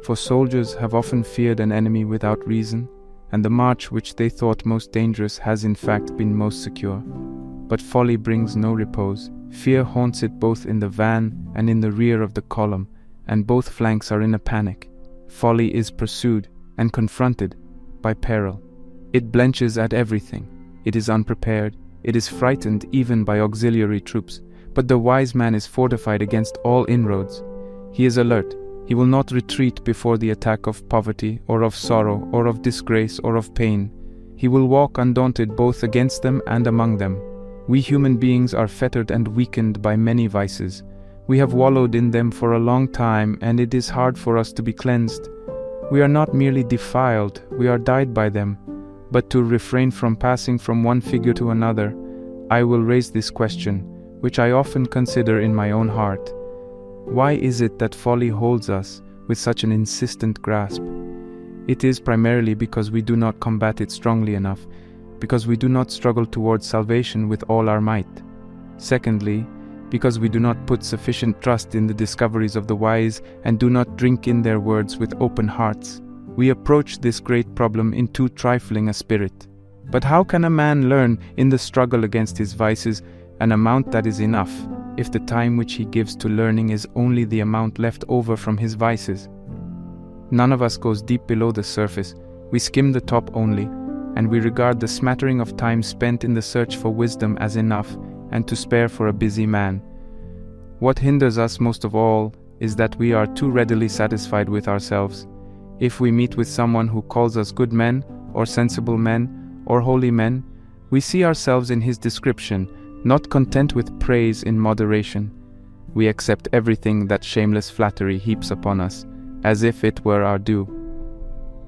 for soldiers have often feared an enemy without reason, and the march which they thought most dangerous has in fact been most secure. But folly brings no repose. Fear haunts it both in the van and in the rear of the column, and both flanks are in a panic. Folly is pursued and confronted by peril. It blenches at everything. It is unprepared. It is frightened even by auxiliary troops. But the wise man is fortified against all inroads. He is alert. He will not retreat before the attack of poverty, or of sorrow, or of disgrace, or of pain. He will walk undaunted both against them and among them. We human beings are fettered and weakened by many vices. We have wallowed in them for a long time, and it is hard for us to be cleansed. We are not merely defiled, we are dyed by them. But to refrain from passing from one figure to another, I will raise this question, which I often consider in my own heart. Why is it that folly holds us with such an insistent grasp? It is primarily because we do not combat it strongly enough, because we do not struggle towards salvation with all our might. Secondly, because we do not put sufficient trust in the discoveries of the wise and do not drink in their words with open hearts. We approach this great problem in too trifling a spirit. But how can a man learn in the struggle against his vices an amount that is enough, if the time which he gives to learning is only the amount left over from his vices? None of us goes deep below the surface. We skim the top only, and we regard the smattering of time spent in the search for wisdom as enough and to spare for a busy man. What hinders us most of all is that we are too readily satisfied with ourselves. If we meet with someone who calls us good men, or sensible men, or holy men, we see ourselves in his description, not content with praise in moderation. We accept everything that shameless flattery heaps upon us, as if it were our due.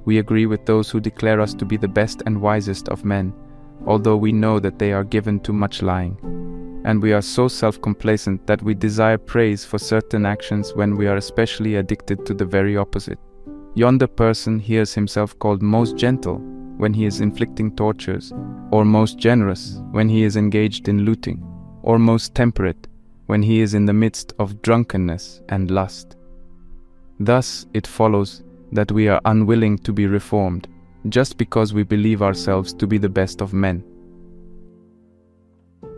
We agree with those who declare us to be the best and wisest of men, although we know that they are given to much lying. And we are so self-complacent that we desire praise for certain actions when we are especially addicted to the very opposite. Yonder person hears himself called most gentle when he is inflicting tortures, or most generous when he is engaged in looting, or most temperate when he is in the midst of drunkenness and lust. Thus it follows that we are unwilling to be reformed, just because we believe ourselves to be the best of men.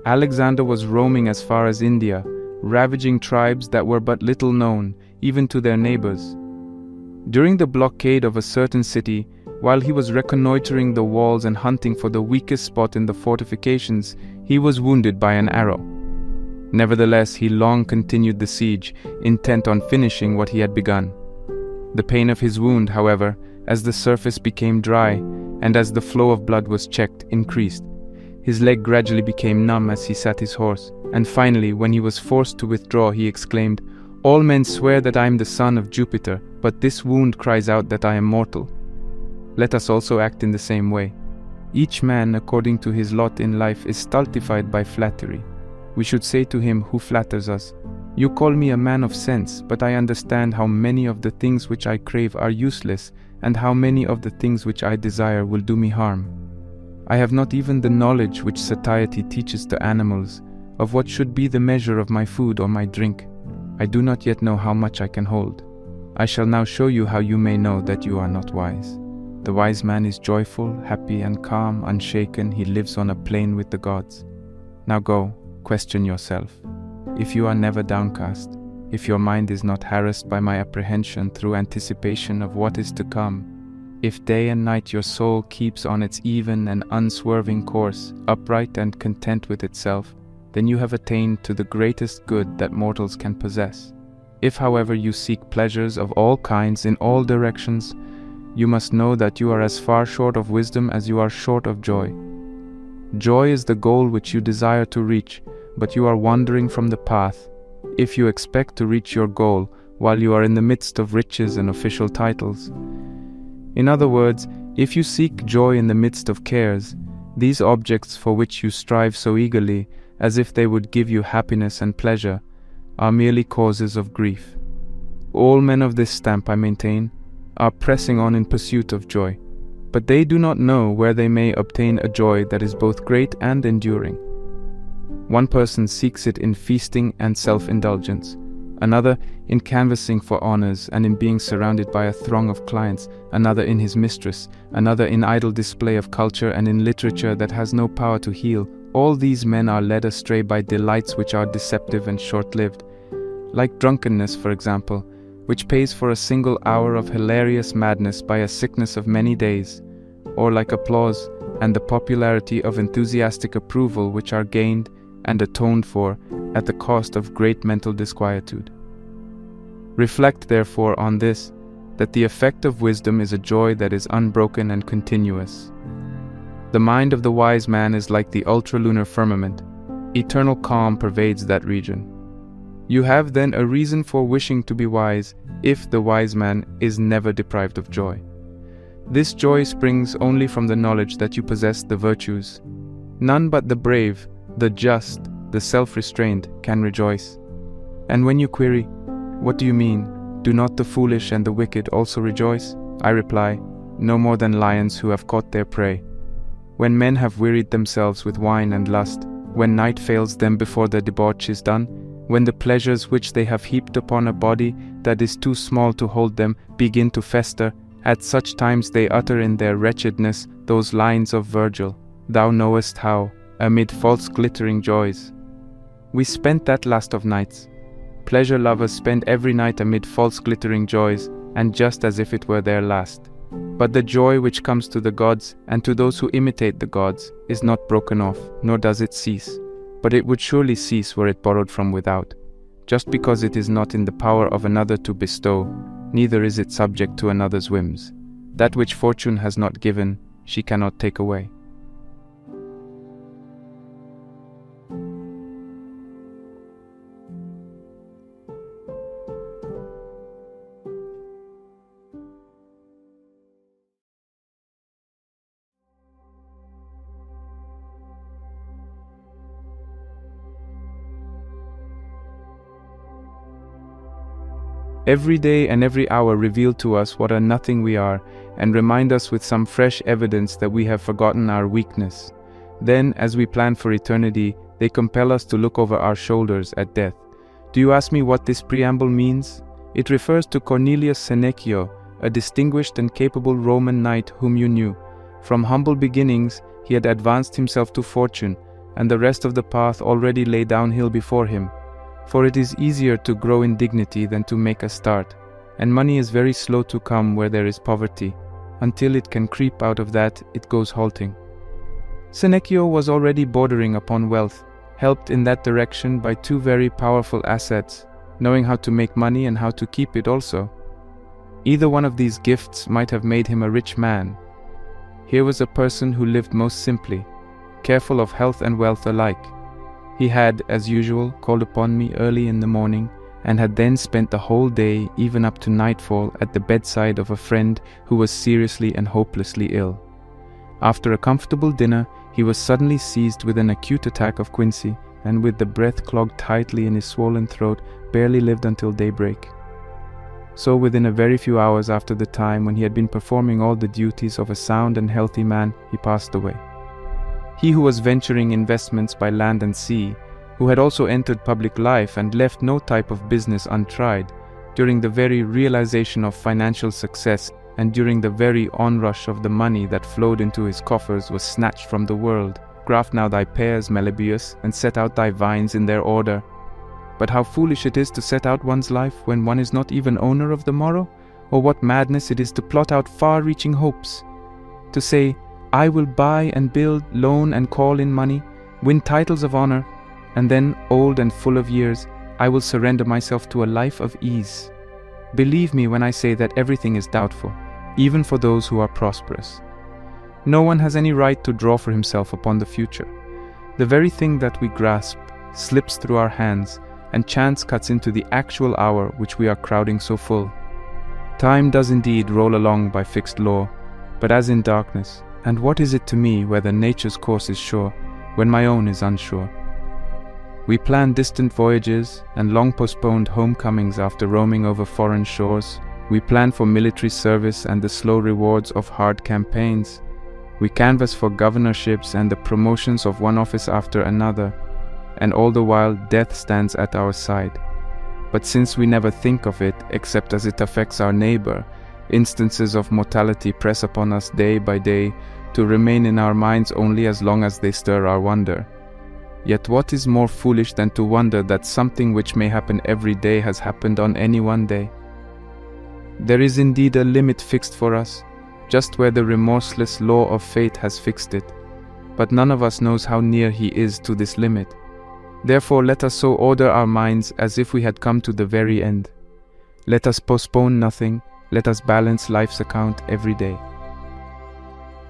Alexander was roaming as far as India, ravaging tribes that were but little known, even to their neighbors. During the blockade of a certain city, while he was reconnoitering the walls and hunting for the weakest spot in the fortifications, he was wounded by an arrow. Nevertheless, he long continued the siege, intent on finishing what he had begun. The pain of his wound, however, as the surface became dry, and as the flow of blood was checked, increased. His leg gradually became numb as he sat his horse, and finally, when he was forced to withdraw, he exclaimed, "All men swear that I am the son of Jupiter, but this wound cries out that I am mortal." Let us also act in the same way. Each man, according to his lot in life, is stultified by flattery. We should say to him who flatters us, "You call me a man of sense, but I understand how many of the things which I crave are useless, and how many of the things which I desire will do me harm. I have not even the knowledge which satiety teaches to animals, of what should be the measure of my food or my drink. I do not yet know how much I can hold. I shall now show you how you may know that you are not wise. The wise man is joyful, happy and calm, unshaken. He lives on a plane with the gods. Now go, question yourself. If you are never downcast, if your mind is not harassed by my apprehension through anticipation of what is to come, if day and night your soul keeps on its even and unswerving course, upright and content with itself, then you have attained to the greatest good that mortals can possess. If, however, you seek pleasures of all kinds in all directions, you must know that you are as far short of wisdom as you are short of joy. Joy is the goal which you desire to reach, but you are wandering from the path. If you expect to reach your goal while you are in the midst of riches and official titles. In other words, if you seek joy in the midst of cares, these objects for which you strive so eagerly, as if they would give you happiness and pleasure, are merely causes of grief. All men of this stamp, I maintain, are pressing on in pursuit of joy, but they do not know where they may obtain a joy that is both great and enduring. One person seeks it in feasting and self-indulgence, another in canvassing for honors and in being surrounded by a throng of clients, another in his mistress, another in idle display of culture and in literature that has no power to heal. All these men are led astray by delights which are deceptive and short-lived, like drunkenness, for example, which pays for a single hour of hilarious madness by a sickness of many days, or like applause and the popularity of enthusiastic approval which are gained and atoned for at the cost of great mental disquietude. Reflect therefore on this, that the effect of wisdom is a joy that is unbroken and continuous. The mind of the wise man is like the ultralunar firmament. Eternal calm pervades that region. You have then a reason for wishing to be wise, if the wise man is never deprived of joy. This joy springs only from the knowledge that you possess the virtues. None but the brave, the just, the self-restrained can rejoice. And when you query, "What do you mean? Do not the foolish and the wicked also rejoice?" I reply, no more than lions who have caught their prey. When men have wearied themselves with wine and lust, when night fails them before their debauch is done, when the pleasures which they have heaped upon a body that is too small to hold them begin to fester, at such times they utter in their wretchedness those lines of Virgil, "Thou knowest how, amid false glittering joys." We spent that last of nights. Pleasure lovers spend every night amid false glittering joys, and just as if it were their last. But the joy which comes to the gods and to those who imitate the gods is not broken off, nor does it cease. But it would surely cease were it borrowed from without. Just because it is not in the power of another to bestow, neither is it subject to another's whims. That which fortune has not given, she cannot take away. Every day and every hour reveal to us what a nothing we are, and remind us with some fresh evidence that we have forgotten our weakness. Then, as we plan for eternity, they compel us to look over our shoulders at death. Do you ask me what this preamble means? It refers to Cornelius Senecio, a distinguished and capable Roman knight whom you knew. From humble beginnings, he had advanced himself to fortune, and the rest of the path already lay downhill before him. For it is easier to grow in dignity than to make a start, and money is very slow to come where there is poverty. Until it can creep out of that, it goes halting. Senecio was already bordering upon wealth, helped in that direction by two very powerful assets, knowing how to make money and how to keep it also. Either one of these gifts might have made him a rich man. Here was a person who lived most simply, careful of health and wealth alike. He had, as usual, called upon me early in the morning, and had then spent the whole day, even up to nightfall, at the bedside of a friend who was seriously and hopelessly ill. After a comfortable dinner, he was suddenly seized with an acute attack of quinsy, and with the breath clogged tightly in his swollen throat, barely lived until daybreak. So within a very few hours after the time when he had been performing all the duties of a sound and healthy man, he passed away. He who was venturing investments by land and sea, who had also entered public life and left no type of business untried, during the very realization of financial success and during the very onrush of the money that flowed into his coffers, was snatched from the world. Graft now thy pears, Melibæus, and set out thy vines in their order. But how foolish it is to set out one's life when one is not even owner of the morrow, or what madness it is to plot out far-reaching hopes. To say, I will buy and build, loan and call in money, win titles of honor, and then, old and full of years, I will surrender myself to a life of ease. Believe me when I say that everything is doubtful, even for those who are prosperous. No one has any right to draw for himself upon the future. The very thing that we grasp slips through our hands, and chance cuts into the actual hour which we are crowding so full. Time does indeed roll along by fixed law, but as in darkness. And what is it to me whether nature's course is sure, when my own is unsure? We plan distant voyages and long postponed homecomings after roaming over foreign shores. We plan for military service and the slow rewards of hard campaigns. We canvass for governorships and the promotions of one office after another, and all the while death stands at our side. But since we never think of it except as it affects our neighbor, instances of mortality press upon us day by day, to remain in our minds only as long as they stir our wonder. Yet what is more foolish than to wonder that something which may happen every day has happened on any one day? There is indeed a limit fixed for us, just where the remorseless law of fate has fixed it, but none of us knows how near he is to this limit. Therefore let us so order our minds as if we had come to the very end. Let us postpone nothing, let us balance life's account every day.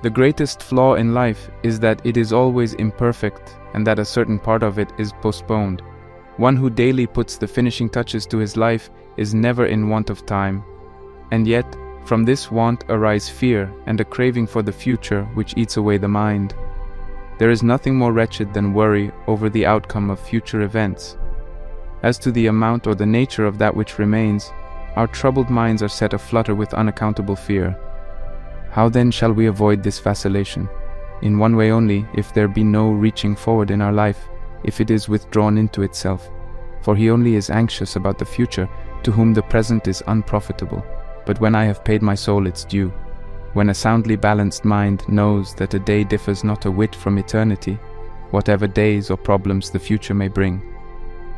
The greatest flaw in life is that it is always imperfect, and that a certain part of it is postponed. One who daily puts the finishing touches to his life is never in want of time. And yet, from this want arise fear and a craving for the future which eats away the mind. There is nothing more wretched than worry over the outcome of future events. As to the amount or the nature of that which remains, our troubled minds are set aflutter with unaccountable fear. How then shall we avoid this vacillation? In one way only, if there be no reaching forward in our life, if it is withdrawn into itself. For he only is anxious about the future, to whom the present is unprofitable. But when I have paid my soul its due, when a soundly balanced mind knows that a day differs not a whit from eternity, whatever days or problems the future may bring,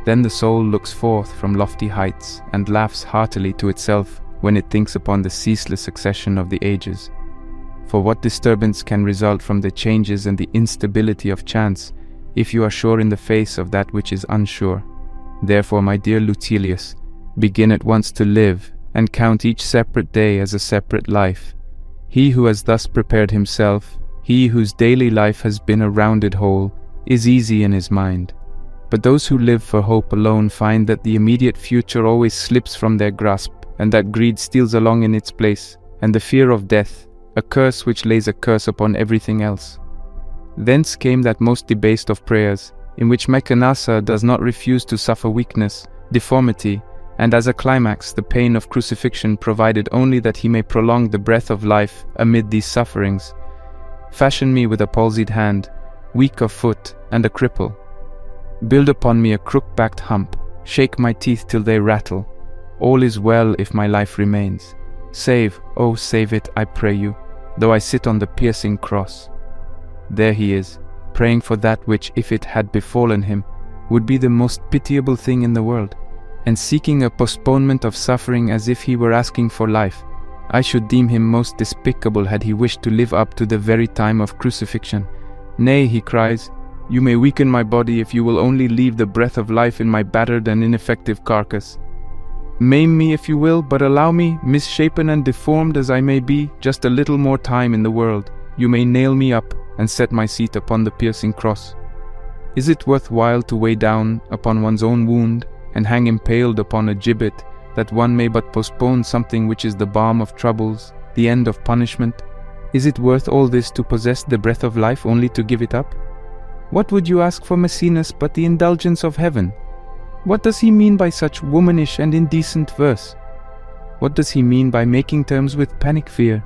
then the soul looks forth from lofty heights and laughs heartily to itself when it thinks upon the ceaseless succession of the ages. For what disturbance can result from the changes and the instability of chance, if you are sure in the face of that which is unsure? Therefore, my dear Lucilius, begin at once to live, and count each separate day as a separate life. He who has thus prepared himself, he whose daily life has been a rounded whole, is easy in his mind. But those who live for hope alone find that the immediate future always slips from their grasp, and that greed steals along in its place, and the fear of death, a curse which lays a curse upon everything else. Thence came that most debased of prayers, in which Mekanasa does not refuse to suffer weakness, deformity, and as a climax the pain of crucifixion, provided only that he may prolong the breath of life amid these sufferings. Fashion me with a palsied hand, weak of foot, and a cripple. Build upon me a crook-backed hump, shake my teeth till they rattle. All is well if my life remains. Save, oh save it, I pray you, though I sit on the piercing cross. There he is, praying for that which, if it had befallen him, would be the most pitiable thing in the world, and seeking a postponement of suffering as if he were asking for life. I should deem him most despicable had he wished to live up to the very time of crucifixion. Nay, he cries, you may weaken my body if you will only leave the breath of life in my battered and ineffective carcass. Maim me if you will, but allow me, misshapen and deformed as I may be, just a little more time in the world. You may nail me up and set my seat upon the piercing cross. Is it worthwhile to weigh down upon one's own wound and hang impaled upon a gibbet, that one may but postpone something which is the balm of troubles, the end of punishment? Is it worth all this to possess the breath of life only to give it up? What would you ask for Maecenas but the indulgence of heaven? What does he mean by such womanish and indecent verse? What does he mean by making terms with panic fear?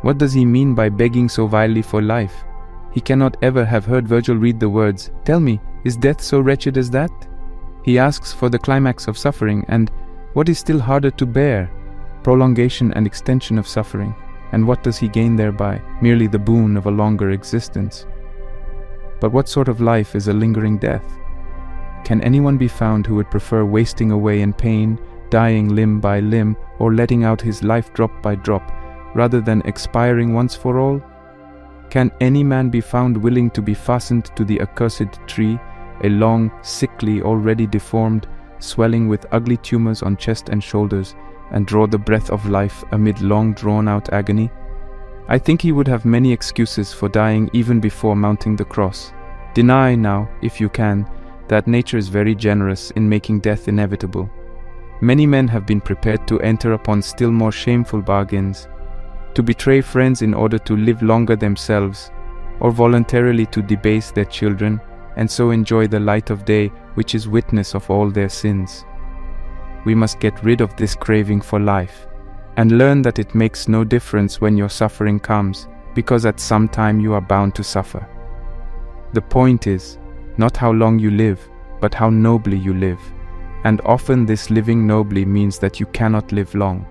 What does he mean by begging so vilely for life? He cannot ever have heard Virgil read the words, "Tell me, is death so wretched as that?" He asks for the climax of suffering, and what is still harder to bear? Prolongation and extension of suffering. And what does he gain thereby? Merely the boon of a longer existence. But what sort of life is a lingering death? Can anyone be found who would prefer wasting away in pain, dying limb by limb, or letting out his life drop by drop, rather than expiring once for all? Can any man be found willing to be fastened to the accursed tree, a long, sickly, already deformed, swelling with ugly tumors on chest and shoulders, and draw the breath of life amid long drawn-out agony? I think he would have many excuses for dying even before mounting the cross. Deny now, if you can, that nature is very generous in making death inevitable. Many men have been prepared to enter upon still more shameful bargains, to betray friends in order to live longer themselves, or voluntarily to debase their children, and so enjoy the light of day which is witness of all their sins. We must get rid of this craving for life, and learn that it makes no difference when your suffering comes, because at some time you are bound to suffer. The point is, not how long you live, but how nobly you live, and often this living nobly means that you cannot live long.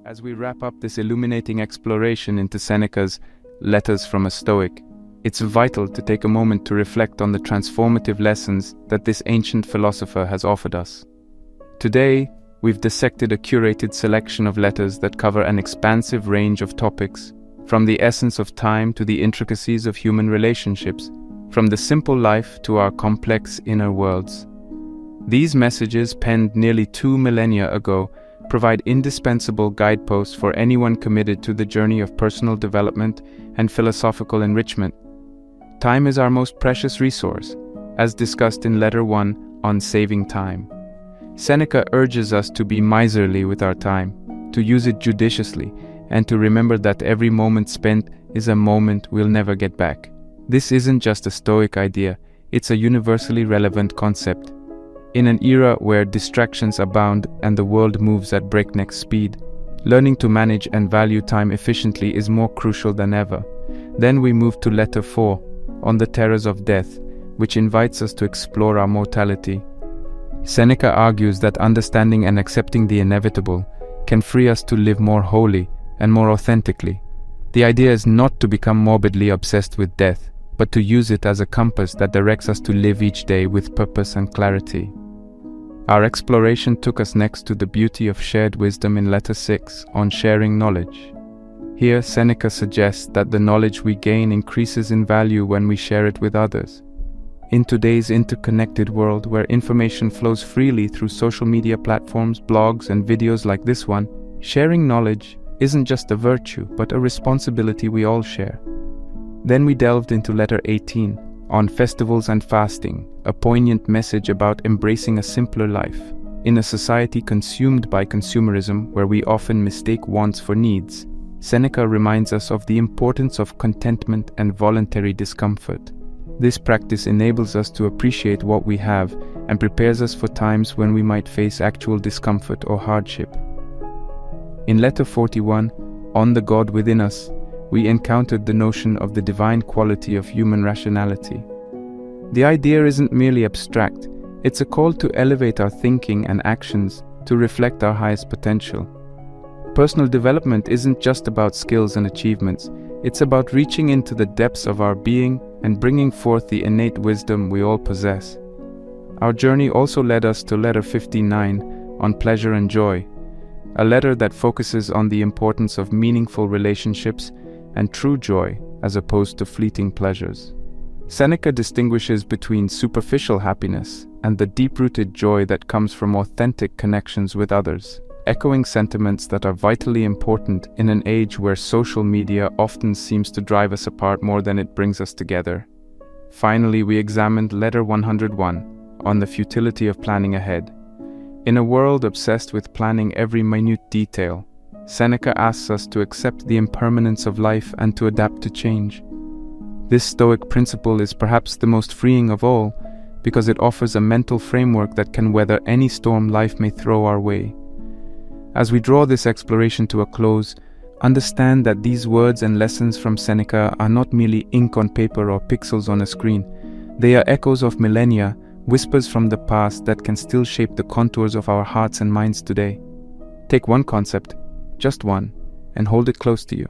As we wrap up this illuminating exploration into Seneca's Letters from a Stoic, it's vital to take a moment to reflect on the transformative lessons that this ancient philosopher has offered us. Today, we've dissected a curated selection of letters that cover an expansive range of topics, from the essence of time to the intricacies of human relationships, from the simple life to our complex inner worlds. These messages, penned nearly 2 millennia ago, provide indispensable guideposts for anyone committed to the journey of personal development and philosophical enrichment. Time is our most precious resource, as discussed in Letter 1 on Saving Time. Seneca urges us to be miserly with our time, to use it judiciously, and to remember that every moment spent is a moment we'll never get back. This isn't just a Stoic idea, it's a universally relevant concept. In an era where distractions abound and the world moves at breakneck speed, learning to manage and value time efficiently is more crucial than ever. Then we move to Letter 4, on the terrors of death, which invites us to explore our mortality. Seneca argues that understanding and accepting the inevitable can free us to live more wholly and more authentically. The idea is not to become morbidly obsessed with death, but to use it as a compass that directs us to live each day with purpose and clarity. Our exploration took us next to the beauty of shared wisdom in Letter 6 on sharing knowledge. Here, Seneca suggests that the knowledge we gain increases in value when we share it with others. In today's interconnected world, where information flows freely through social media platforms, blogs, and videos like this one, sharing knowledge isn't just a virtue, but a responsibility we all share. Then we delved into Letter 18, on festivals and fasting, a poignant message about embracing a simpler life. In a society consumed by consumerism, where we often mistake wants for needs, Seneca reminds us of the importance of contentment and voluntary discomfort. This practice enables us to appreciate what we have and prepares us for times when we might face actual discomfort or hardship. In Letter 41, on the God within us, we encountered the notion of the divine quality of human rationality. The idea isn't merely abstract, it's a call to elevate our thinking and actions to reflect our highest potential. Personal development isn't just about skills and achievements, it's about reaching into the depths of our being and bringing forth the innate wisdom we all possess. Our journey also led us to Letter 59 on pleasure and joy, a letter that focuses on the importance of meaningful relationships and true joy as opposed to fleeting pleasures. Seneca distinguishes between superficial happiness and the deep-rooted joy that comes from authentic connections with others, echoing sentiments that are vitally important in an age where social media often seems to drive us apart more than it brings us together. Finally, we examined Letter 101 on the futility of planning ahead. In a world obsessed with planning every minute detail, Seneca asks us to accept the impermanence of life and to adapt to change. This Stoic principle is perhaps the most freeing of all, because it offers a mental framework that can weather any storm life may throw our way. As we draw this exploration to a close, understand that these words and lessons from Seneca are not merely ink on paper or pixels on a screen. They are echoes of millennia, whispers from the past that can still shape the contours of our hearts and minds today. Take one concept, just one, and hold it close to you.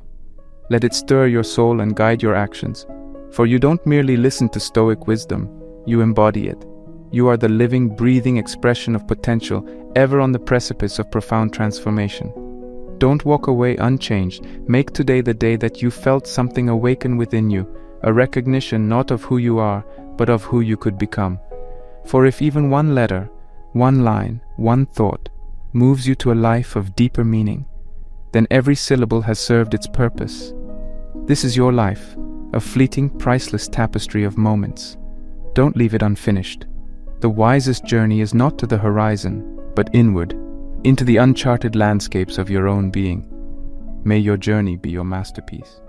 Let it stir your soul and guide your actions. For you don't merely listen to Stoic wisdom, you embody it. You are the living, breathing expression of potential, ever on the precipice of profound transformation. Don't walk away unchanged. Make today the day that you felt something awaken within you, a recognition not of who you are, but of who you could become. For if even one letter, one line, one thought moves you to a life of deeper meaning, then every syllable has served its purpose. This is your life, a fleeting, priceless tapestry of moments. Don't leave it unfinished. The wisest journey is not to the horizon, but inward, into the uncharted landscapes of your own being. May your journey be your masterpiece.